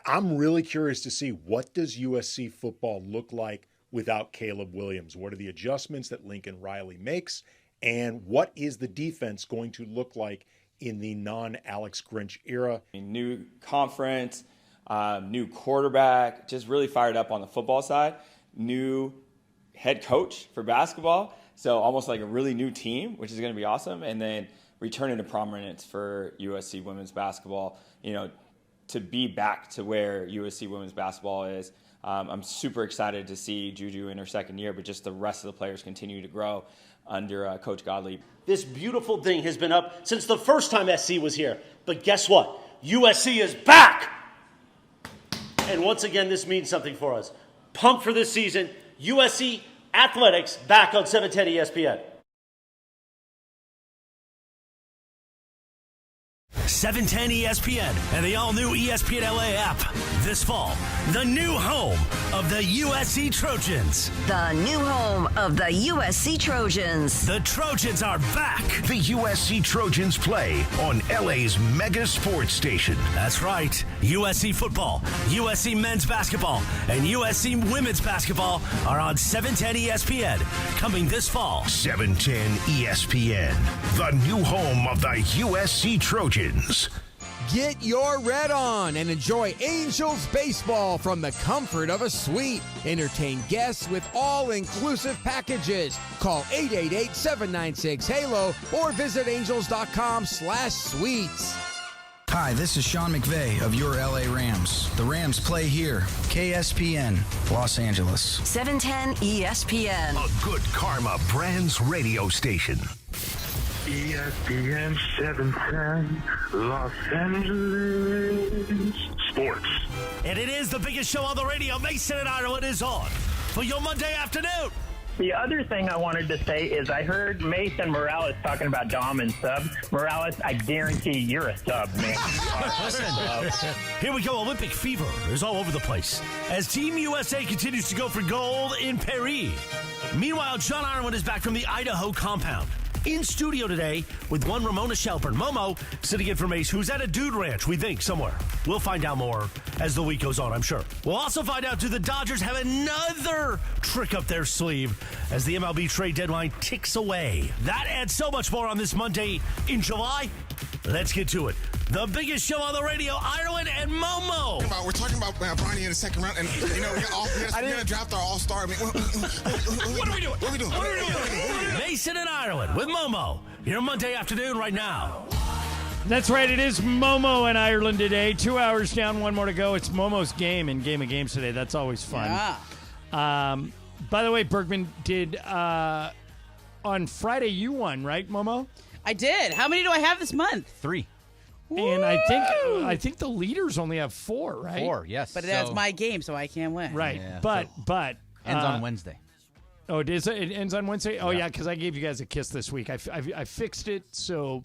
I'm really curious to see, what does USC football look like without Caleb Williams? What are the adjustments that Lincoln Riley makes? And what is the defense going to look like in the non-Alex Grinch era? New conference, new quarterback, just really fired up on the football side. New head coach for basketball, so almost like a really new team, which is going to be awesome. And then returning to prominence for USC women's basketball, to be back to where USC women's basketball is. I'm super excited to see Juju in her second year, but just the rest of the players continue to grow under Coach Godley. This beautiful thing has been up since the first time SC was here. But guess what? USC is back! And once again, this means something for us. Pumped for this season. USC Athletics back on 710 ESPN. 710 ESPN and the all-new ESPN LA app. This fall, the new home of the USC Trojans. The new home of the USC Trojans. The Trojans are back. The USC Trojans play on LA's mega sports station. That's right. USC football, USC men's basketball, and USC women's basketball are on 710 ESPN coming this fall. 710 ESPN, the new home of the USC Trojans. Get your red on and enjoy Angels baseball from the comfort of a suite. Entertain guests with all-inclusive packages. Call 888-796-HALO or visit angels.com/suites. Hi, this is Sean McVay of your LA Rams. The Rams play here. KSPN, Los Angeles. 710 ESPN. A good karma brands radio station. ESPN 710, Los Angeles Sports. And it is the biggest show on the radio. Mason and Ireland is on for your Monday afternoon. The other thing I wanted to say is I heard Mason Morales talking about Dom and sub. Morales, I guarantee you're a sub, man. Listen, here we go. Olympic fever is all over the place as Team USA continues to go for gold in Paris. Meanwhile, John Ireland is back from the Idaho compound. In studio today with one Ramona Shelburne. Momo sitting in for Mace, who's at a dude ranch, we think, somewhere. We'll find out more as the week goes on, I'm sure. We'll also find out, do the Dodgers have another trick up their sleeve as the MLB Trade Deadline ticks away? That and so much more on this Monday in July. Let's get to it. The biggest show on the radio, Ireland and Momo. We're talking about Bronny in the second round, and we're going to draft our all-star. I mean, what are we doing? What are we doing? Mason and Ireland with Momo. Here Monday afternoon right now. That's right. It is Momo and Ireland today. 2 hours down, one more to go. It's Momo's game and Game of Games today. That's always fun. Yeah. By the way, Bergman did on Friday. You won, right, Momo? I did. How many do I have this month? 3. And I think the leaders only have 4, right? 4, yes. But that's my game, so I can't win. Right. Yeah, but ends on Wednesday. Oh, it is. It ends on Wednesday. Oh yeah, because I gave you guys a kiss this week. I fixed it so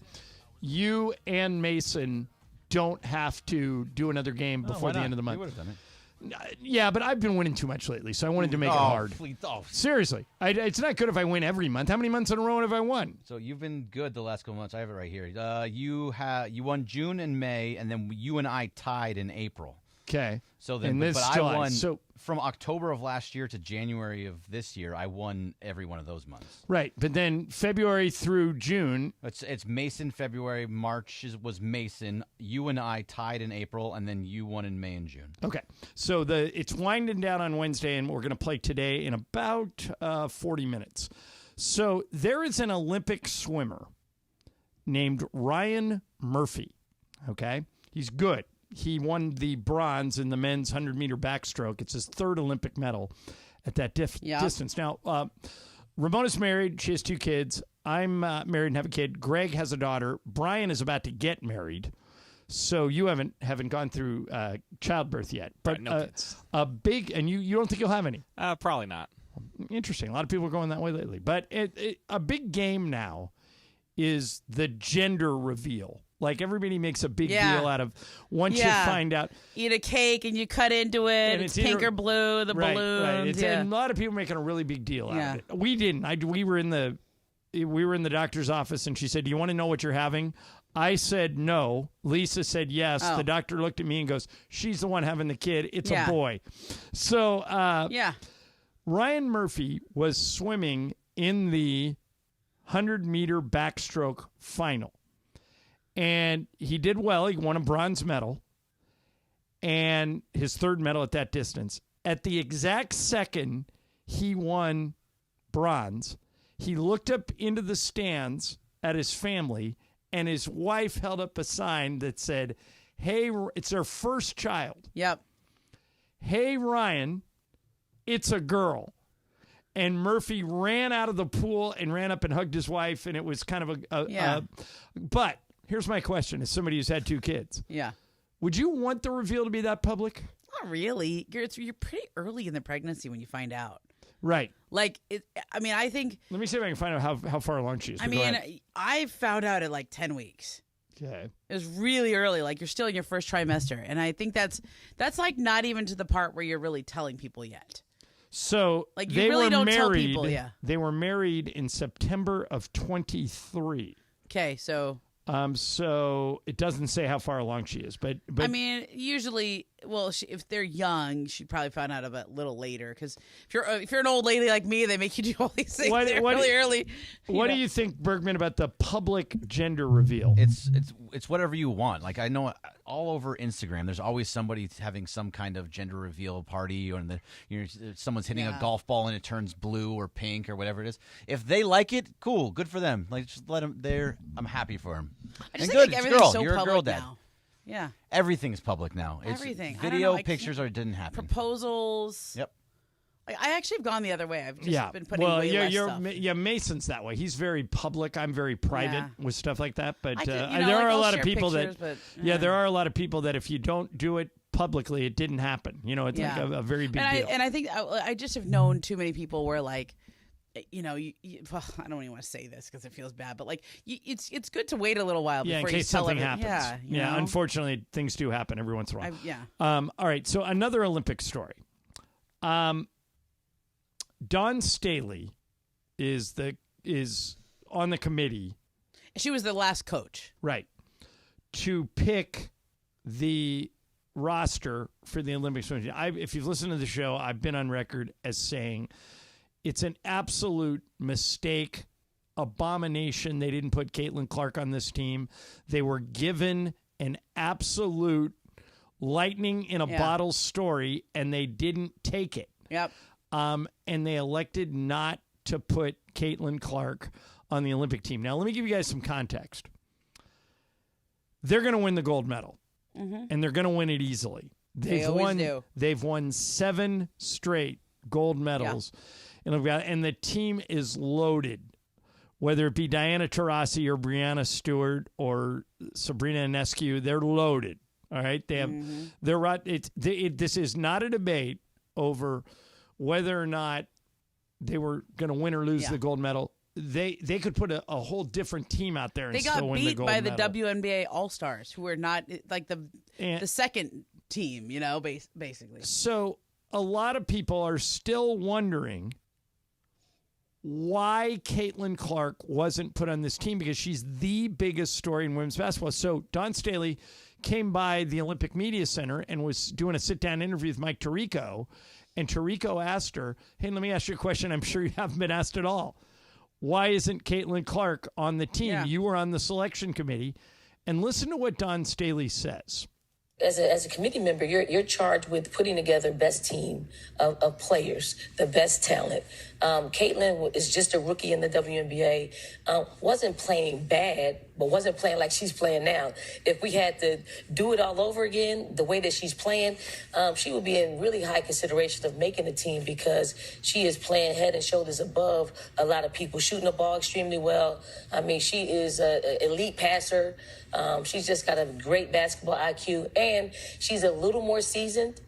you and Mason don't have to do another game before the end of the month. You would have done it. Yeah, but I've been winning too much lately, so I wanted to make it hard. Please, Seriously, it's not good if I win every month. How many months in a row have I won? So you've been good the last couple months. I have it right here. You won June and May, and then you and I tied in April. Okay. So then, and this but July. I won So from October of last year to January of this year. I won every one of those months. Right, but then February through June. It's Mason. February, March was Mason. You and I tied in April, and then you won in May and June. Okay, so it's winding down on Wednesday, and we're going to play today in about 40 minutes. So there is an Olympic swimmer named Ryan Murphy. Okay, he's good. He won the bronze in the men's 100-meter backstroke. It's his 3rd Olympic medal at that distance. Now, Ramona's married. She has 2 kids. I'm married and have a kid. Greg has a daughter. Brian is about to get married. So you haven't gone through childbirth yet, but no kids. A big, and you don't think you'll have any? Probably not. Interesting. A lot of people are going that way lately, but a big game now is the gender reveal. Like everybody makes a big deal out of once you find out. Eat a cake and you cut into it. And it's pink or blue. The balloons. Right. And a lot of people making a really big deal out of it. We didn't. We were in the doctor's office, and she said, "Do you want to know what you're having?" I said no. Lisa said yes. The doctor looked at me and goes, "She's the one having the kid. It's a boy." So Ryan Murphy was swimming in the 100-meter backstroke final. And he did well. He won a bronze medal and his third medal at that distance. At the exact second he won bronze, he looked up into the stands at his family, and his wife held up a sign that said, "Hey," it's their first child. Yep. "Hey, Ryan, it's a girl." And Murphy ran out of the pool and ran up and hugged his wife, and it was kind of but here's my question: as somebody who's had 2 kids, would you want the reveal to be that public? Not really. You're pretty early in the pregnancy when you find out. Right. Like, I think... Let me see if I can find out how far along she is. I found out at like 10 weeks. Okay. It was really early. Like, you're still in your first trimester. And I think that's like not even to the part where you're really telling people yet. So like, you they really were don't married, tell people, They were married in September of 23. Okay, so... So it doesn't say how far along she is, but I mean, usually, if they're young, she probably found out about a little later. Because if you're an old lady like me, they make you do all these things really early. What do you think, Bergman, about the public gender reveal? It's whatever you want. Like, I know all over Instagram, there's always somebody having some kind of gender reveal party, or someone's hitting a golf ball and it turns blue or pink or whatever it is. If they like it, cool, good for them. Like, just let them there. I'm happy for them. I just and think good, like everything's so you're public a girl dad. now. Yeah. Everything's public now. Everything. Video, pictures, or it didn't happen. Proposals. Yep. I actually have gone the other way. I've just been putting way less stuff. Mason's that way. He's very public. I'm very private with stuff like that. But there are a lot of people pictures, there are a lot of people that if you don't do it publicly, it didn't happen. It's like a very big deal. And I think I just have known too many people where like, I don't even want to say this because it feels bad, but like it's good to wait a little while before in case you tell something everyone. happens. Yeah, unfortunately, things do happen every once in a while. All right, so another Olympic story. Dawn Staley is on the committee. She was the last coach, right, to pick the roster for the Olympics. If you've listened to the show, I've been on record as saying it's an absolute mistake, abomination. They didn't put Caitlin Clark on this team. They were given an absolute lightning in a bottle story, and they didn't take it. Yep. And they elected not to put Caitlin Clark on the Olympic team. Now, let me give you guys some context. They're going to win the gold medal, and they're going to win it easily. They always do. They've won 7 straight gold medals. Yeah. And the team is loaded, whether it be Diana Taurasi or Brianna Stewart or Sabrina Ionescu. They're loaded. All right, they have. This is not a debate over whether or not they were going to win or lose the gold medal. They could put a whole different team out there and still win the gold medal. They got beat by the WNBA All-Stars, who are not like the second team, basically. So a lot of people are still wondering why Caitlin Clark wasn't put on this team, because she's the biggest story in women's basketball. So Dawn Staley came by the Olympic Media Center and was doing a sit-down interview with Mike Tirico, and Tirico asked her, "Hey, let me ask you a question I'm sure you haven't been asked at all. Why isn't Caitlin Clark on the team? Yeah. You were on the selection committee." And listen to what Dawn Staley says. As a committee member, you're charged with putting together best team of players, the best talent. Caitlin is just a rookie in the WNBA. Wasn't playing bad, but wasn't playing like she's playing now. If we had to do it all over again, the way that she's playing, she would be in really high consideration of making the team because she is playing head and shoulders above a lot of people, shooting the ball extremely well. I mean, she is an elite passer. She's just got a great basketball IQ, and she's a little more seasoned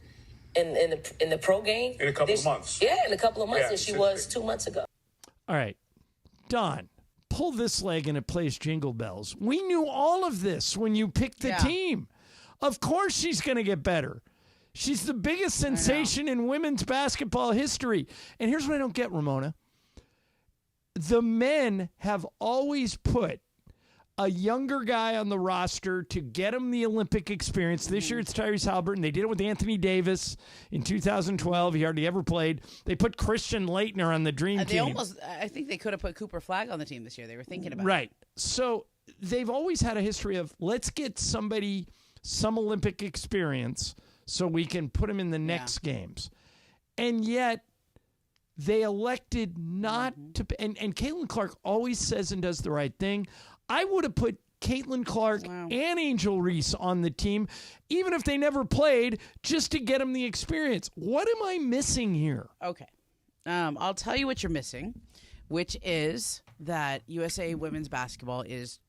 in the pro game. In a couple of months. Yeah, in a couple of months Yeah, than she was 2 months ago. All right. Don, pull this leg and it plays Jingle Bells. We knew all of this when you picked the team. Of course she's going to get better. She's the biggest sensation in women's basketball history. And here's what I don't get, Ramona. The men have always put a younger guy on the roster to get him the Olympic experience. This year it's Tyrese Haliburton. They did it with Anthony Davis in 2012. He hardly ever played. They put Christian Laettner on the dream team. I think they could have put Cooper Flagg on the team this year. They were thinking about it. Right. So they've always had a history of let's get somebody some Olympic experience so we can put him in the next games. And yet they elected not to. And Caitlin Clark always says and does the right thing. I would have put Caitlin Clark and Angel Reese on the team, even if they never played, just to get them the experience. What am I missing here? Okay. I'll tell you what you're missing, which is that USA women's basketball is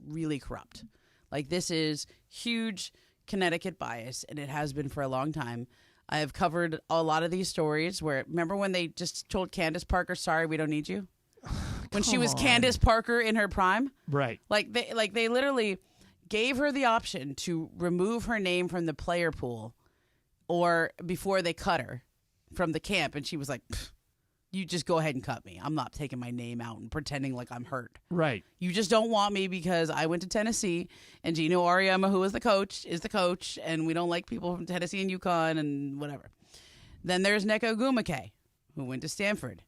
really corrupt. Like, this is huge Connecticut bias, and it has been for a long time. I have covered a lot of these stories where, remember when they just told Candace Parker, sorry, we don't need you? When she was Candace Parker in her prime? Right. They literally gave her the option to remove her name from the player pool or before they cut her from the camp. And she was like, you just go ahead and cut me. I'm not taking my name out and pretending like I'm hurt. Right. You just don't want me because I went to Tennessee and Gino Auriemma, who is the coach, and we don't like people from Tennessee and UConn and whatever. Then there's Nneka Ogwumike, who went to Stanford.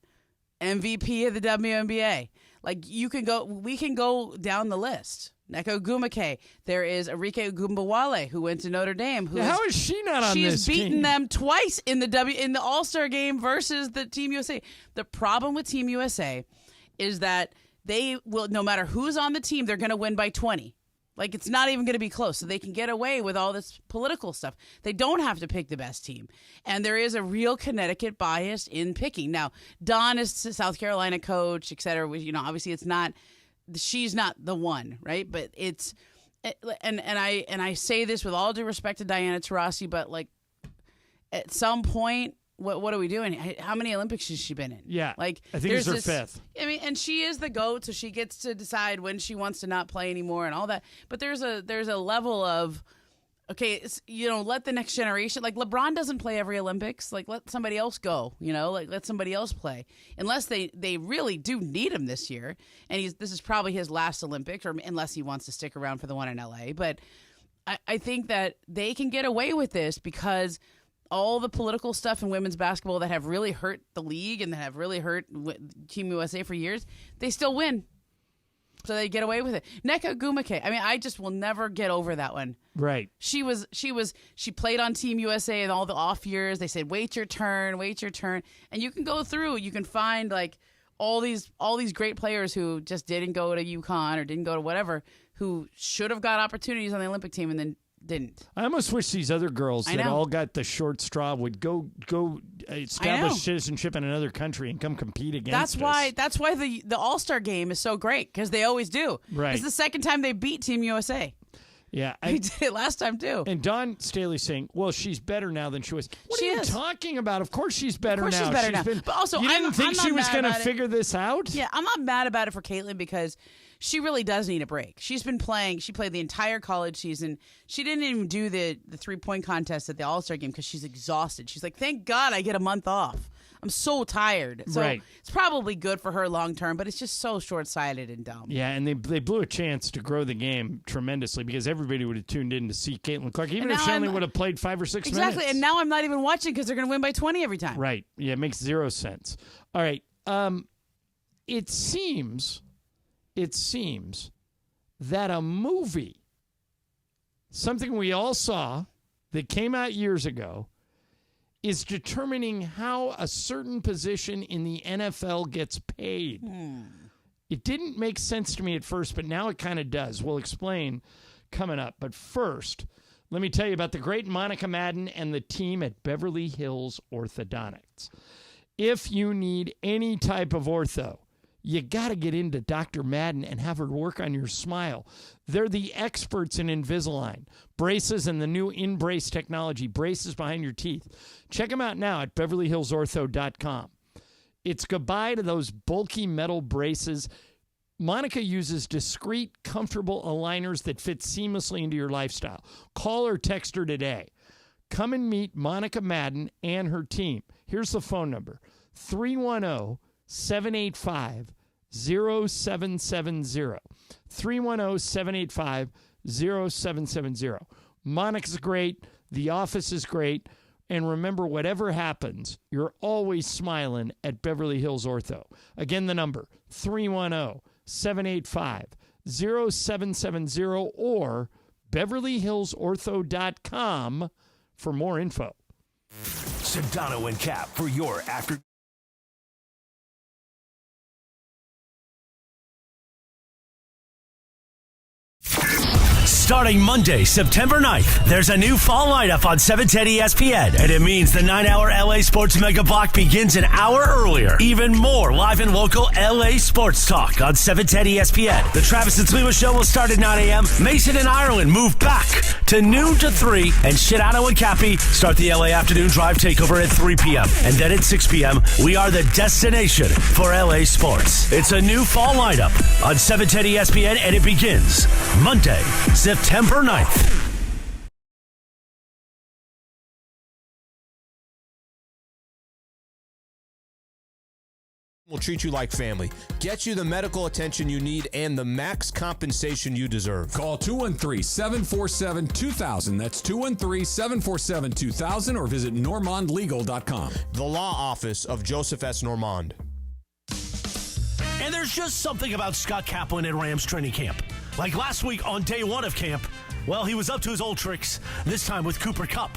MVP of the WNBA. Like, we can go down the list. Nneka Ogwumike. There is Arike Ogunbowale, who went to Notre Dame. How is she not on this team? She has beaten them twice in the All-Star game versus the Team USA. The problem with Team USA is that they will, no matter who's on the team, they're going to win by 20. Like, it's not even going to be close. So they can get away with all this political stuff. They don't have to pick the best team. And there is a real Connecticut bias in picking. Now, Dawn is South Carolina coach, et cetera. Obviously she's not the one, right? But it's, and I say this with all due respect to Diana Taurasi, but like, at some point, what are we doing? How many Olympics has she been in? Yeah, like I think it's her fifth. I mean, and she is the GOAT, so she gets to decide when she wants to not play anymore and all that. But there's a level of, okay, let the next generation. Like, LeBron doesn't play every Olympics. Like, let somebody else go. Like, let somebody else play, unless they really do need him this year. And this is probably his last Olympics, or unless he wants to stick around for the one in LA. But I think that they can get away with this because all the political stuff in women's basketball that have really hurt the league and that have really hurt Team USA for years, they still win. So they get away with it. Nneka Ogwumike, I mean, I just will never get over that one. Right. She played on Team USA in all the off years. They said, wait your turn. And you can go through, you can find like all these great players who just didn't go to UConn or didn't go to whatever, who should have got opportunities on the Olympic team and then didn't. I almost wish these other girls that all got the short straw would go establish citizenship in another country and come compete against us. That's why the All-Star game is so great, because they always do. Right. It's the second time they beat Team USA. Yeah. They did it last time, too. And Dawn Staley's saying, well, she's better now than she was. What she are you is. talking about? Of course she's better now. She's better now. But also, you didn't think she was going to figure this out? Yeah, I'm not mad about it for Caitlin because she really does need a break. She's been playing. She played the entire college season. She didn't even do the 3-point contest at the All-Star game because she's exhausted. She's like, thank God I get a month off. I'm so tired. So It's probably good for her long term, but it's just so short-sighted and dumb. Yeah, and they blew a chance to grow the game tremendously because everybody would have tuned in to see Caitlin Clark, even if she only would have played 5 or 6 minutes. Exactly, and now I'm not even watching because they're going to win by 20 every time. Right. Yeah, it makes zero sense. All right. It seems that a movie, something we all saw that came out years ago, is determining how a certain position in the NFL gets paid. It didn't make sense to me at first, but now it kind of does. We'll explain coming up. But first, let me tell you about the great Monica Madden and the team at Beverly Hills Orthodontics. If you need any type of ortho, you got to get into Dr. Madden and have her work on your smile. They're the experts in Invisalign, braces, and the new InBrace technology, braces behind your teeth. Check them out now at BeverlyHillsOrtho.com. It's goodbye to those bulky metal braces. Monica uses discreet, comfortable aligners that fit seamlessly into your lifestyle. Call or text her today. Come and meet Monica Madden and her team. Here's the phone number, 310-785-0770. 310-785-0770. Monica's great. The office is great. And remember, whatever happens, you're always smiling at Beverly Hills Ortho. Again, the number, 310-785-0770 or BeverlyHillsOrtho.com for more info. Sedano and Cap for your after. Starting Monday, September 9th, there's a new fall lineup on 710 ESPN, and it means the 9-hour LA Sports Mega Block begins an hour earlier. Even more live and local LA sports talk on 710 ESPN. The Travis and Sliwa Show will start at 9 a.m. Mason and Ireland move back to noon to 3, and Shidano and Cappy start the LA Afternoon Drive Takeover at 3 p.m. And then at 6 p.m., we are the destination for LA sports. It's a new fall lineup on 710 ESPN, and it begins Monday, September 9th. Will treat you like family, get you the medical attention you need, and the max compensation you deserve. Call 213-747-2000. That's 213-747-2000 or visit normandlegal.com. The law office of Joseph S. Normand. And there's just something about Scott Kaplan at Rams training camp. Like last week on day one of camp, well, he was up to his old tricks, this time with Cooper Kupp.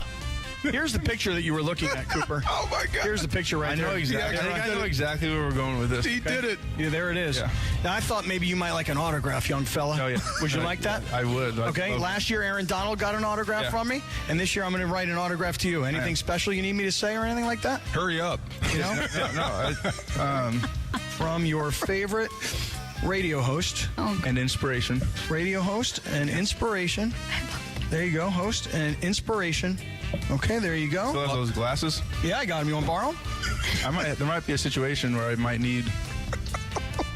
Here's the picture that you were looking at, Cooper. Oh, my God. Here's the picture right there. I know exactly. I know exactly where we're going with this. He did it. Yeah, there it is. Yeah. Now, I thought maybe you might like an autograph, young fella. Oh, yeah. Would you like that? I would. Okay. Last year, Aaron Donald got an autograph from me, and this year I'm going to write an autograph to you. Anything special you need me to say or anything like that? Hurry up. You know? From your favorite radio host. And inspiration. Radio host and inspiration. There you go, host and inspiration. Okay, there you go. So those glasses? Yeah, I got them. You want to borrow them? There might be a situation where I might need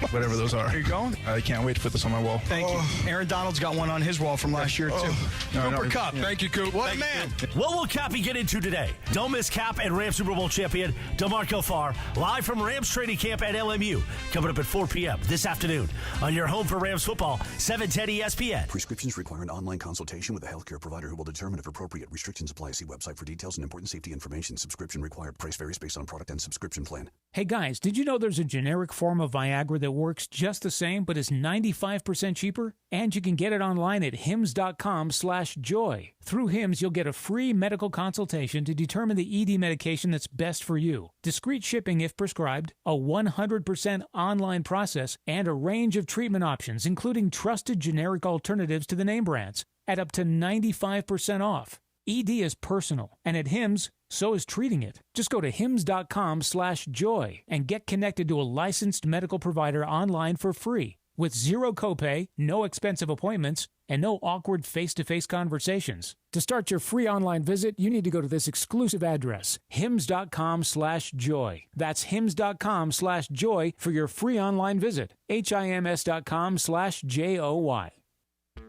whatever those are. There you go. I can't wait to put this on my wall. Thank you. Aaron Donald's got one on his wall from last year, too. Cooper Kupp. Thank you, Coop. What a man. What will Cappy get into today? Don't miss Cap and Rams Super Bowl champion DeMarco Farr live from Rams training camp at LMU, coming up at 4 p.m. this afternoon on your home for Rams football, 710 ESPN. Prescriptions require an online consultation with a healthcare provider who will determine if appropriate. Restrictions apply. See website for details and important safety information. Subscription required. Price varies based on product and subscription plan. Hey guys, did you know there's a generic form of Viagra that works just the same but is 95% cheaper? And you can get it online at hims.com/joy. Through Hims, you'll get a free medical consultation to determine the ED medication that's best for you, discreet shipping if prescribed, a 100% online process, and a range of treatment options, including trusted generic alternatives to the name brands, at up to 95% off. ED is personal, and at Hims, so is treating it. Just go to hims.com/joy and get connected to a licensed medical provider online for free with zero copay, no expensive appointments, and no awkward face-to-face conversations. To start your free online visit, you need to go to this exclusive address, hims.com/joy. That's hims.com/joy for your free online visit. hims.com/joy.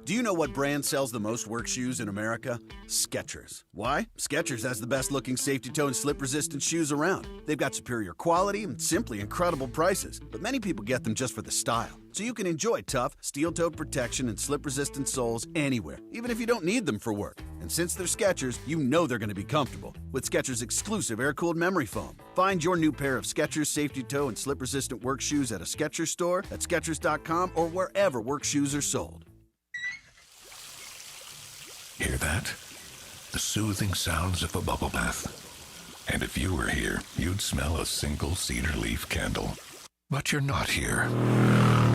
Do you know what brand sells the most work shoes in America? Skechers. Why? Skechers has the best looking safety toe and slip resistant shoes around. They've got superior quality and simply incredible prices, but many people get them just for the style. So you can enjoy tough, steel-toed protection and slip-resistant soles anywhere, even if you don't need them for work. And since they're Skechers, you know they're going to be comfortable with Skechers' exclusive air-cooled memory foam. Find your new pair of Skechers safety toe and slip-resistant work shoes at a Skechers store, at Skechers.com, or wherever work shoes are sold. Hear that? The soothing sounds of a bubble bath. And if you were here, you'd smell a single cedar leaf candle. But you're not here.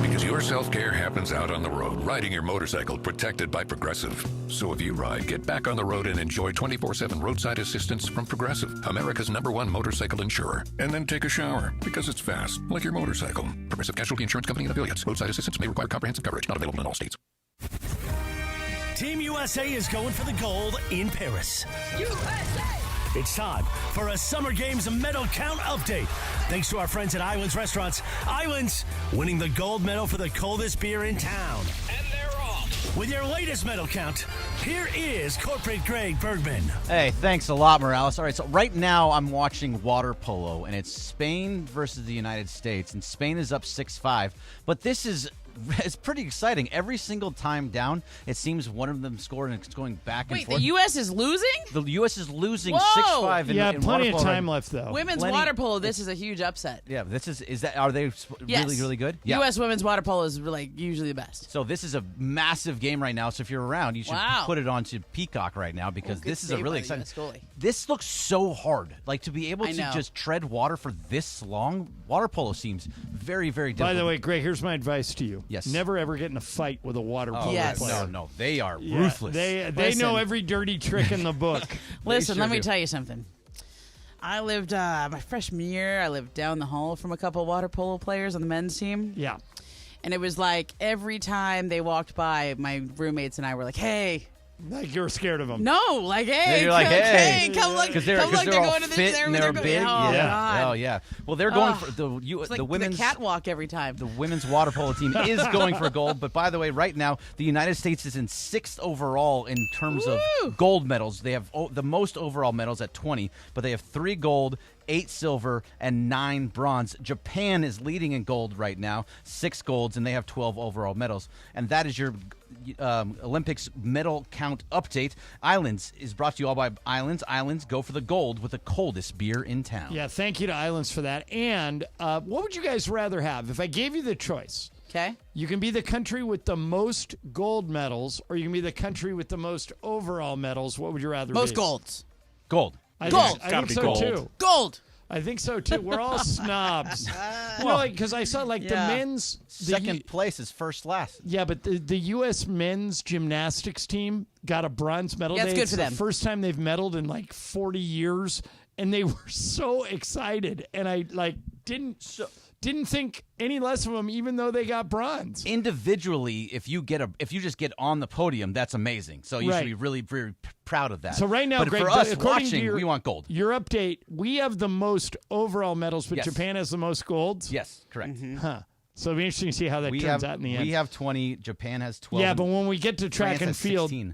Because your self-care happens out on the road, riding your motorcycle protected by Progressive. So if you ride, get back on the road and enjoy 24/7 roadside assistance from Progressive, America's #1 motorcycle insurer. And then take a shower, because it's fast, like your motorcycle. Progressive Casualty Insurance Company and affiliates. Roadside assistance may require comprehensive coverage. Not available in all states. Team USA is going for the gold in Paris. USA! It's time for a Summer Games medal count update. Thanks to our friends at Islands Restaurants. Islands winning the gold medal for the coldest beer in town. And they're off. With your latest medal count, here is corporate Greg Bergman. Hey, thanks a lot, Morales. All right, so right now I'm watching water polo, and it's Spain versus the United States, and Spain is up 6-5. But this is... it's pretty exciting. Every single time down, it seems one of them scored and it's going back and Wait, forth. the U.S. is losing? The U.S. is losing Whoa! 6-5 in Yeah, in plenty water of polo. time left, though. Women's water polo, this is a huge upset. Yeah, is that, are they Yes. really, really good? Yeah. U.S. women's water polo is like usually the best. So this is a massive game right now. So if you're around, you should Wow. put it onto Peacock right now because Good this is a save really by the exciting. US goalie. This looks so hard. Like to be able I to know. just tread water for this long. Water polo seems very, very difficult. By the way, Greg, here's my advice to you. Yes. Never ever get in a fight with a water polo player. No, they are Yeah, ruthless. They Listen. know every dirty trick in the book. Listen, sure let me do. tell you something. I lived my freshman year. I lived down the hall from a couple water polo players on the men's team. Yeah. And it was like every time they walked by, my roommates and I were like, "Hey." Like you were scared of them. No, like, hey, You're like, hey, come look, because they're come look, they're all going to this, fit they're and they're going, big. oh, yeah. God. Oh yeah. Well, they're going Ugh. for It's like the women's the catwalk every time. The women's water polo team is going for gold. But by the way, right now the United States is in 6th overall in terms of gold medals. They have the most overall medals at 20, but they have 3 gold, 8 silver, and 9 bronze. Japan is leading in gold right now, 6 golds, and they have 12 overall medals. And that is your Olympics medal count update. Islands is brought to you all by Islands. Islands, go for the gold with the coldest beer in town. Yeah, thank you to Islands for that. And what would you guys rather have? If I gave you the choice, okay, you can be the country with the most gold medals, or you can be the country with the most overall medals. What would you rather be? Most golds. Gold. I Gold. think so too. Gold. I think so too. We're all snobs. Because I saw the men's second place is first last. Yeah, but the U.S. men's gymnastics team got a bronze medal. Yeah, it's good for them. The first time they've medaled in 40 years, and they were so excited. And I didn't think any less of them, even though they got bronze. Individually, if you just get on the podium, that's amazing. So you should be really very proud of that. So right now, but Greg, for us according watching, to we want gold. Your update: we have the most overall medals, but Yes. Japan has the most golds. Yes, correct. Huh. So it'll be interesting to see how that turns out in the end. We have 20. Japan has 12. Yeah, but when we get to track France and has field, 16.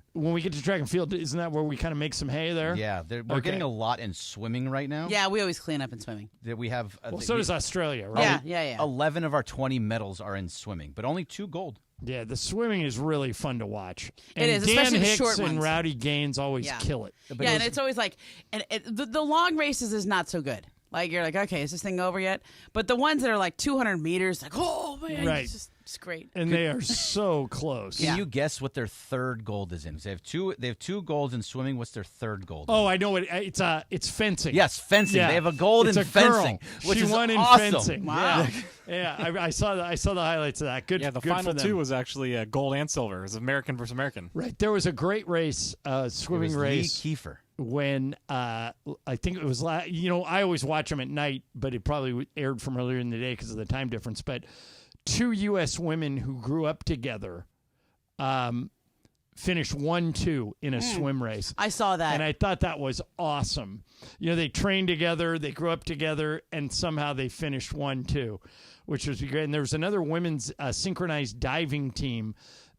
Isn't that where we kind of make some hay there? Yeah, we're getting a lot in swimming right now. Yeah, we always clean up in swimming. That we have. So does Australia, right? Yeah. 11 of our 20 medals are in swimming, but only 2 gold. Yeah, the swimming is really fun to watch. It And is, Dan especially the Hicks short and ones. Rowdy Gaines always kill it. Yeah, and it's always like, the long races is not so good. Like, you're like, okay, is this thing over yet? But the ones that are like 200 meters, like, oh, man, Right. it's great. And they are so close. Can you guess what their third gold is in? They have two golds in swimming. What's their third gold? Oh, I know what it's fencing. Yes, fencing. Yeah. They have a gold It's in a girl. fencing, which She is won in awesome. fencing. Wow. Yeah, I saw the highlights of that. Good. Yeah, the good final for them. 2 was actually gold and silver. It was American versus American. Right. There was a great race, swimming It was race. Lee Kiefer. When I think it was I always watch them at night, but it probably aired from earlier in the day because of the time difference. But 2 U.S. women who grew up together finished 1-2 in a swim race. I saw that. And I thought that was awesome. They trained together, they grew up together, and somehow they finished 1-2, which was great. And there was another women's synchronized diving team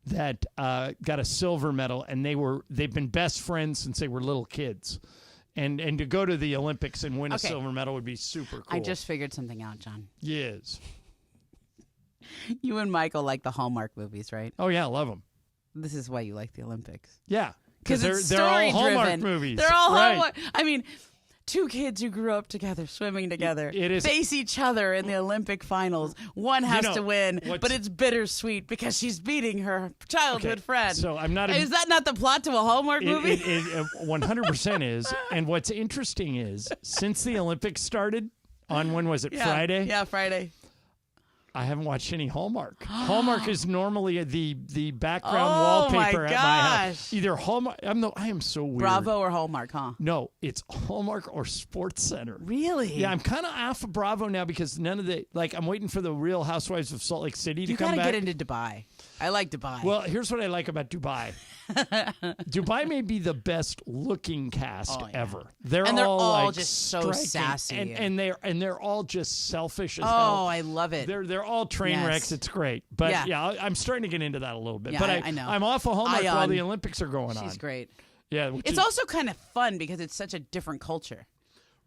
that got a silver medal, and they've been best friends since they were little kids. And to go to the Olympics and win a silver medal would be super cool. I just figured something out, John. Yes. You and Michael like the Hallmark movies, right? Oh, yeah, I love them. This is why you like the Olympics. Yeah. Because they're all Hallmark story-driven. movies. They're all right. Hallmark. I mean, two kids who grew up together, swimming together, is face each other in the Olympic finals. One has to win, but it's bittersweet because she's beating her childhood friend. So I'm not. Is that not the plot to a Hallmark movie? It 100% is. And what's interesting is, since the Olympics started on, when was it, Friday? Yeah, Friday. I haven't watched any Hallmark. Hallmark is normally the background Oh, my wallpaper at my house. gosh. Either Hallmark. I am so weird. Bravo or Hallmark, huh? No, it's Hallmark or Sports Center. Really? Yeah, I'm kind of off of Bravo now because none of the I'm waiting for the Real Housewives of Salt Lake City to You come gotta back. get into Dubai. I like Dubai. Well, here's what I like about Dubai. Dubai may be the best looking cast ever. They're all like just so striking, sassy, and they're all just selfish as Oh, hell. I love it. They're all train Yes. wrecks. It's great, but Yeah. I'm starting to get into that a little bit. Yeah, but I know. I'm off of Hallmark while Ion. the Olympics are going on. She's great. Yeah, which It's is- also kind of fun because it's such a different culture.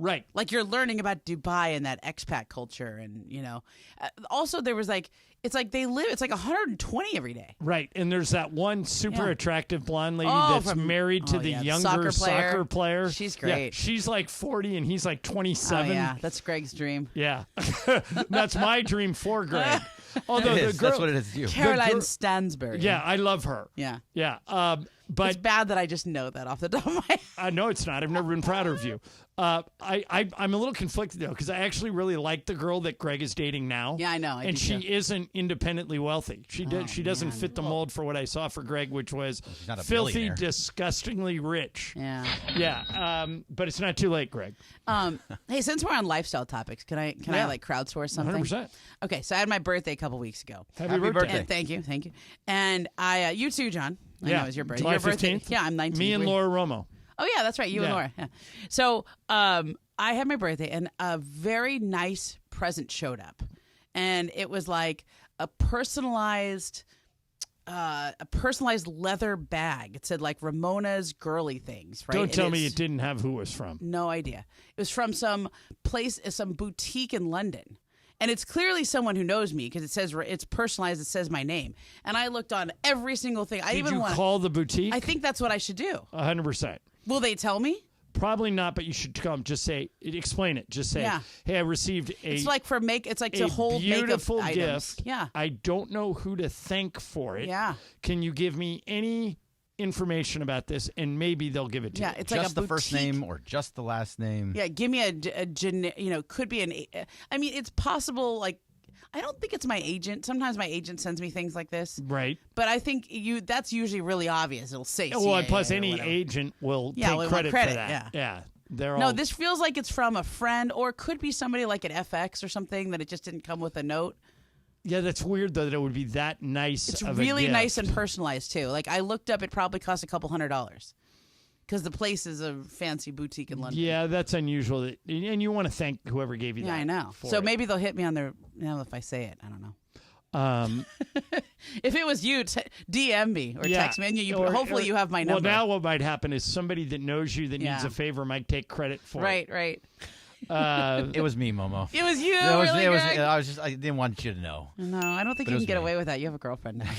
Right. Like you're learning about Dubai and that expat culture. And, also there was it's like they live, it's like 120 every day. Right, and there's that one super Yeah. attractive blonde lady Oh, that's married to the younger soccer player. player. She's Yeah, great. she's like 40 and he's like 27. Oh, yeah. That's Greg's dream. Yeah. That's my dream for Greg. Although It the is. girl, That's what it is to you. Caroline girl- Stansbury. Yeah, I love her. Yeah. Yeah. But it's bad that I just know that off the top of my head. I know it's not. I've never been prouder of you. I'm a little conflicted though because I actually really like the girl that Greg is dating now. Yeah, I know. I and do she too. isn't independently wealthy. She doesn't fit the mold for what I saw for Greg, which was not a filthy, billionaire. disgustingly rich. Yeah. Yeah. But it's not too late, Greg. Hey, since we're on lifestyle topics, can I crowdsource something? 100%. Okay, so I had my birthday a couple weeks ago. Happy birthday. And thank you. And you too, John. I know it's your birthday. July Your birthday. 15th. Yeah, I'm 19. Me and Laura Romo. Oh yeah, that's right. You and Yeah. Laura. Yeah. So I had my birthday, and a very nice present showed up, and it was like a personalized leather bag. It said like Ramona's girly things. Right? Don't tell me it didn't have who it was from. No idea. It was from some place, some boutique in London. And it's clearly someone who knows me because it says it's personalized. It says my name. And I looked on every single thing. Did you call the boutique? I think that's what I should do. 100%. Will they tell me? Probably not, but you should come. Just say, explain it. Just say, Yeah. hey, I received It's like it's like to hold beautiful makeup items. gift. Yeah. I don't know who to thank for it. Yeah. Can you give me any information about this? And maybe they'll give it to you. Yeah, it's just like a the first boutique- name or just the last name. Yeah, give me could be I mean, it's possible, like, I don't think it's my agent. Sometimes my agent sends me things like this. Right. But I think that's usually really obvious. It'll say Well, and CIA plus or any whatever. agent will Yeah, take we want credit for credit, that. yeah. They're No, all this feels like it's from a friend, or it could be somebody like at FX or something that it just didn't come with a note. Yeah, that's weird though that it would be that nice. It's of a really gift. nice and personalized too. Like I looked up, it probably cost $200 because the place is a fancy boutique in London. Yeah, that's unusual. And you want to thank whoever gave you Yeah, that. I know. for So it. maybe they'll hit me on their. If I say it, I don't know. If it was you, DM me or Yeah. text me. Or- Hopefully, or- you have my number. Well, now what might happen is somebody that knows you that needs Yeah. a favor might take credit for it. Right. It was me, Momo. It was you. It was, really, it was, Greg? I didn't want you to know. No, I don't think But you it can was get me. away with that. You have a girlfriend now.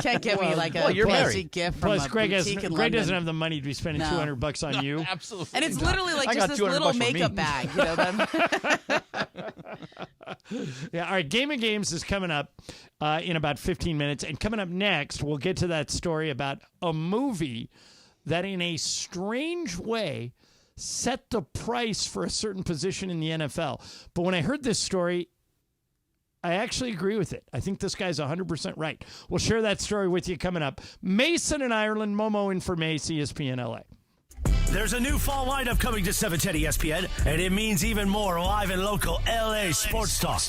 Can't give me like a well, you're fancy married. gift from Plus, a Greg boutique in Greg doesn't London. have the money to be spending No. $200 on you. Absolutely. And it's literally like I just got this 200 little bucks for me. makeup bag. You know, Yeah, all right. Game of Games is coming up in about 15 minutes. And coming up next, we'll get to that story about a movie that in a strange way set the price for a certain position in the NFL. But when I heard this story, I actually agree with it. I think this guy's 100% right. We'll share that story with you coming up. Mason in Ireland, Momo in for Mace, ESPN LA. There's a new fall lineup coming to 710 ESPN, and it means even more live and local LA sports talk.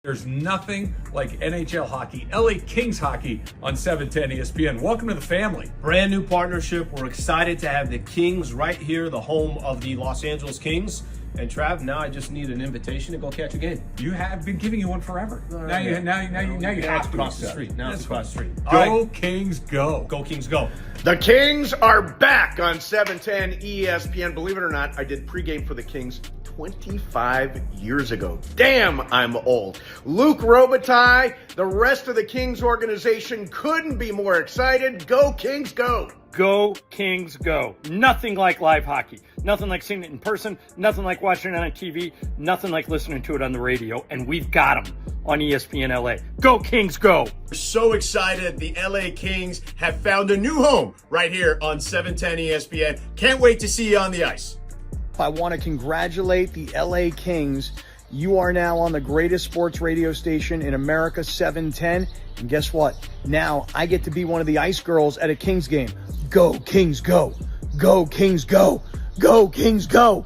There's nothing like NHL hockey, LA Kings hockey on 710 ESPN. Welcome to the family. Brand new partnership. We're excited to have the Kings right here, the home of the Los Angeles Kings. And Trav, now I just need an invitation to go catch a game. You have been giving you one forever. Now you have to cross the street. Now it's across the street. Go Kings, go. Go Kings, go. The Kings are back on 710 ESPN. Believe it or not, I did pregame for the Kings 25 years ago. Damn, I'm old. Luke Robitaille, the rest of the Kings organization couldn't be more excited. Go Kings, go! Go Kings, go. Nothing like live hockey. Nothing like seeing it in person. Nothing like watching it on TV. Nothing like listening to it on the radio. And we've got them on ESPN LA. Go Kings, go. We're so excited. The LA Kings have found a new home right here on 710 ESPN. Can't wait to see you on the ice. I want to congratulate the LA Kings. You are now on the greatest sports radio station in America, 710. And guess what? Now I get to be one of the ice girls at a Kings game. Go Kings, go. Go Kings, go. Go Kings, go.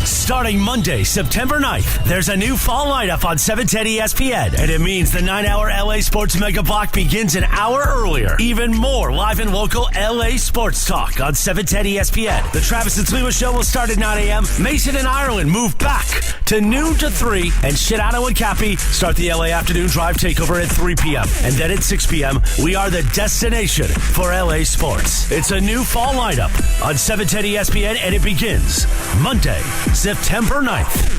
Starting Monday, September 9th, there's a new fall lineup on 710 ESPN, and it means the 9-hour LA Sports Mega Block begins an hour earlier. Even more live and local LA sports talk on 710 ESPN. The Travis and Sliwa Show will start at 9 a.m. Mason and Ireland move back to noon to 3, and Shidano and Cappy start the LA Afternoon Drive Takeover at 3 p.m. And then at 6 p.m., we are the destination for LA sports. It's a new fall lineup on 710 ESPN, and it begins Monday, September 9th.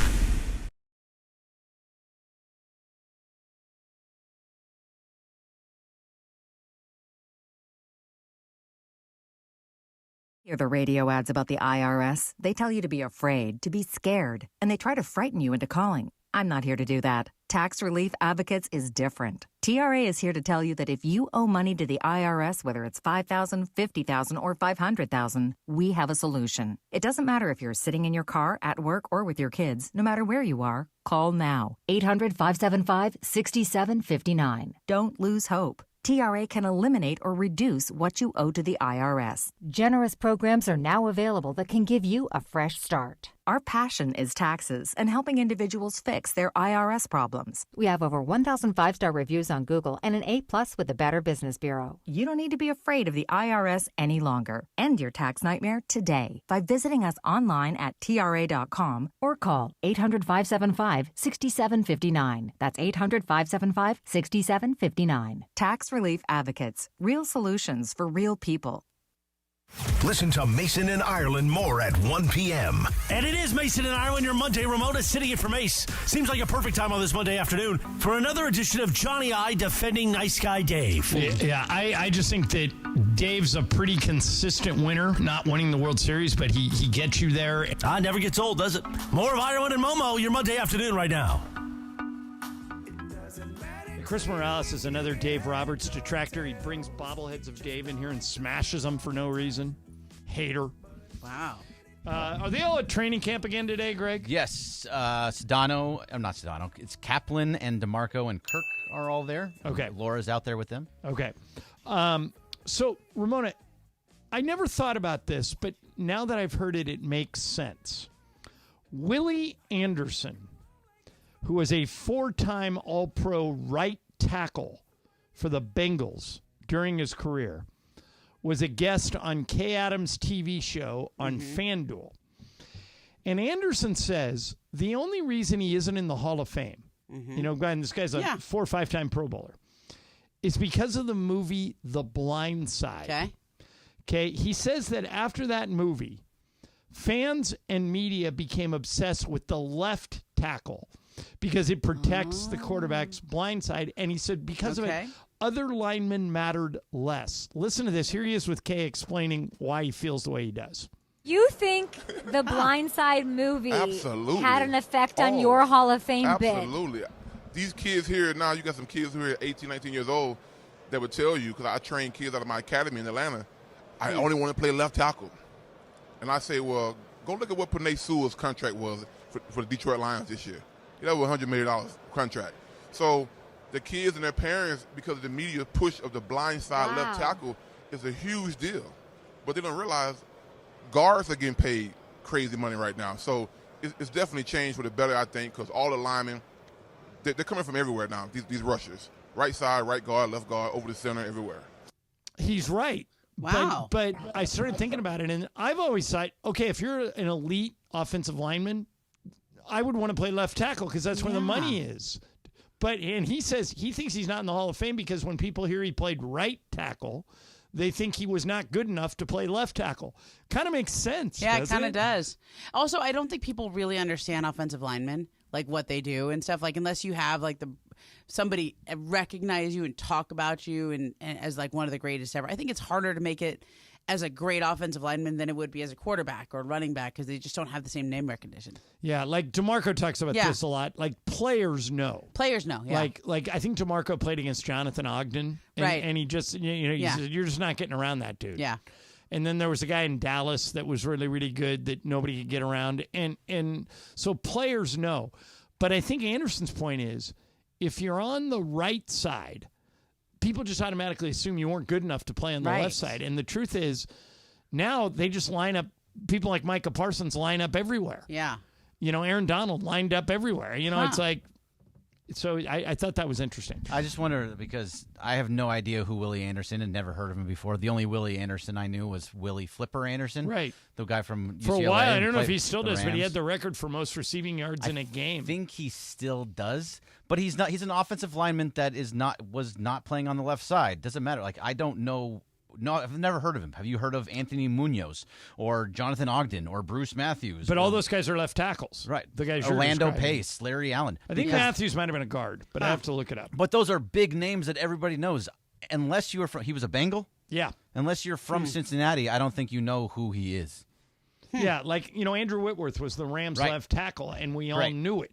Hear the radio ads about the IRS? They tell you to be afraid, to be scared, and they try to frighten you into calling. I'm not here to do that. Tax Relief Advocates is different. TRA is here to tell you that if you owe money to the IRS, whether it's $5,000, $50,000, or $500,000, we have a solution. It doesn't matter if you're sitting in your car, at work, or with your kids. No matter where you are, call now. 800-575-6759. Don't lose hope. TRA can eliminate or reduce what you owe to the IRS. Generous programs are now available that can give you a fresh start. Our passion is taxes and helping individuals fix their IRS problems. We have over 1,000 5-star reviews on Google and an A+ with the Better Business Bureau. You don't need to be afraid of the IRS any longer. End your tax nightmare today by visiting us online at TRA.com or call 800-575-6759. That's 800-575-6759. Tax Relief Advocates. Real solutions for real people. Listen to Mason and Ireland more at 1 p.m. And it is Mason and Ireland, your Monday Ramona sitting in for Mace. Seems like a perfect time on this Monday afternoon for another edition of Johnny I defending Nice Guy Dave. Yeah, I just think that Dave's a pretty consistent winner, not winning the World Series, but he gets you there. Never gets old, does it? More of Ireland and Momo, your Monday afternoon right now. Chris Morales is another Dave Roberts detractor. He brings bobbleheads of Dave in here and smashes them for no reason. Hater. Wow. Are they all at training camp again today, Greg? Yes. Sedano, not Sedano. It's Kaplan and DeMarco and Kirk are all there. Okay. Laura's out there with them. Okay. So, Ramona, I never thought about this, but now that I've heard it, it makes sense. Willie Anderson, who was a 4-time All-Pro right tackle for the Bengals during his career, was a guest on Kay Adams' TV show on FanDuel. And Anderson says the only reason he isn't in the Hall of Fame, this guy's a 4 or 5-time Pro Bowler, is because of the movie The Blind Side. Okay. He says that after that movie, fans and media became obsessed with the left tackle because it protects the quarterback's blind side. And he said because of it, other linemen mattered less. Listen to this. Here he is with Kay explaining why he feels the way he does. You think the Blind Side movie Absolutely. had an effect on your Hall of Fame bid? Absolutely. These kids here now, you got some kids who are 18, 19 years old that would tell you, because I train kids out of my academy in Atlanta, I only want to play left tackle. And I say, well, go look at what Penei Sewell's contract was for the Detroit Lions this year. That was $100 million contract. So the kids and their parents, because of the media push of the blind side left tackle, is a huge deal. But they don't realize guards are getting paid crazy money right now. So it's definitely changed for the better, I think, because all the linemen, they're coming from everywhere now, these rushers. Right side, right guard, left guard, over the center, everywhere. He's right. Wow. But I started thinking about it, and I've always thought, okay, if you're an elite offensive lineman, I would want to play left tackle because that's where the money is. And he says he thinks he's not in the Hall of Fame because when people hear he played right tackle, they think he was not good enough to play left tackle. Kind of makes sense. Yeah, it kind of does. Also, I don't think people really understand offensive linemen, like what they do and stuff. Like unless you have like somebody recognize you and talk about you and as like one of the greatest ever. I think it's harder to make it as a great offensive lineman than it would be as a quarterback or running back because they just don't have the same name recognition. Yeah, like DeMarco talks about this a lot. Like players know. Players know. Yeah. Like I think DeMarco played against Jonathan Ogden, and he just he said, you're just not getting around that dude. Yeah. And then there was a guy in Dallas that was really, really good that nobody could get around, and so players know. But I think Anderson's point is, if you're on the right side, people just automatically assume you weren't good enough to play on the left side. And the truth is, now they just line up, people like Micah Parsons line up everywhere. Yeah. Aaron Donald lined up everywhere. It's like, so I thought that was interesting. I just wonder, because I have no idea who Willie Anderson and never heard of him before. The only Willie Anderson I knew was Willie Flipper Anderson. Right. The guy from UCLA. For a while, I don't know if he still does, Rams. but he had the record for most receiving yards in a game. I think he still does, but he's not. He's an offensive lineman that was not playing on the left side. Doesn't matter. Like, I don't know. No, I've never heard of him. Have you heard of Anthony Munoz or Jonathan Ogden or Bruce Matthews? But all those guys are left tackles. Right. The guys Orlando Pace, Larry Allen. I think Matthews might have been a guard, but I have to look it up. But those are big names that everybody knows. Unless you were from, he was a Bengal? Yeah. Unless you're from Cincinnati, I don't think you know who he is. Yeah, like, Andrew Whitworth was the Rams left tackle, and we all knew it.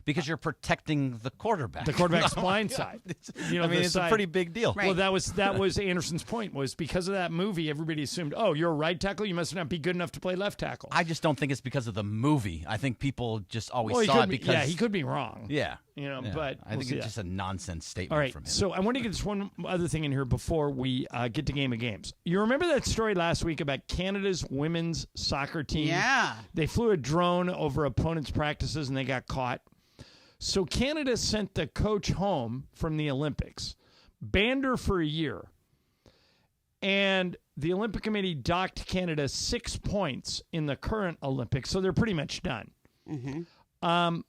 Because you're protecting the quarterback. The quarterback's blind side. It's a pretty big deal. Right. Well, that was Anderson's point, was because of that movie, everybody assumed, oh, you're a right tackle, you must not be good enough to play left tackle. I just don't think it's because of the movie. I think people just always saw it because... Yeah, he could be wrong. Yeah. But I think it's just a nonsense statement all right, from him. So I want to get this one other thing in here before we get to Game of Games. You remember that story last week about Canada's women's soccer team? Yeah. They flew a drone over opponents' practices and they got caught. So Canada sent the coach home from the Olympics, banned her for a year, and the Olympic Committee docked Canada 6 points in the current Olympics, so they're pretty much done. Mm-hmm.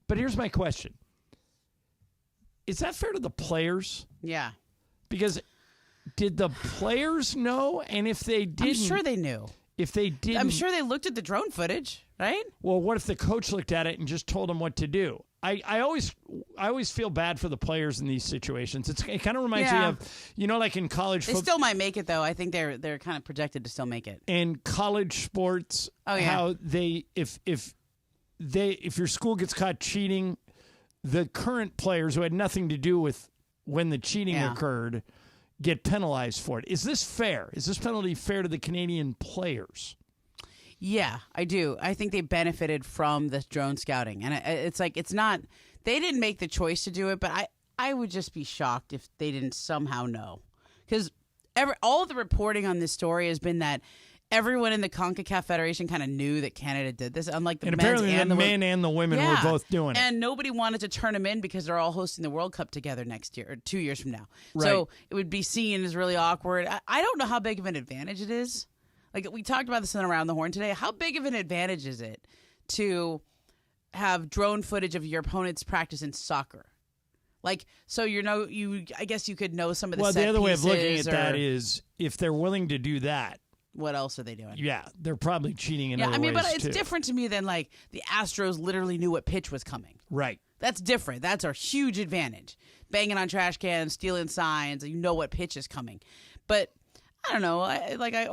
But here's my question. Is that fair to the players? Yeah. Because did the players know? And if they didn't... I'm sure they knew. If they didn't... I'm sure they looked at the drone footage, right? Well, what if the coach looked at it and just told them what to do? I always feel bad for the players in these situations. It kind of reminds me of, like in college football. They still might make it, though. I think they're kind of projected to still make it. In college sports, how they if your school gets caught cheating, the current players who had nothing to do with when the cheating occurred get penalized for it. Is this fair? Is this penalty fair to the Canadian players? Yeah, I do. I think they benefited from the drone scouting. And it's like, it's not, they didn't make the choice to do it, but I would just be shocked if they didn't somehow know. Because all of the reporting on this story has been that everyone in the CONCACAF Federation kind of knew that Canada did this, unlike the men's and the men and the women were both doing it. And nobody wanted to turn them in because they're all hosting the World Cup together next year, or 2 years from now. Right. So it would be seen as really awkward. I don't know how big of an advantage it is. Like, we talked about this in Around the Horn today. How big of an advantage is it to have drone footage of your opponent's practice in soccer? Like, so I guess you could know some of the set pieces. Well, the other way of looking at that is, if they're willing to do that, what else are they doing? Yeah, they're probably cheating in other ways, but it's different to me than, like, the Astros literally knew what pitch was coming. Right. That's different. That's a huge advantage. Banging on trash cans, stealing signs, you know what pitch is coming. But I don't know.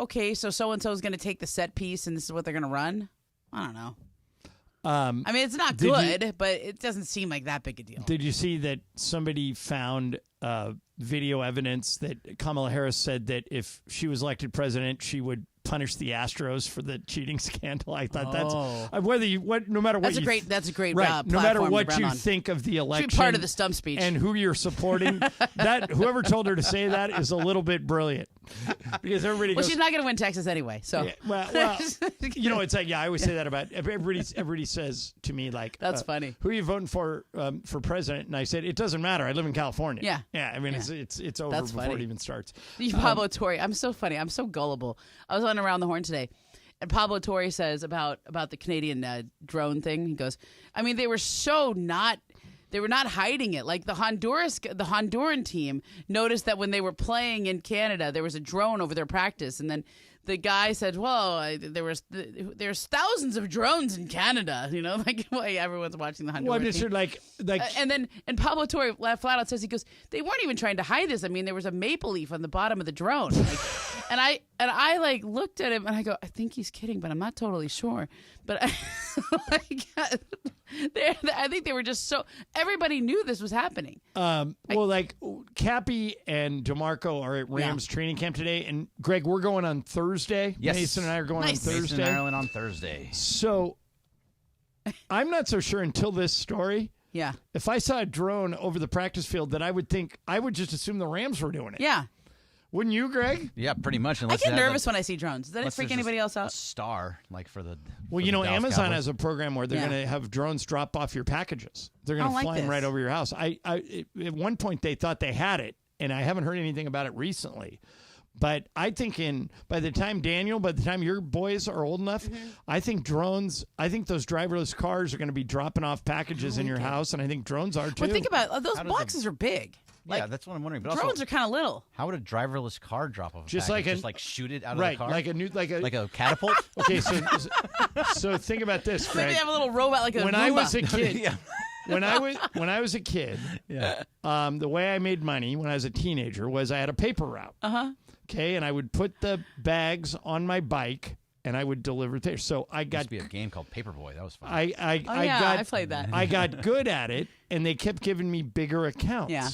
Okay, so and so is going to take the set piece, and this is what they're going to run. I don't know. I mean, it's not good, but it doesn't seem like that big a deal. Did you see that somebody found video evidence that Kamala Harris said that if she was elected president, she would punish the Astros for the cheating scandal? I thought that's no matter what. That's a great right. No matter what you think of the election, should be part of the stump speech and who you're supporting. That whoever told her to say that is a little bit brilliant, because everybody. Well, she's not going to win Texas anyway. So well, it's like I always say that about everybody says to me, like, that's funny. Who are you voting for president? And I said, it doesn't matter. I live in California. Yeah. I mean, it's over that's before funny. it even starts. Pablo Torre, I'm so funny. I'm so gullible. I was on Around the Horn today, and Pablo Torre says about the Canadian drone thing. He goes, I mean, they were so not. they were not hiding it. Like the Honduran team noticed that when they were playing in Canada, there was a drone over their practice, and then the guy said, "Well, there's thousands of drones in Canada." You know, like everyone's watching the Honduran Well, team. just like And Pablo Torre flat out says, he goes, "They weren't even trying to hide this. I mean, there was a maple leaf on the bottom of the drone." Like, and I like looked at him and I go, "I think he's kidding, but I'm not totally sure." But I think they were just so everybody knew this was happening. Like Cappy and DeMarco are at Rams training camp today, and Greg, we're going on Thursday. Yes. Mason and I are going on Thursday. Mason and Ireland on Thursday. So I'm not so sure until this story. Yeah. If I saw a drone over the practice field, that I would just assume the Rams were doing it. Yeah. Wouldn't you, Greg? Yeah, pretty much. I get nervous when I see drones. Does that freak anybody else out? Star, like for the. Well, for the Dallas Amazon Cowboys. has a program where they're going to have drones drop off your packages. They're going to fly them right over your house. At one point they thought they had it, and I haven't heard anything about it recently. But I think by the time your boys are old enough, I think those driverless cars are going to be dropping off packages in your house, and I think drones are too. Well, think about it. Those boxes are big. Yeah, that's what I'm wondering. But drones are kind of little. How would a driverless car drop off a Just package? like just shoot it out of right, the car? like a catapult? Okay, so think about this, Greg. Maybe have a little robot like a When Roomba. I was a kid, when I was a kid, the way I made money when I was a teenager was I had a paper route. Okay, and I would put the bags on my bike and I would deliver there. So I got. There used to be a game called Paperboy. That was fun. I played that. I got good at it, and they kept giving me bigger accounts. Yeah.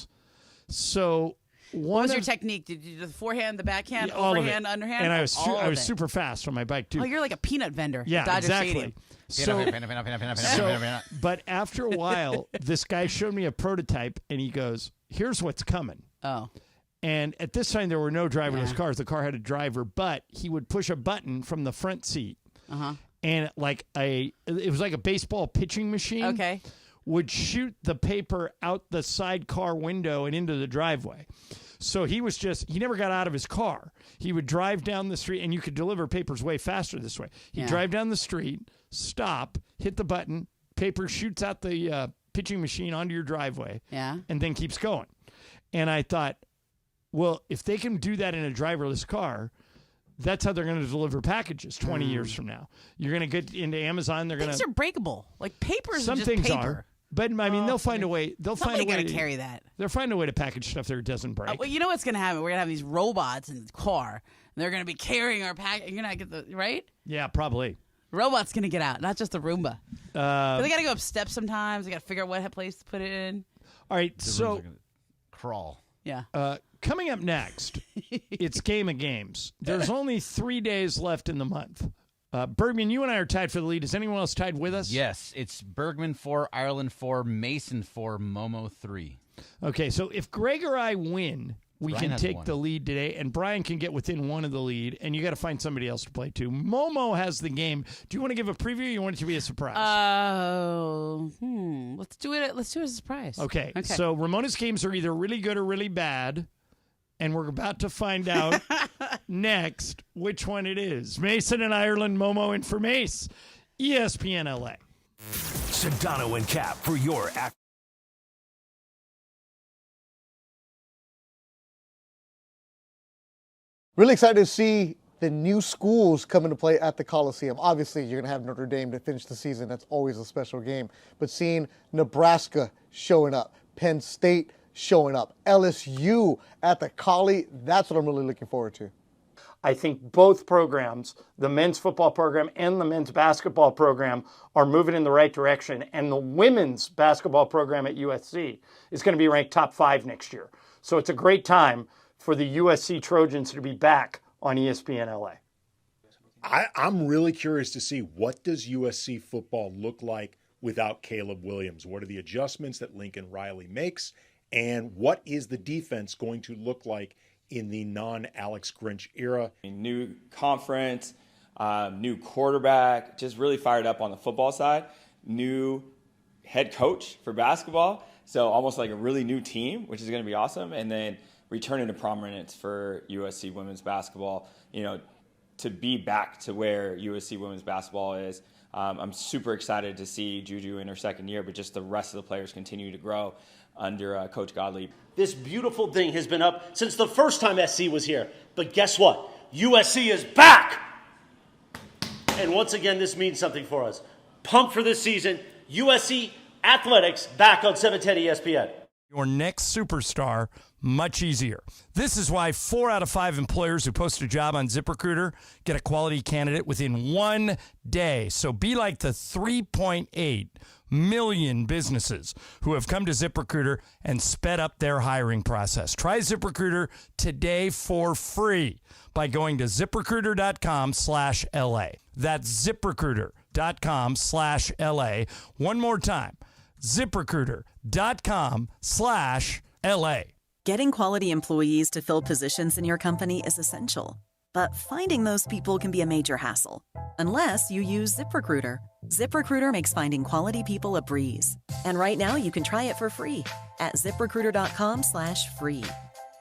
So what was your technique? Did you do the forehand, the backhand, all of overhand, it. underhand? And I was super fast on my bike too. Oh, you're like a peanut vendor. Yeah, at Dodger exactly. Stadium. But after a while, this guy showed me a prototype, and he goes, "Here's what's coming." Oh. And at this time, there were no driverless cars. The car had a driver, but he would push a button from the front seat. And it was like a baseball pitching machine. Okay. Would shoot the paper out the side car window and into the driveway. So he never got out of his car. He would drive down the street, and you could deliver papers way faster this way. He'd drive down the street, stop, hit the button, paper shoots out the pitching machine onto your driveway, and then keeps going. And I thought, well, if they can do that in a driverless car, that's how they're going to deliver packages 20 years from now. You're going to get into Amazon. Things are breakable. Like papers Some are just things paper. are. But, I mean, they'll find a way. They'll find a way to carry that. They'll find a way to package stuff that doesn't break. Well, you know what's going to happen? We're going to have these robots in the car, and they're going to be carrying our package. You're going to get right? Yeah, probably. Robot's going to get out, not just the Roomba. They got to go up steps sometimes. They got to figure out what place to put it in. All right, so crawl. Yeah. Coming up next, it's Game of Games. There's only 3 days left in the month. Bergman, you and I are tied for the lead. Is anyone else tied with us? Yes, it's Bergman 4, Ireland 4, Mason 4, Momo 3. Okay, so if Greg or I win, we Brian can has take one. the lead today, and Brian can get within one of the lead, and you got to find somebody else to play too. Momo has the game. Do you want to give a preview, or you want it to be a surprise? Let's do it. Let's do it as a surprise. Okay, so Ramona's games are either really good or really bad, and we're about to find out next which one it is. Mason and Ireland, Momo and for Mace, ESPN LA. Sedano and Cap for your act. Really excited to see the new schools come into play at the Coliseum. Obviously, you're going to have Notre Dame to finish the season. That's always a special game. But seeing Nebraska showing up, Penn State showing up, LSU at the Collie, that's what I'm really looking forward to. I think both programs, the men's football program and the men's basketball program, are moving in the right direction. And the women's basketball program at USC is going to be ranked top 5 next year. So it's a great time for the USC Trojans to be back on ESPN LA. I'm really curious to see, what does USC football look like without Caleb Williams? What are the adjustments that Lincoln Riley makes? And what is the defense going to look like in the non-Alex Grinch era? New conference, new quarterback, just really fired up on the football side. New head coach for basketball, so almost like a really new team, which is going to be awesome. And then returning to prominence for USC women's basketball, to be back to where USC women's basketball is I'm super excited to see Juju in her second year, but just the rest of the players continue to grow under Coach Gottlieb. This beautiful thing has been up since the first time SC was here. But guess what? USC is back! And once again, this means something for us. Pumped for this season. USC Athletics back on 710 ESPN. Your next superstar much easier. This is why 4 out of 5 employers who post a job on ZipRecruiter get a quality candidate within 1 day. So be like the 3.8 million businesses who have come to ZipRecruiter and sped up their hiring process. Try ZipRecruiter today for free by going to ZipRecruiter.com/LA. That's ZipRecruiter.com/LA. One more time, ZipRecruiter.com/LA. Getting quality employees to fill positions in your company is essential. But finding those people can be a major hassle, unless you use ZipRecruiter. ZipRecruiter makes finding quality people a breeze. And right now you can try it for free at ZipRecruiter.com/free.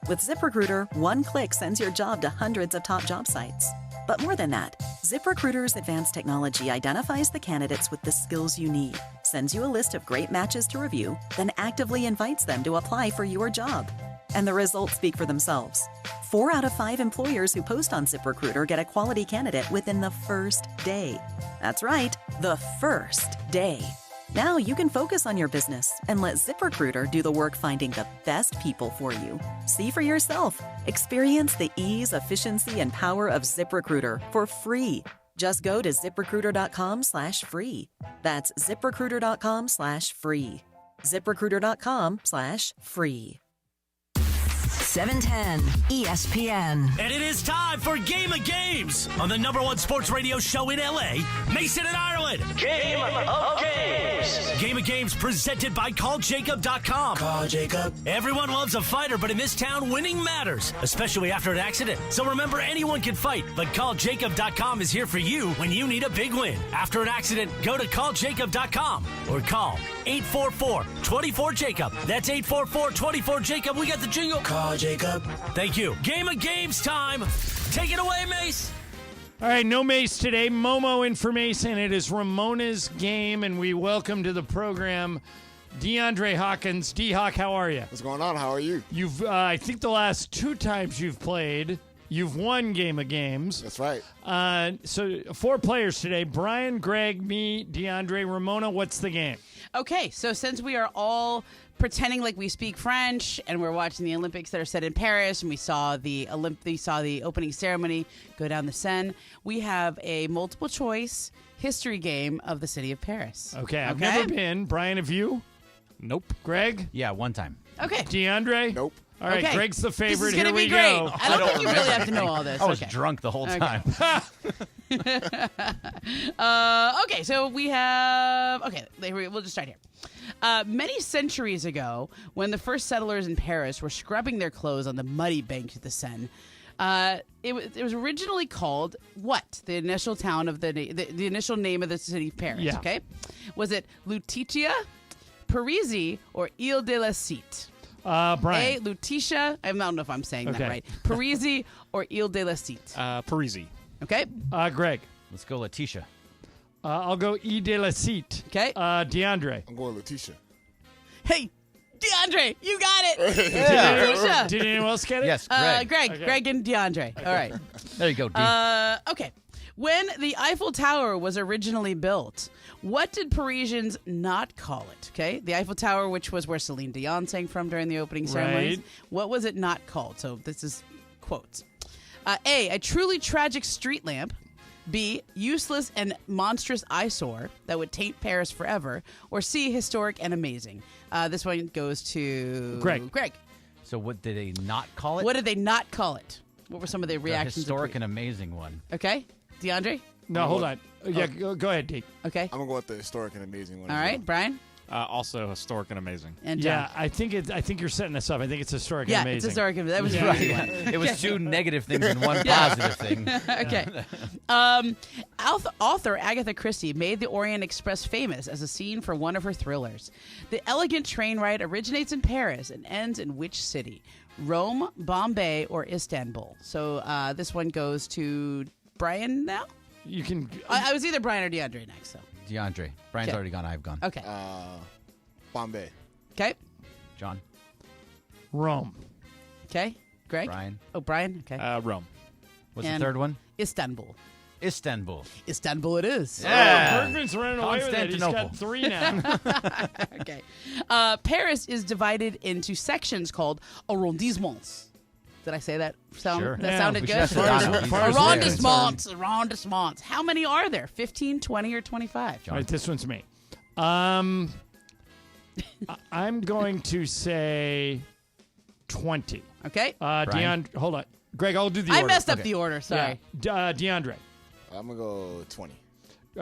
With ZipRecruiter, one click sends your job to hundreds of top job sites. But more than that, ZipRecruiter's advanced technology identifies the candidates with the skills you need, sends you a list of great matches to review, then actively invites them to apply for your job. And the results speak for themselves. 4 out of 5 employers who post on ZipRecruiter get a quality candidate within the first day. That's right, the first day. Now you can focus on your business and let ZipRecruiter do the work finding the best people for you. See for yourself. Experience the ease, efficiency, and power of ZipRecruiter for free. Just go to ZipRecruiter.com/free. That's ZipRecruiter.com/free. ZipRecruiter.com/free. 710 ESPN. And it is time for Game of Games on the #1 sports radio show in LA, Mason and Ireland. Game of Games. Game of Games presented by CallJacob.com. Call Jacob. Everyone loves a fighter, but in this town, winning matters, especially after an accident. So remember, anyone can fight, but CallJacob.com is here for you when you need a big win. After an accident, go to CallJacob.com or call 844-24-JACOB. That's 844-24-JACOB. We got the jingle. Call Jacob. Thank you. Game of Games time. Take it away, Mace. All right, no Mace today. Momo in for Mace, and it is Ramona's game, and we welcome to the program DeAndre Hawkins. D-Hawk, how are you? What's going on? How are you? You've, I think the last 2 times you've played, you've won Game of Games. That's right. So 4 players today. Brian, Greg, me, DeAndre, Ramona. What's the game? Okay, so since we are all pretending like we speak French and we're watching the Olympics that are set in Paris and we saw the opening ceremony go down the Seine, we have a multiple choice history game of the city of Paris. Okay, I've never been. Brian, have you? Nope. Greg? Yeah, one time. Okay. DeAndre? Nope. All right, Okay. Greg's the favorite. This is Here gonna we be great. go. I don't think you really have to know all this. I was Okay. drunk the whole Okay. time. Okay, so we have... Okay, we'll just start here. Many centuries ago, when the first settlers in Paris were scrubbing their clothes on the muddy banks of the Seine, it was originally called what? The initial town of the initial name of the city of Paris. Yeah. Okay, was it Lutetia, Parisi, or Ile de la Cite? Brian. A. Lutetia. I don't know if I'm saying Okay. that right. Parisi or Ile de la Cite? Parisi. Okay. Greg. Let's go Letitia. I'll go E de la Cite. Okay. DeAndre. I'm going Letitia. Hey, DeAndre, you got it. Yeah. Did anyone else get it? Yes, Greg. Okay. Greg and DeAndre. All right. There you go, D. Okay. When the Eiffel Tower was originally built, what did Parisians not call it? Okay, the Eiffel Tower, which was where Celine Dion sang from during the opening ceremonies. Right. What was it not called? So this is quotes. A truly tragic street lamp. B, useless and monstrous eyesore that would taint Paris forever. Or C, historic and amazing. This one goes to Greg. So what did they not call it? What did they not call it? What were some of the reactions? The historic and amazing one. Okay, DeAndre. No, hold on. Yeah, go ahead, D. Okay. I'm going to go with the historic and amazing one. All right, Brian. Also historic and amazing. And John. Yeah, I think you're setting this up. I think it's historic and Yeah, amazing. it's historic. That was Right. the right one. It was 2 negative things and 1 positive thing. Okay. Author Agatha Christie made the Orient Express famous as a scene for one of her thrillers. The elegant train ride originates in Paris and ends in which city? Rome, Bombay, or Istanbul? So this one goes to Brian now. You can. I was either Brian or DeAndre next. So DeAndre. Brian's Okay. already gone. I've gone. okay, Bombay. okay, John. Rome. okay. Greg. Brian. Oh, Brian. Okay. Rome. What's And the third one? Istanbul. Istanbul. Istanbul it is. Yeah. Bergman's running away with it. He's got 3 now. Okay. Paris is divided into sections called arrondissements. Did I say that? Sure. That Yeah, sounded we good? should ask Donald. He's right. Arrondissements. How many are there? 15, 20, or 25? All right, this one's me. I'm going to say 20. Okay. DeAndre, hold on. Greg, I'll do the I order. messed up the order. Sorry. Yeah. DeAndre. I'm going to go 20.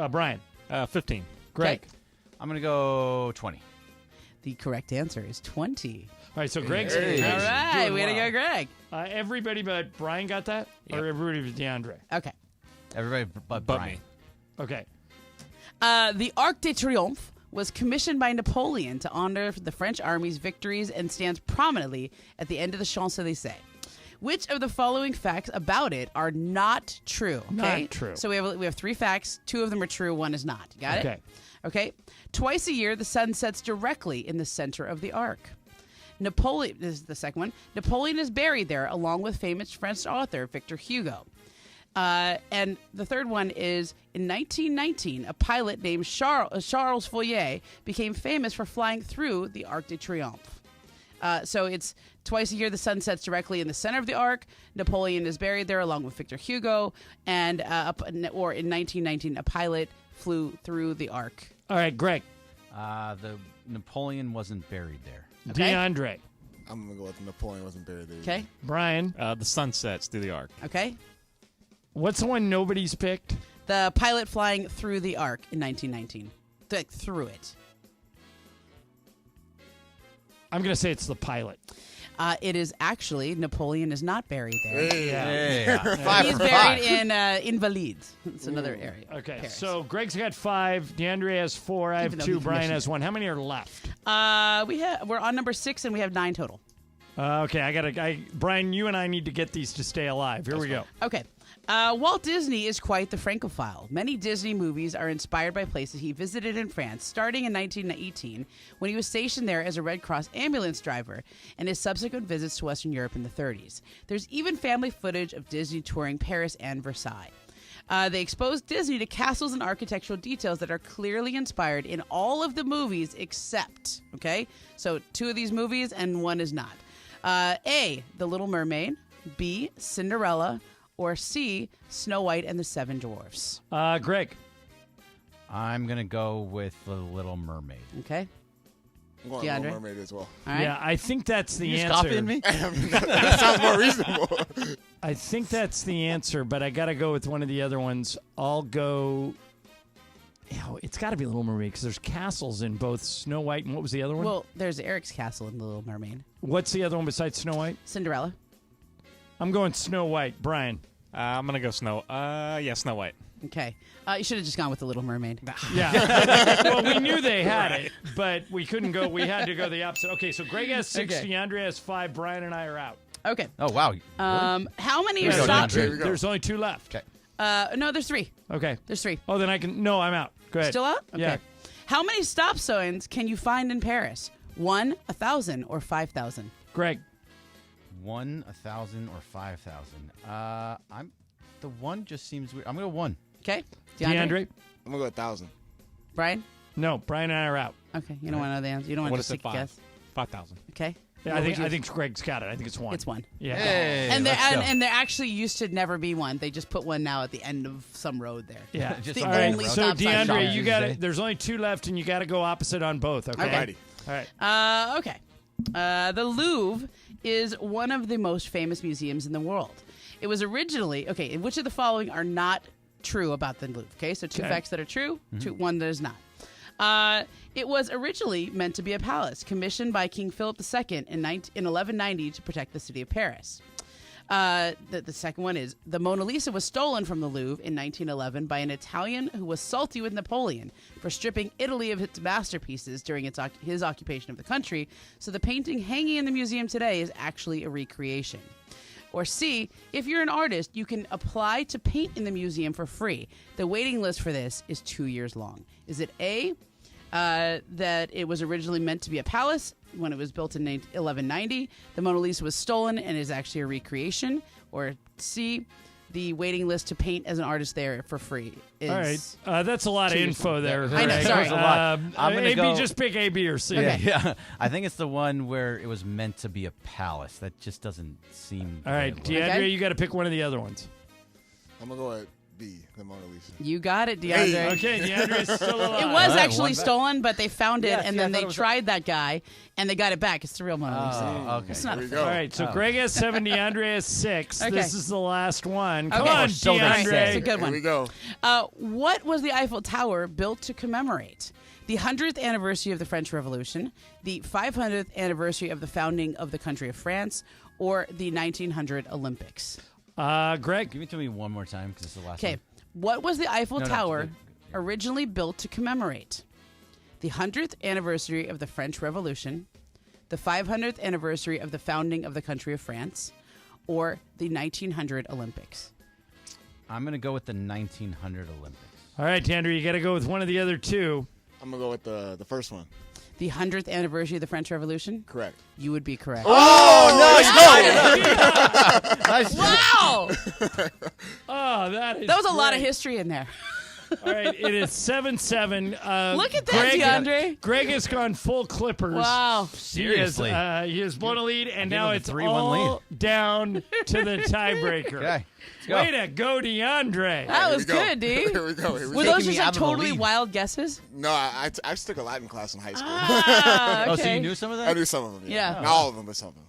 Brian. 15. Greg. I'm going to go 20. The correct answer is 20. All right, so Greg's All right, doing way to well. go, Greg. Everybody but Brian got that? Yep. Or everybody but DeAndre? Okay. Everybody but Brian. me. Okay. The Arc de Triomphe was commissioned by Napoleon to honor the French army's victories and stands prominently at the end of the Champs-Élysées. Which of the following facts about it are not true? Okay? Not true. So we have 3 facts. 2 of them are true. 1 is not. Got Okay. it? Okay. Twice a year, the sun sets directly in the center of the arc. Napoleon. This is the second one. Napoleon is buried there, along with famous French author Victor Hugo. And the third one is in 1919, a pilot named Charles Fourier became famous for flying through the Arc de Triomphe. So it's twice a year the sun sets directly in the center of the arc. Napoleon is buried there along with Victor Hugo. And or in 1919, a pilot flew through the arc. All right, Greg. The Napoleon wasn't buried there. Okay. DeAndre. I'm going to go with Napoleon wasn't buried there. Okay. Brian. The sun sets through the arc. Okay. What's the one nobody's picked? The pilot flying through the arc in 1919. Like, through it. I'm going to say it's the pilot. It is actually, Napoleon is not buried there. Hey. He's buried in Invalides. It's another area. Okay, Paris. so Greg's got 5. DeAndre has 4. I have Even though 2. he Brian commissioned has 1. How many are left? We're on number 6 and we have 9 total. Okay, Brian, you and I need to get these to stay alive. Here we go. Okay. Walt Disney is quite the Francophile. Many Disney movies are inspired by places he visited in France, starting in 1918 when he was stationed there as a Red Cross ambulance driver, and his subsequent visits to Western Europe in the 30s. There's even family footage of Disney touring Paris and Versailles. They exposed Disney to castles and architectural details that are clearly inspired in all of the movies except, okay? So 2 of these movies and 1 is not. A, The Little Mermaid. B, Cinderella. Or C, Snow White and the 7 Dwarfs. Greg. I'm going to go with The Little Mermaid. Okay. I'm going DeAndre? Little Mermaid as well. All right. Yeah, I think that's the You answer. just copying me? That sounds more reasonable. I think that's the answer, but I got to go with one of the other ones. I'll go... it's got to be Little Mermaid because there's castles in both Snow White and what was the other one? Well, there's Eric's castle in The Little Mermaid. What's the other one besides Snow White? Cinderella. I'm going Snow White. Brian. I'm going to go Snow White. Okay. You should have just gone with The Little Mermaid. Yeah. Well, we knew they had it, but we couldn't go. We had to go the opposite. Okay, so Greg has 6, Okay. DeAndre has 5, Brian and I are out. Okay. Oh, wow. How many Here are we go, stopped? DeAndre. There's only 2 left. Okay. No, there's 3. Okay. There's 3. Oh, then I can... No, I'm out. Go ahead. Still out? Okay. Yeah. How many stop signs can you find in Paris? 1, 1,000, or 5,000? Greg. 1, 1,000, or 5,000. The 1 just seems weird. I'm going to go 1. Okay. DeAndre. I'm going to go 1,000. Brian? No, Brian and I are out. Okay. You don't want to know the answer. You don't want What to is just it? take a guess. 5,000. Okay. Yeah, What I would you- think Greg's got it. I think it's 1. It's 1. Yeah. Hey, And there let's go. and there actually used to never be one. They just put one now at the end of some road there. Yeah. It's Just the All right. only So stop sign. DeAndre, you got Tuesday. it. There's only 2 left, and you got to go opposite on both. Okay. Okay. All right. Okay. The Louvre is one of the most famous museums in the world. It was originally okay. Which of the following are not true about the Louvre? Okay, so 2 Okay. facts that are true, 1 that is not. It was originally meant to be a palace, commissioned by King Philip II in 1190 to protect the city of Paris. The second one is the Mona Lisa was stolen from the Louvre in 1911 by an Italian who was salty with Napoleon for stripping Italy of its masterpieces during his occupation of the country. So the painting hanging in the museum today is actually a recreation. Or C, if you're an artist, you can apply to paint in the museum for free. The waiting list for this is 2 years long. Is it A, that it was originally meant to be a palace when it was built in 1190? The Mona Lisa was stolen and is actually a recreation. Or C, the waiting list to paint as an artist there for free is... All right. That's a lot of info there. I know, sorry. A lot. I'm gonna go, just pick A, B, or C. Okay. Yeah, I think it's the one where it was meant to be a palace. That just doesn't seem... All right, DeAndre, you got to pick one of the other ones. I'm going to go at B, the Mona Lisa. You got it, DeAndre. Hey. Okay, DeAndre's still alive. It was actually stolen, but they found it, Yeah, and see, then I they thought it tried that guy, and they got it back. It's the real Mona Lisa. Okay. It's not a go. All right, so Greg has 7, DeAndre has 6. Okay. This is the last one. Come Okay. on, So they DeAndre. say. It's a good Here one. we go. What was the Eiffel Tower built to commemorate? The 100th anniversary of the French Revolution, the 500th anniversary of the founding of the country of France, or the 1900 Olympics? Greg? Give it to me one more time because it's the last Okay. one. What was the Eiffel No, Tower good. originally built to commemorate? The 100th anniversary of the French Revolution, the 500th anniversary of the founding of the country of France, or the 1900 Olympics? I'm going to go with the 1900 Olympics. All right, DeAndre, you got to go with one of the other two. I'm going to go with the first one. The 100th anniversary of the French Revolution? Correct. You would be correct. Nice. Wow! Oh, that is That was a lot of great. history in there. All right, it is 7-7. Look at that, DeAndre. Greg has gone full Clippers. Wow. Seriously. He has blown a lead, and now him it's a 3-1 all down to the tiebreaker. Okay. Let's go. Way to go, DeAndre. That was Here we go. good, D. Here we go. Here we Were go. those me just out like of the totally lead. wild guesses? No, I took a Latin class in high school. Ah, okay. Oh, so you knew some of that? I knew some of them. Yeah. Not all of them, but some of them.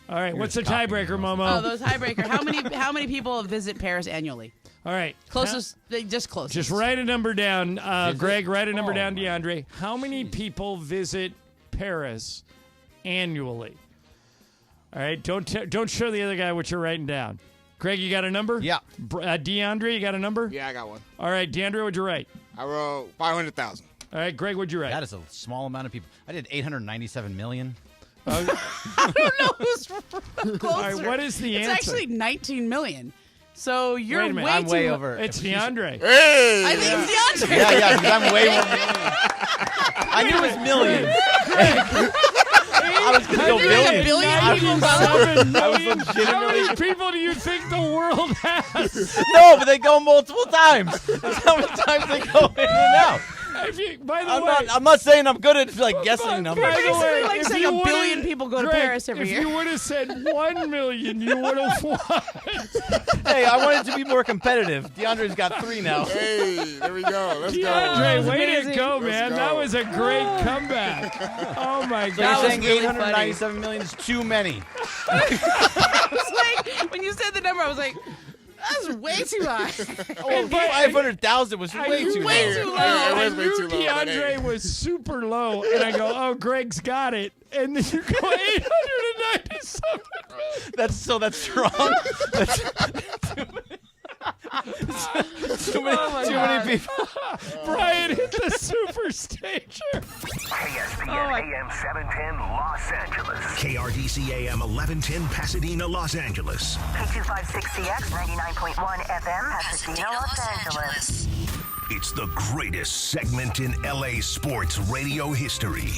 All right, what's the tiebreaker, Momo? Oh, those tiebreaker. How many people visit Paris annually? All right. Closest, just closest. Just write a number down. Greg, write a number down, DeAndre. How many people visit Paris annually? All right, don't show the other guy what you're writing down. Greg, you got a number? Yeah. DeAndre, you got a number? Yeah, I got one. All right, DeAndre, what'd you write? I wrote 500,000. All right, Greg, what'd you write? That is a small amount of people. I did 897 million. I don't know who's closer. All right, what is the answer? It's actually 19 million. So you're Wait a minute. way I'm too way over. It's DeAndre. Hey! I think it's DeAndre. Yeah, because I'm way more. I knew it was millions. I was going to go a billion. billion people go. 7 I was million. How legitimately. many people do you think the world has? No, but they go multiple times. That's how many times they go in and out. By the way, I'm not saying I'm good at like guessing numbers. By the Basically way, like if saying you a would've- billion people go to Greg, Paris every year. If you would have said 1 million, you would have won. Hey, I wanted to be more competitive. DeAndre's got 3 now. Hey, there we go. Let's go. DeAndre, way to amazing. go, Let's man. go. That was a great comeback. Oh, my So God. you're was saying really 897 million is too many. I was like, when you said the number, I was like, that's way too high. Well, 500,000 was way too way low. too low. I was way knew too low, but DeAndre hey. was super low, and I go, oh, Greg's got it. And then you go 897 million. That's strong. Too many people. Brian hit the super stager. KSPN AM 710 Los Angeles. KRDC AM 1110 Pasadena, Los Angeles. K256CX 99.1 FM Pasadena, Los Angeles. It's the greatest segment in LA sports radio history.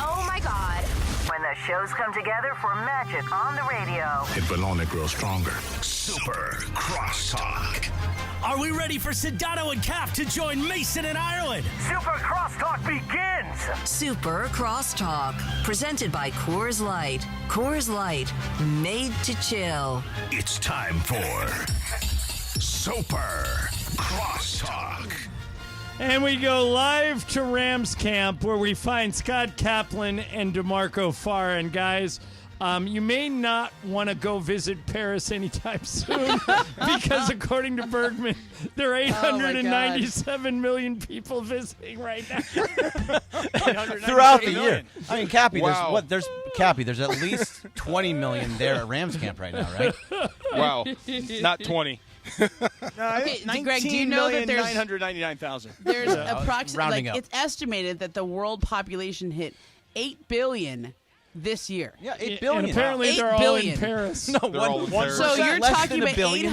Oh my God. When the shows come together for magic on the radio. It will only grow stronger. Super Crosstalk. Are we ready for Sedano and Cap to join Mason and Ireland? Super Crosstalk begins. Super Crosstalk, presented by Coors Light. Coors Light, made to chill. It's time for Super Crosstalk. And we go live to Rams camp where we find Scott Kaplan and DeMarco Farr. And guys, you may not want to go visit Paris anytime soon because according to Bergman, there are 897 million people visiting right now. Throughout the year. I mean, Cappy, Wow. there's at least 20 million there at Rams camp right now, right? Wow. Not 20. Okay, Greg, do you know that there's 999,000. approximately rounding like up. it's estimated that the world population hit 8 billion this year. Yeah, $8 billion. And apparently they're all in Paris. No, They're all in Paris. So you're less talking than about $1 billion.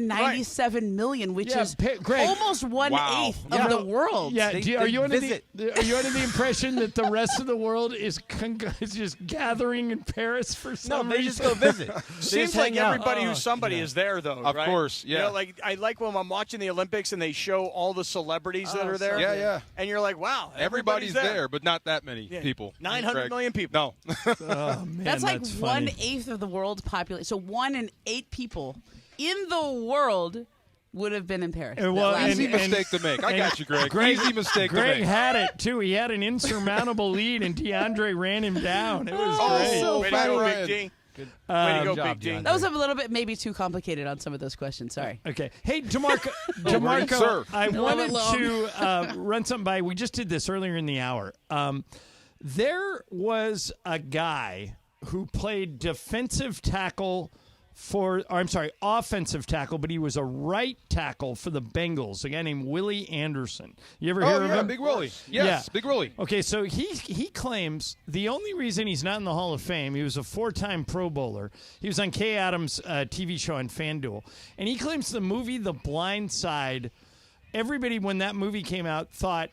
$897 million, which Yeah, is Greg. almost 1/8 of the world. Yeah, are you under visit. are you under the impression that the rest of the world is just gathering in Paris for some No, they reason? just go visit. Seems like everybody who's somebody is there, though. Of right? course, yeah. You know, like I like when I'm watching the Olympics and they show all the celebrities that are there. Yeah, yeah. And you're like, wow, Everybody's there, but not that many people. 900 million people. No. Oh, man, That's like funny. 1/8 of the world's population. So 1 in 8 people in the world would have been in Paris. Easy mistake to make. I got you, Greg. Easy mistake Greg to make. had it, too. He had an insurmountable lead, and DeAndre ran him down. It was great. So way to go, Big D. Way to go, Big D. That was a little bit maybe too complicated on some of those questions. Sorry. Okay. Hey, DeMarco, Sir. I wanted to run something by. We just did this earlier in the hour. There was a guy who played offensive tackle, but he was a right tackle for the Bengals, a guy named Willie Anderson. You ever hear of him? Big Willie. Yes, Big Willie. Okay, so he claims the only reason he's not in the Hall of Fame, he was a 4-time Pro Bowler. He was on Kay Adams' TV show on FanDuel. And he claims the movie The Blind Side, everybody when that movie came out thought,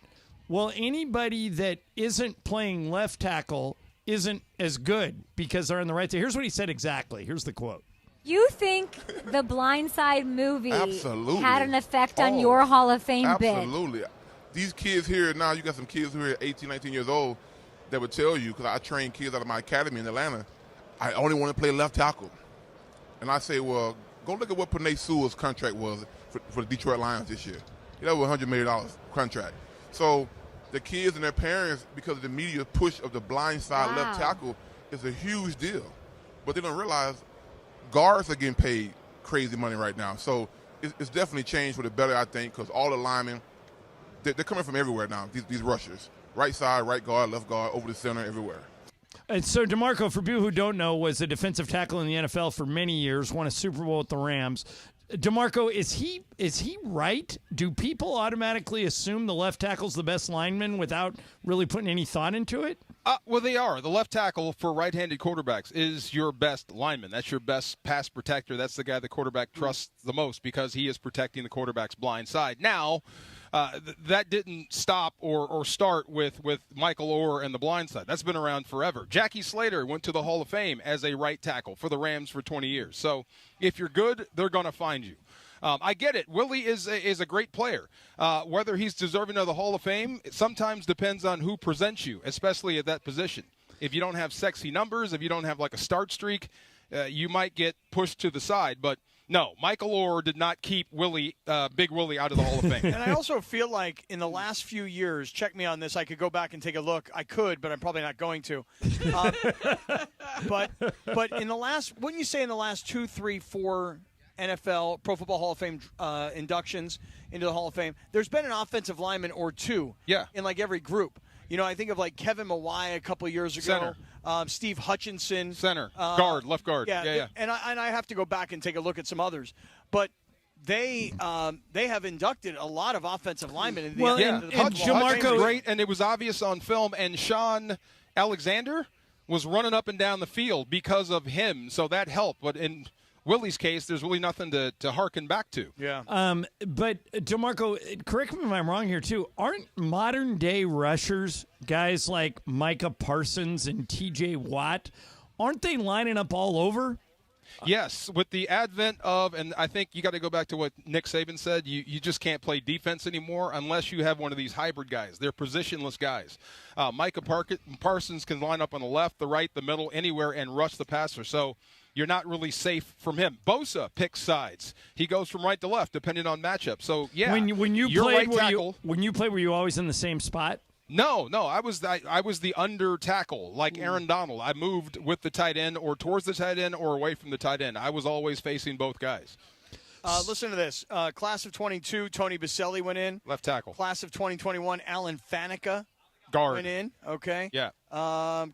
well, anybody that isn't playing left tackle isn't as good because they're on the right side. Here's what he said exactly. Here's the quote. You think the Blind Side movie Absolutely. had an effect on your Hall of Fame bid? Absolutely. These kids here, now you got some kids who are 18, 19 years old that would tell you, because I train kids out of my academy in Atlanta, I only want to play left tackle. And I say, well, go look at what Penei Sewell's contract was for the Detroit Lions this year. That was a $100 million contract. So the kids and their parents, because of the media push of the blind side left tackle, is a huge deal. But they don't realize guards are getting paid crazy money right now. So it's definitely changed for the better, I think, because all the linemen, they're coming from everywhere now, these rushers. Right side, right guard, left guard, over the center, everywhere. And so DeMarco, for people who don't know, was a defensive tackle in the NFL for many years, won a Super Bowl with the Rams. DeMarco, is he right? Do people automatically assume the left tackle's the best lineman without really putting any thought into it? Well, they are. The left tackle for right-handed quarterbacks is your best lineman. That's your best pass protector. That's the guy the quarterback trusts the most because he is protecting the quarterback's blind side. Now, that didn't stop or start with Michael Orr and the blind side. That's been around forever. Jackie Slater went to the Hall of Fame as a right tackle for the Rams for 20 years. So if you're good, they're going to find you. I get it. Willie is a great player. Whether he's deserving of the Hall of Fame, it sometimes depends on who presents you, especially at that position. If you don't have sexy numbers, if you don't have like a start streak, you might get pushed to the side. But no, Michael Orr did not keep Big Willie out of the Hall of Fame. And I also feel like in the last few years, check me on this, I could go back and take a look. I could, but I'm probably not going to. But in the last, wouldn't you say in the last 2, 3, 4 NFL Pro Football Hall of Fame inductions into the Hall of Fame, there's been an offensive lineman or two in like every group. You know, I think of like Kevin Mawai a couple of years ago. Steve Hutchinson. Center. Guard, left guard. Yeah. And I have to go back and take a look at some others. But they have inducted a lot of offensive linemen. In the Hutchinson was great, and it was obvious on film. And Sean Alexander was running up and down the field because of him, so that helped. But in Willie's case, there's really nothing to harken back to. Yeah. But DeMarco, correct me if I'm wrong here too. Aren't modern day rushers guys like Micah Parsons and T.J. Watt? Aren't they lining up all over? Yes, with the advent of, and I think you got to go back to what Nick Saban said, you just can't play defense anymore unless you have one of these hybrid guys. They're positionless guys. Micah Parsons can line up on the left, the right, the middle, anywhere, and rush the passer. So you're not really safe from him. Bosa picks sides. He goes from right to left, depending on matchup. So, yeah, when you played, were you always in the same spot? No, I was the under tackle, like Aaron Donald. I moved with the tight end or towards the tight end or away from the tight end. I was always facing both guys. Listen to this. Class of 22, Tony Baselli went in. Left tackle. Class of 2021, Alan Faneca guard went in. Okay. Yeah.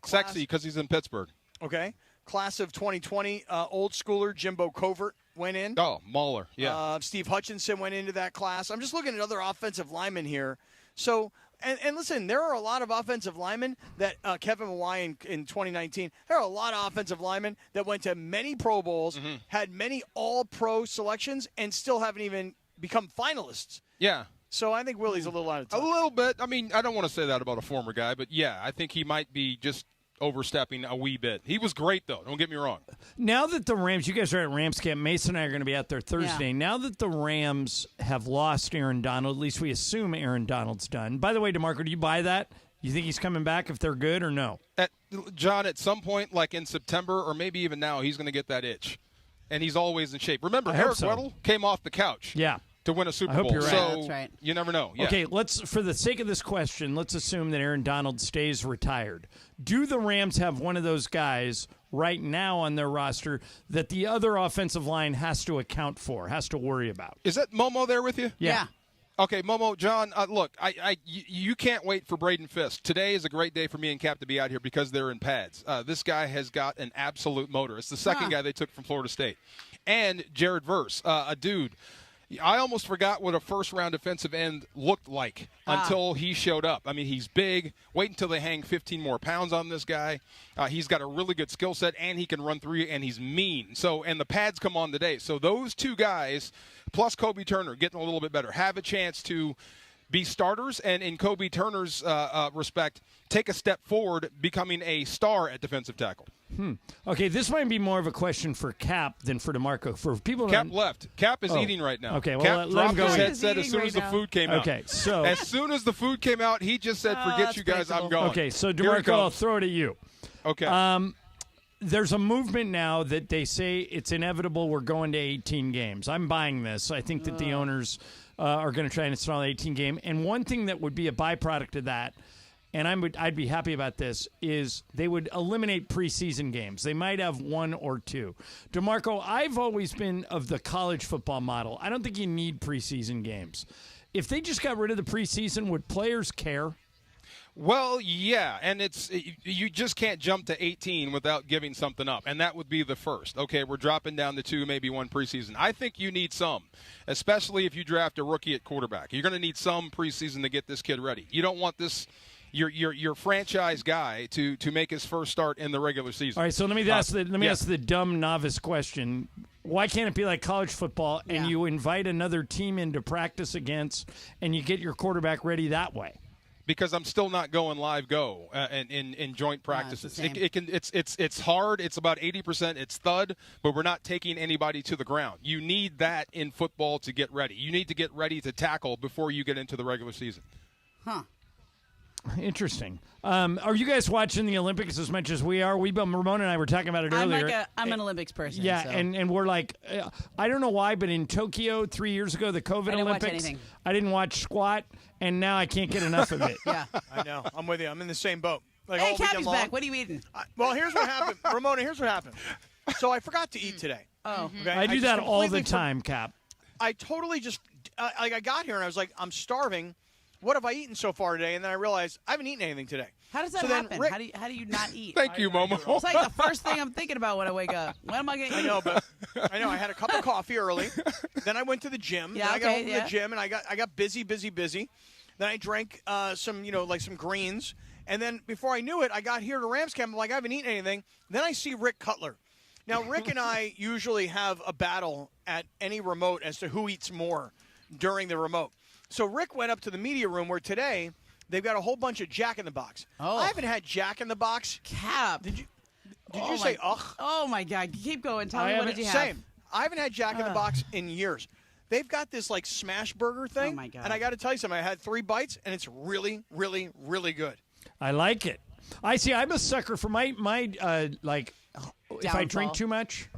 Sexy because he's in Pittsburgh. Okay. Class of 2020, old schooler Jimbo Covert went in. Oh, Mauler. Yeah. Steve Hutchinson went into that class. I'm just looking at other offensive linemen here. So And listen, there are a lot of offensive linemen that Kevin Mawai in 2019. There are a lot of offensive linemen that went to many Pro Bowls, had many All-Pro selections, and still haven't even become finalists. Yeah. So I think Willie's a little out of touch. A little bit. I mean, I don't want to say that about a former guy, but yeah, I think he might be just overstepping a wee bit. He was great, though. Don't get me wrong. Now that the Rams, you guys are at Rams camp, Mason and I are going to be out there Thursday. Yeah. Now that the Rams have lost Aaron Donald, at least we assume Aaron Donald's done. By the way, DeMarco, do you buy that? You think he's coming back if they're good or no? John, at some point, like in September or maybe even now, he's going to get that itch. And he's always in shape. Remember, Eric Weddle came off the couch. Yeah. To win a Super I hope Bowl. you're right. So Yeah, that's right. you never know. Yeah. Okay, for the sake of this question, let's assume that Aaron Donald stays retired. Do the Rams have one of those guys right now on their roster that the other offensive line has to account for, has to worry about? Is that Momo there with you? Yeah. Okay, Momo, John, look, you can't wait for Braden Fisk. Today is a great day for me and Cap to be out here because they're in pads. This guy has got an absolute motor. It's the second guy they took from Florida State. And Jared Verse, a dude. I almost forgot what a first-round defensive end looked like until he showed up. I mean, he's big. Wait until they hang 15 more pounds on this guy. He's got a really good skill set, and he can run through you, and he's mean. And the pads come on today. So those two guys, plus Kobe Turner, getting a little bit better, have a chance to be starters, and in Kobe Turner's respect, take a step forward, becoming a star at defensive tackle. Okay, this might be more of a question for Cap than for DeMarco. For people, Cap left. Cap is eating right now. Okay, well, Cap let him dropped go his eat. headset as soon as the food came out. Okay, so as soon as the food came out, he just said, "Forget you guys, I'm going." Okay, so Here it DeMarco, I'll comes. throw it at you. Okay. There's a movement now that they say it's inevitable we're going to 18 games. I'm buying this. I think that the owners are going to try and install an 18 game. And one thing that would be a byproduct of that, and I'd be happy about this, is they would eliminate preseason games. They might have one or two. DeMarco, I've always been of the college football model. I don't think you need preseason games. If they just got rid of the preseason, would players care? Well, yeah, and you just can't jump to 18 without giving something up, and that would be the first. Okay, we're dropping down to 2, maybe 1 preseason. I think you need some, especially if you draft a rookie at quarterback. You're going to need some preseason to get this kid ready. You don't want this your franchise guy to make his first start in the regular season. All right, so let me ask the dumb novice question. Why can't it be like college football and you invite another team in to practice against and you get your quarterback ready that way? Because I'm still not going live in joint practices. It's hard. It's about 80%. It's thud, but we're not taking anybody to the ground. You need that in football to get ready. You need to get ready to tackle before you get into the regular season. Huh. Interesting. Are you guys watching the Olympics as much as we are? Ramona and I were talking about it earlier. I'm an Olympics person. Yeah, so. and we're like, I don't know why, but in Tokyo 3 years ago, the COVID Olympics, I didn't watch squat, and now I can't get enough of it. Yeah, I know. I'm with you. I'm in the same boat. Like hey, all weekend Cappy's long. back. What are you eating? Well, here's what happened, Ramona. Here's what happened. So I forgot to eat today. Oh, okay? I do just that all the completely time, Cap. I totally just I got here and I was like, I'm starving. What have I eaten so far today? And then I realized I haven't eaten anything today. How does that So then happen? Rick- How do you not eat? Thank you, Momo. It's like the first thing I'm thinking about when I wake up. When am I going to eat? I know, but I know I had a cup of coffee early. Then I went to the gym. Yeah, then I got okay, home from the gym and I got busy. Then I drank some greens. And then before I knew it, I got here to Rams camp. I'm like, I haven't eaten anything. Then I see Rick Cutler. Now, Rick and I usually have a battle at any remote as to who eats more during the remote. So Rick went up to the media room where today they've got a whole bunch of Jack in the Box. Oh. I haven't had Jack in the Box. Cap. Did you say ugh? Oh, my God. Keep going. Tell me, what did you have? Same. I haven't had Jack in the Box in years. They've got this like smash burger thing. Oh, my God. And I got to tell you something. I had 3 bites, and it's really, really, really good. I like it. I see. I'm a sucker for my if I drink too much,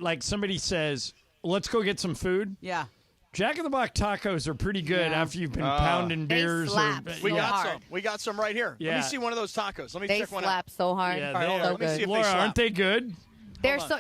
like somebody says, let's go get some food. Yeah. Jack in the Box tacos are pretty good after you've been pounding beers. We got some right here. Yeah. Let me see one of those tacos. Let me They check one slap out. so hard. Yeah, They're they so are. Let me see good. if Laura, they slap. aren't they good? They're so,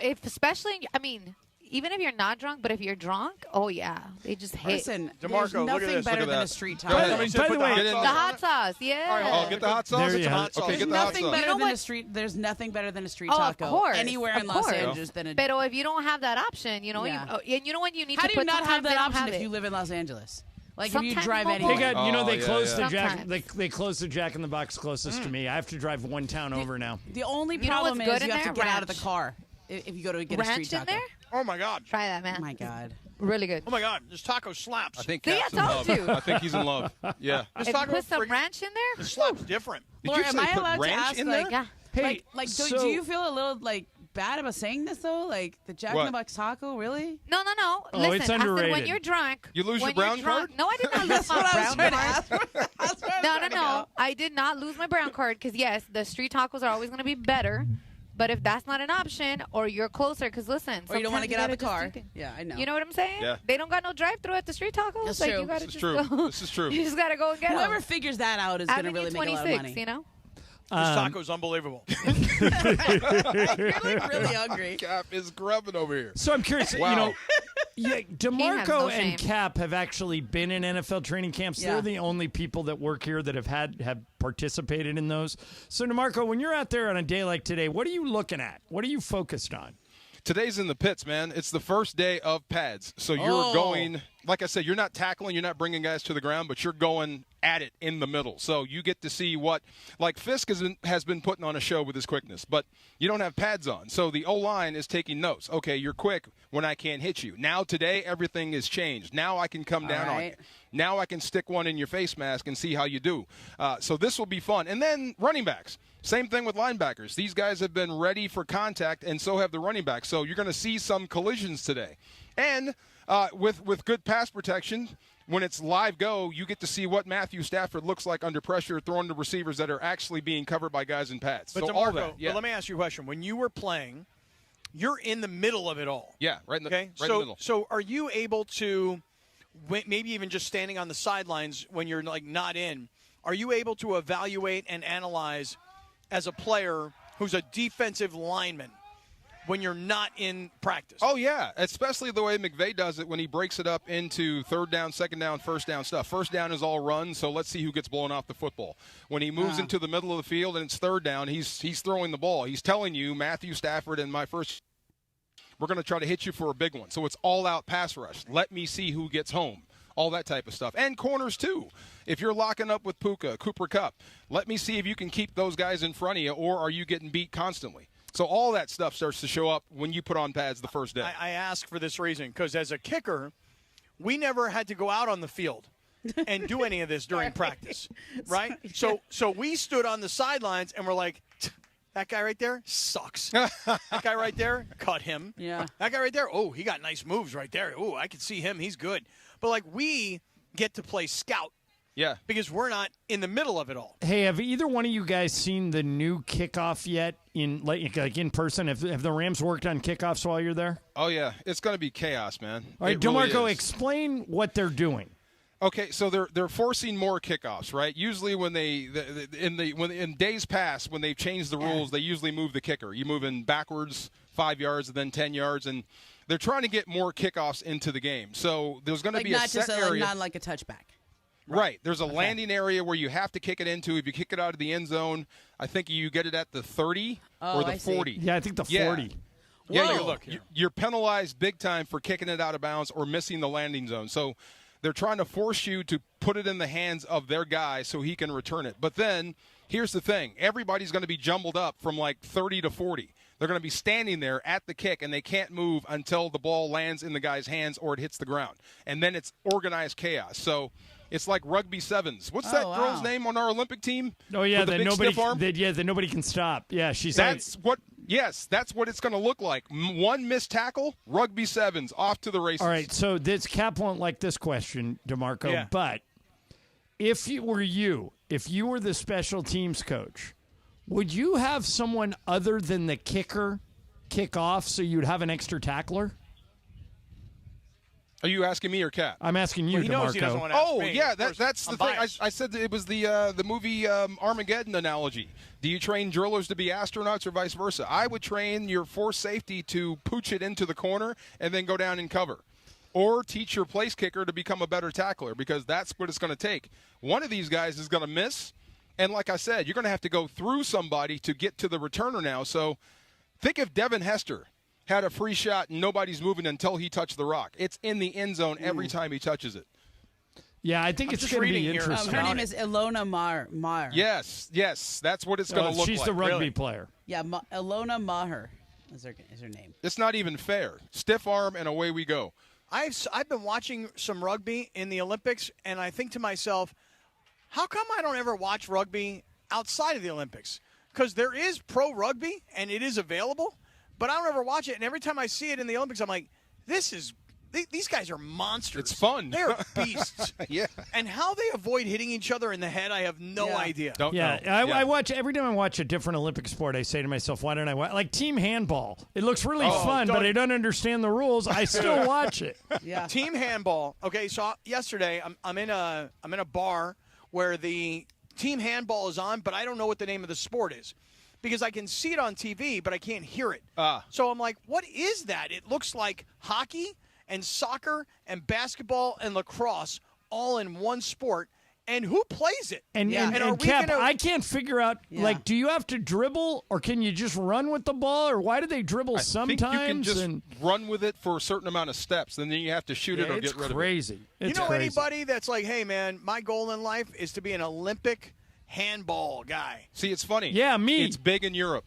even if you're not drunk, but if you're drunk, oh yeah, they just hit. Listen, DeMarco, there's look at nothing this. better Look at than a that. street Go taco. ahead. By the way, Get in The there. hot sauce, yeah. Oh, get the hot sauce. There you have hot sauce. Okay, There's get the hot nothing sauce. better You know than a what? street. There's nothing better than a street Oh, of taco course, anywhere in of Los course. Angeles than a. But if you don't have that option, Yeah. and you know when you need How to do you put not sometimes have they that don't option have if it. you live in Los Angeles? Like if you Sometimes drive mobile- anywhere. They got, they yeah, closed yeah. the Jack. Sometimes. They closed the Jack in the Box closest to me. I have to drive one town over now. The only You know problem what's is good you in have to there? get out of the Ranch. car if you go to get a Ranch street in taco. there? Oh my God. Try that, man. Oh my God. Really good. Oh my God. This taco slaps. I think See, Cap's I in told love. you. I think he's in love. Yeah. This If you taco put some freaking- ranch in there, It slaps different. Did Laura, you say am I put allowed to ranch ask, in like, there? Hey, do you feel a little bad about saying this though? Like the Jack in the What? Box taco, really? no. Oh, Listen, it's I said when underrated. you're drunk. You lose your when brown you're drunk, card? No, I did not lose my That's what I was brown trying to card. ask. That's where I was No. trying to go. I did not lose my brown card because yes, the street tacos are always going to be better. But if that's not an option, or you're closer, because listen, Or you don't want to sometimes get out of the gotta car. just do things. Yeah, I know. You know what I'm saying? Yeah. They don't got no drive-through at the street tacos. That's like true. you gotta This is just true. go. This is true. You just gotta go and get Whoever them. figures that out is going to Avenue really make a lot of 26, money. you know? This taco's unbelievable. You're like really hungry. Cap is grubbing over here. So I'm curious. Wow. You know, yeah, has DeMarco no and shame. Cap have actually been in NFL training camps. Yeah. They're the only people that work here that have participated in those. So DeMarco, when you're out there on a day like today, what are you looking at? What are you focused on? Today's in the pits, man. It's the first day of pads. So you're going, like I said, you're not tackling, you're not bringing guys to the ground, but you're going at it in the middle. So you get to see what, like Fisk has been putting on a show with his quickness, but you don't have pads on. So the O-line is taking notes. Okay, you're quick when I can't hit you. Now today, everything is changed. Now I can come down on you. Now I can stick one in your face mask and see how you do. So this will be fun. And then running backs. Same thing with linebackers. These guys have been ready for contact, and so have the running backs. So you're going to see some collisions today. And with good pass protection, when it's live go, you get to see what Matthew Stafford looks like under pressure, throwing to receivers that are actually being covered by guys in pads. But so DeMarco, all that, yeah. but let me ask you a question. When you were playing, you're in the middle of it all. Yeah, right in the, Okay, right in the middle. So are you able to, maybe even just standing on the sidelines when you're like not in, are you able to evaluate and analyze as a player who's a defensive lineman when you're not in practice? Oh, yeah, especially the way McVay does it when he breaks it up into third down, second down, first down stuff. First down is all run, so let's see who gets blown off the football. When he moves into the middle of the field and it's third down, he's throwing the ball. He's telling you, Matthew Stafford and my first, we're going to try to hit you for a big one. So it's all-out pass rush. Let me see who gets home. All that type of stuff. And corners, too. If you're locking up with Puka, Cooper Kupp, let me see if you can keep those guys in front of you, or are you getting beat constantly? So all that stuff starts to show up when you put on pads the first day. I ask for this reason because as a kicker, we never had to go out on the field and do any of this during practice, right? So we stood on the sidelines and we're like, that guy right there sucks. That guy right there, cut him. Yeah. That guy right there, oh, he got nice moves right there. Oh, I can see him. He's good. But, like, we get to play scout. Yeah. Because we're not in the middle of it all. Hey, have either one of you guys seen the new kickoff yet in like in person? Have the Rams worked on kickoffs while you're there? Oh, yeah. It's going to be chaos, man. All right, It really DeMarco, is. explain what they're doing. Okay, so they're forcing more kickoffs, right? Usually when in days past when they've changed the rules, they usually move the kicker. You move in backwards 5 yards and then 10 yards, and they're trying to get more kickoffs into the game. So there's going to be a not set just area. not like a touchback. Right. There's a landing area where you have to kick it into. If you kick it out of the end zone, I think you get it at the 30 or the 40. Yeah, I think the 40. Yeah, you're penalized big time for kicking it out of bounds or missing the landing zone. So they're trying to force you to put it in the hands of their guy so he can return it. But then here's the thing. Everybody's going to be jumbled up from like 30 to 40. They're going to be standing there at the kick, and they can't move until the ball lands in the guy's hands or it hits the ground. And then it's organized chaos. So it's like rugby sevens. What's that girl's name on our Olympic team? Oh yeah, With the that big nobody stiff arm? that nobody can stop. Yeah, she's That's what it's going to look like. One missed tackle, rugby sevens, off to the races. All right, so this Cap won't like this question, DeMarco, Yeah. but if you were the special teams coach, would you have someone other than the kicker kick off so you'd have an extra tackler? Are you asking me or Kat? I'm asking you, Well, he knows he doesn't DeMarco. want to ask Oh, me. yeah, Of course, that's the I'm thing. biased. I said that it was the movie Armageddon analogy. Do you train drillers to be astronauts or vice versa? I would train your force safety to pooch it into the corner and then go down and cover. Or teach your place kicker to become a better tackler, because that's what it's going to take. One of these guys is going to miss, and like I said, you're going to have to go through somebody to get to the returner now. So think if Devin Hester had a free shot and nobody's moving until he touched the rock. It's in the end zone every time he touches it. Yeah, I think I'm it's just going to reading be here. interesting. Her name is Ilona Maher. Yes, that's what it's going to look like. She's the rugby player. Yeah, Ilona Maher is her name. It's not even fair. Stiff arm and away we go. I've been watching some rugby in the Olympics, and I think to myself, how come I don't ever watch rugby outside of the Olympics? Because there is pro rugby, and it is available, but I don't ever watch it. And every time I see it in the Olympics, I'm like, these guys are monsters. It's fun. They're beasts. Yeah. And how they avoid hitting each other in the head, I have no idea. Don't know. I watch every time I watch a different Olympic sport. I say to myself, why don't I watch like team handball? It looks really fun, but I don't understand the rules. I still watch it. Yeah. Team handball. Okay, so yesterday I'm in a bar where the team handball is on, but I don't know what the name of the sport is because I can see it on TV, but I can't hear it. So I'm like, what is that? It looks like hockey and soccer and basketball and lacrosse all in one sport. And who plays it? And are we Cap, gonna... I can't figure out, like, do you have to dribble or can you just run with the ball? Or why do they dribble sometimes? I think you can just run with it for a certain amount of steps, and then you have to shoot it or get rid of it. Crazy. You know anybody that's like, hey, man, my goal in life is to be an Olympic handball guy? See, it's funny. Yeah, me. It's big in Europe.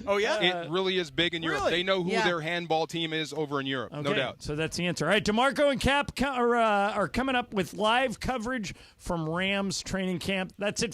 Oh, yeah? It really is big in Europe. Really? They know who their handball team is over in Europe, no doubt. So that's the answer. All right, DeMarco and Cap are coming up with live coverage from Rams training camp. That's it.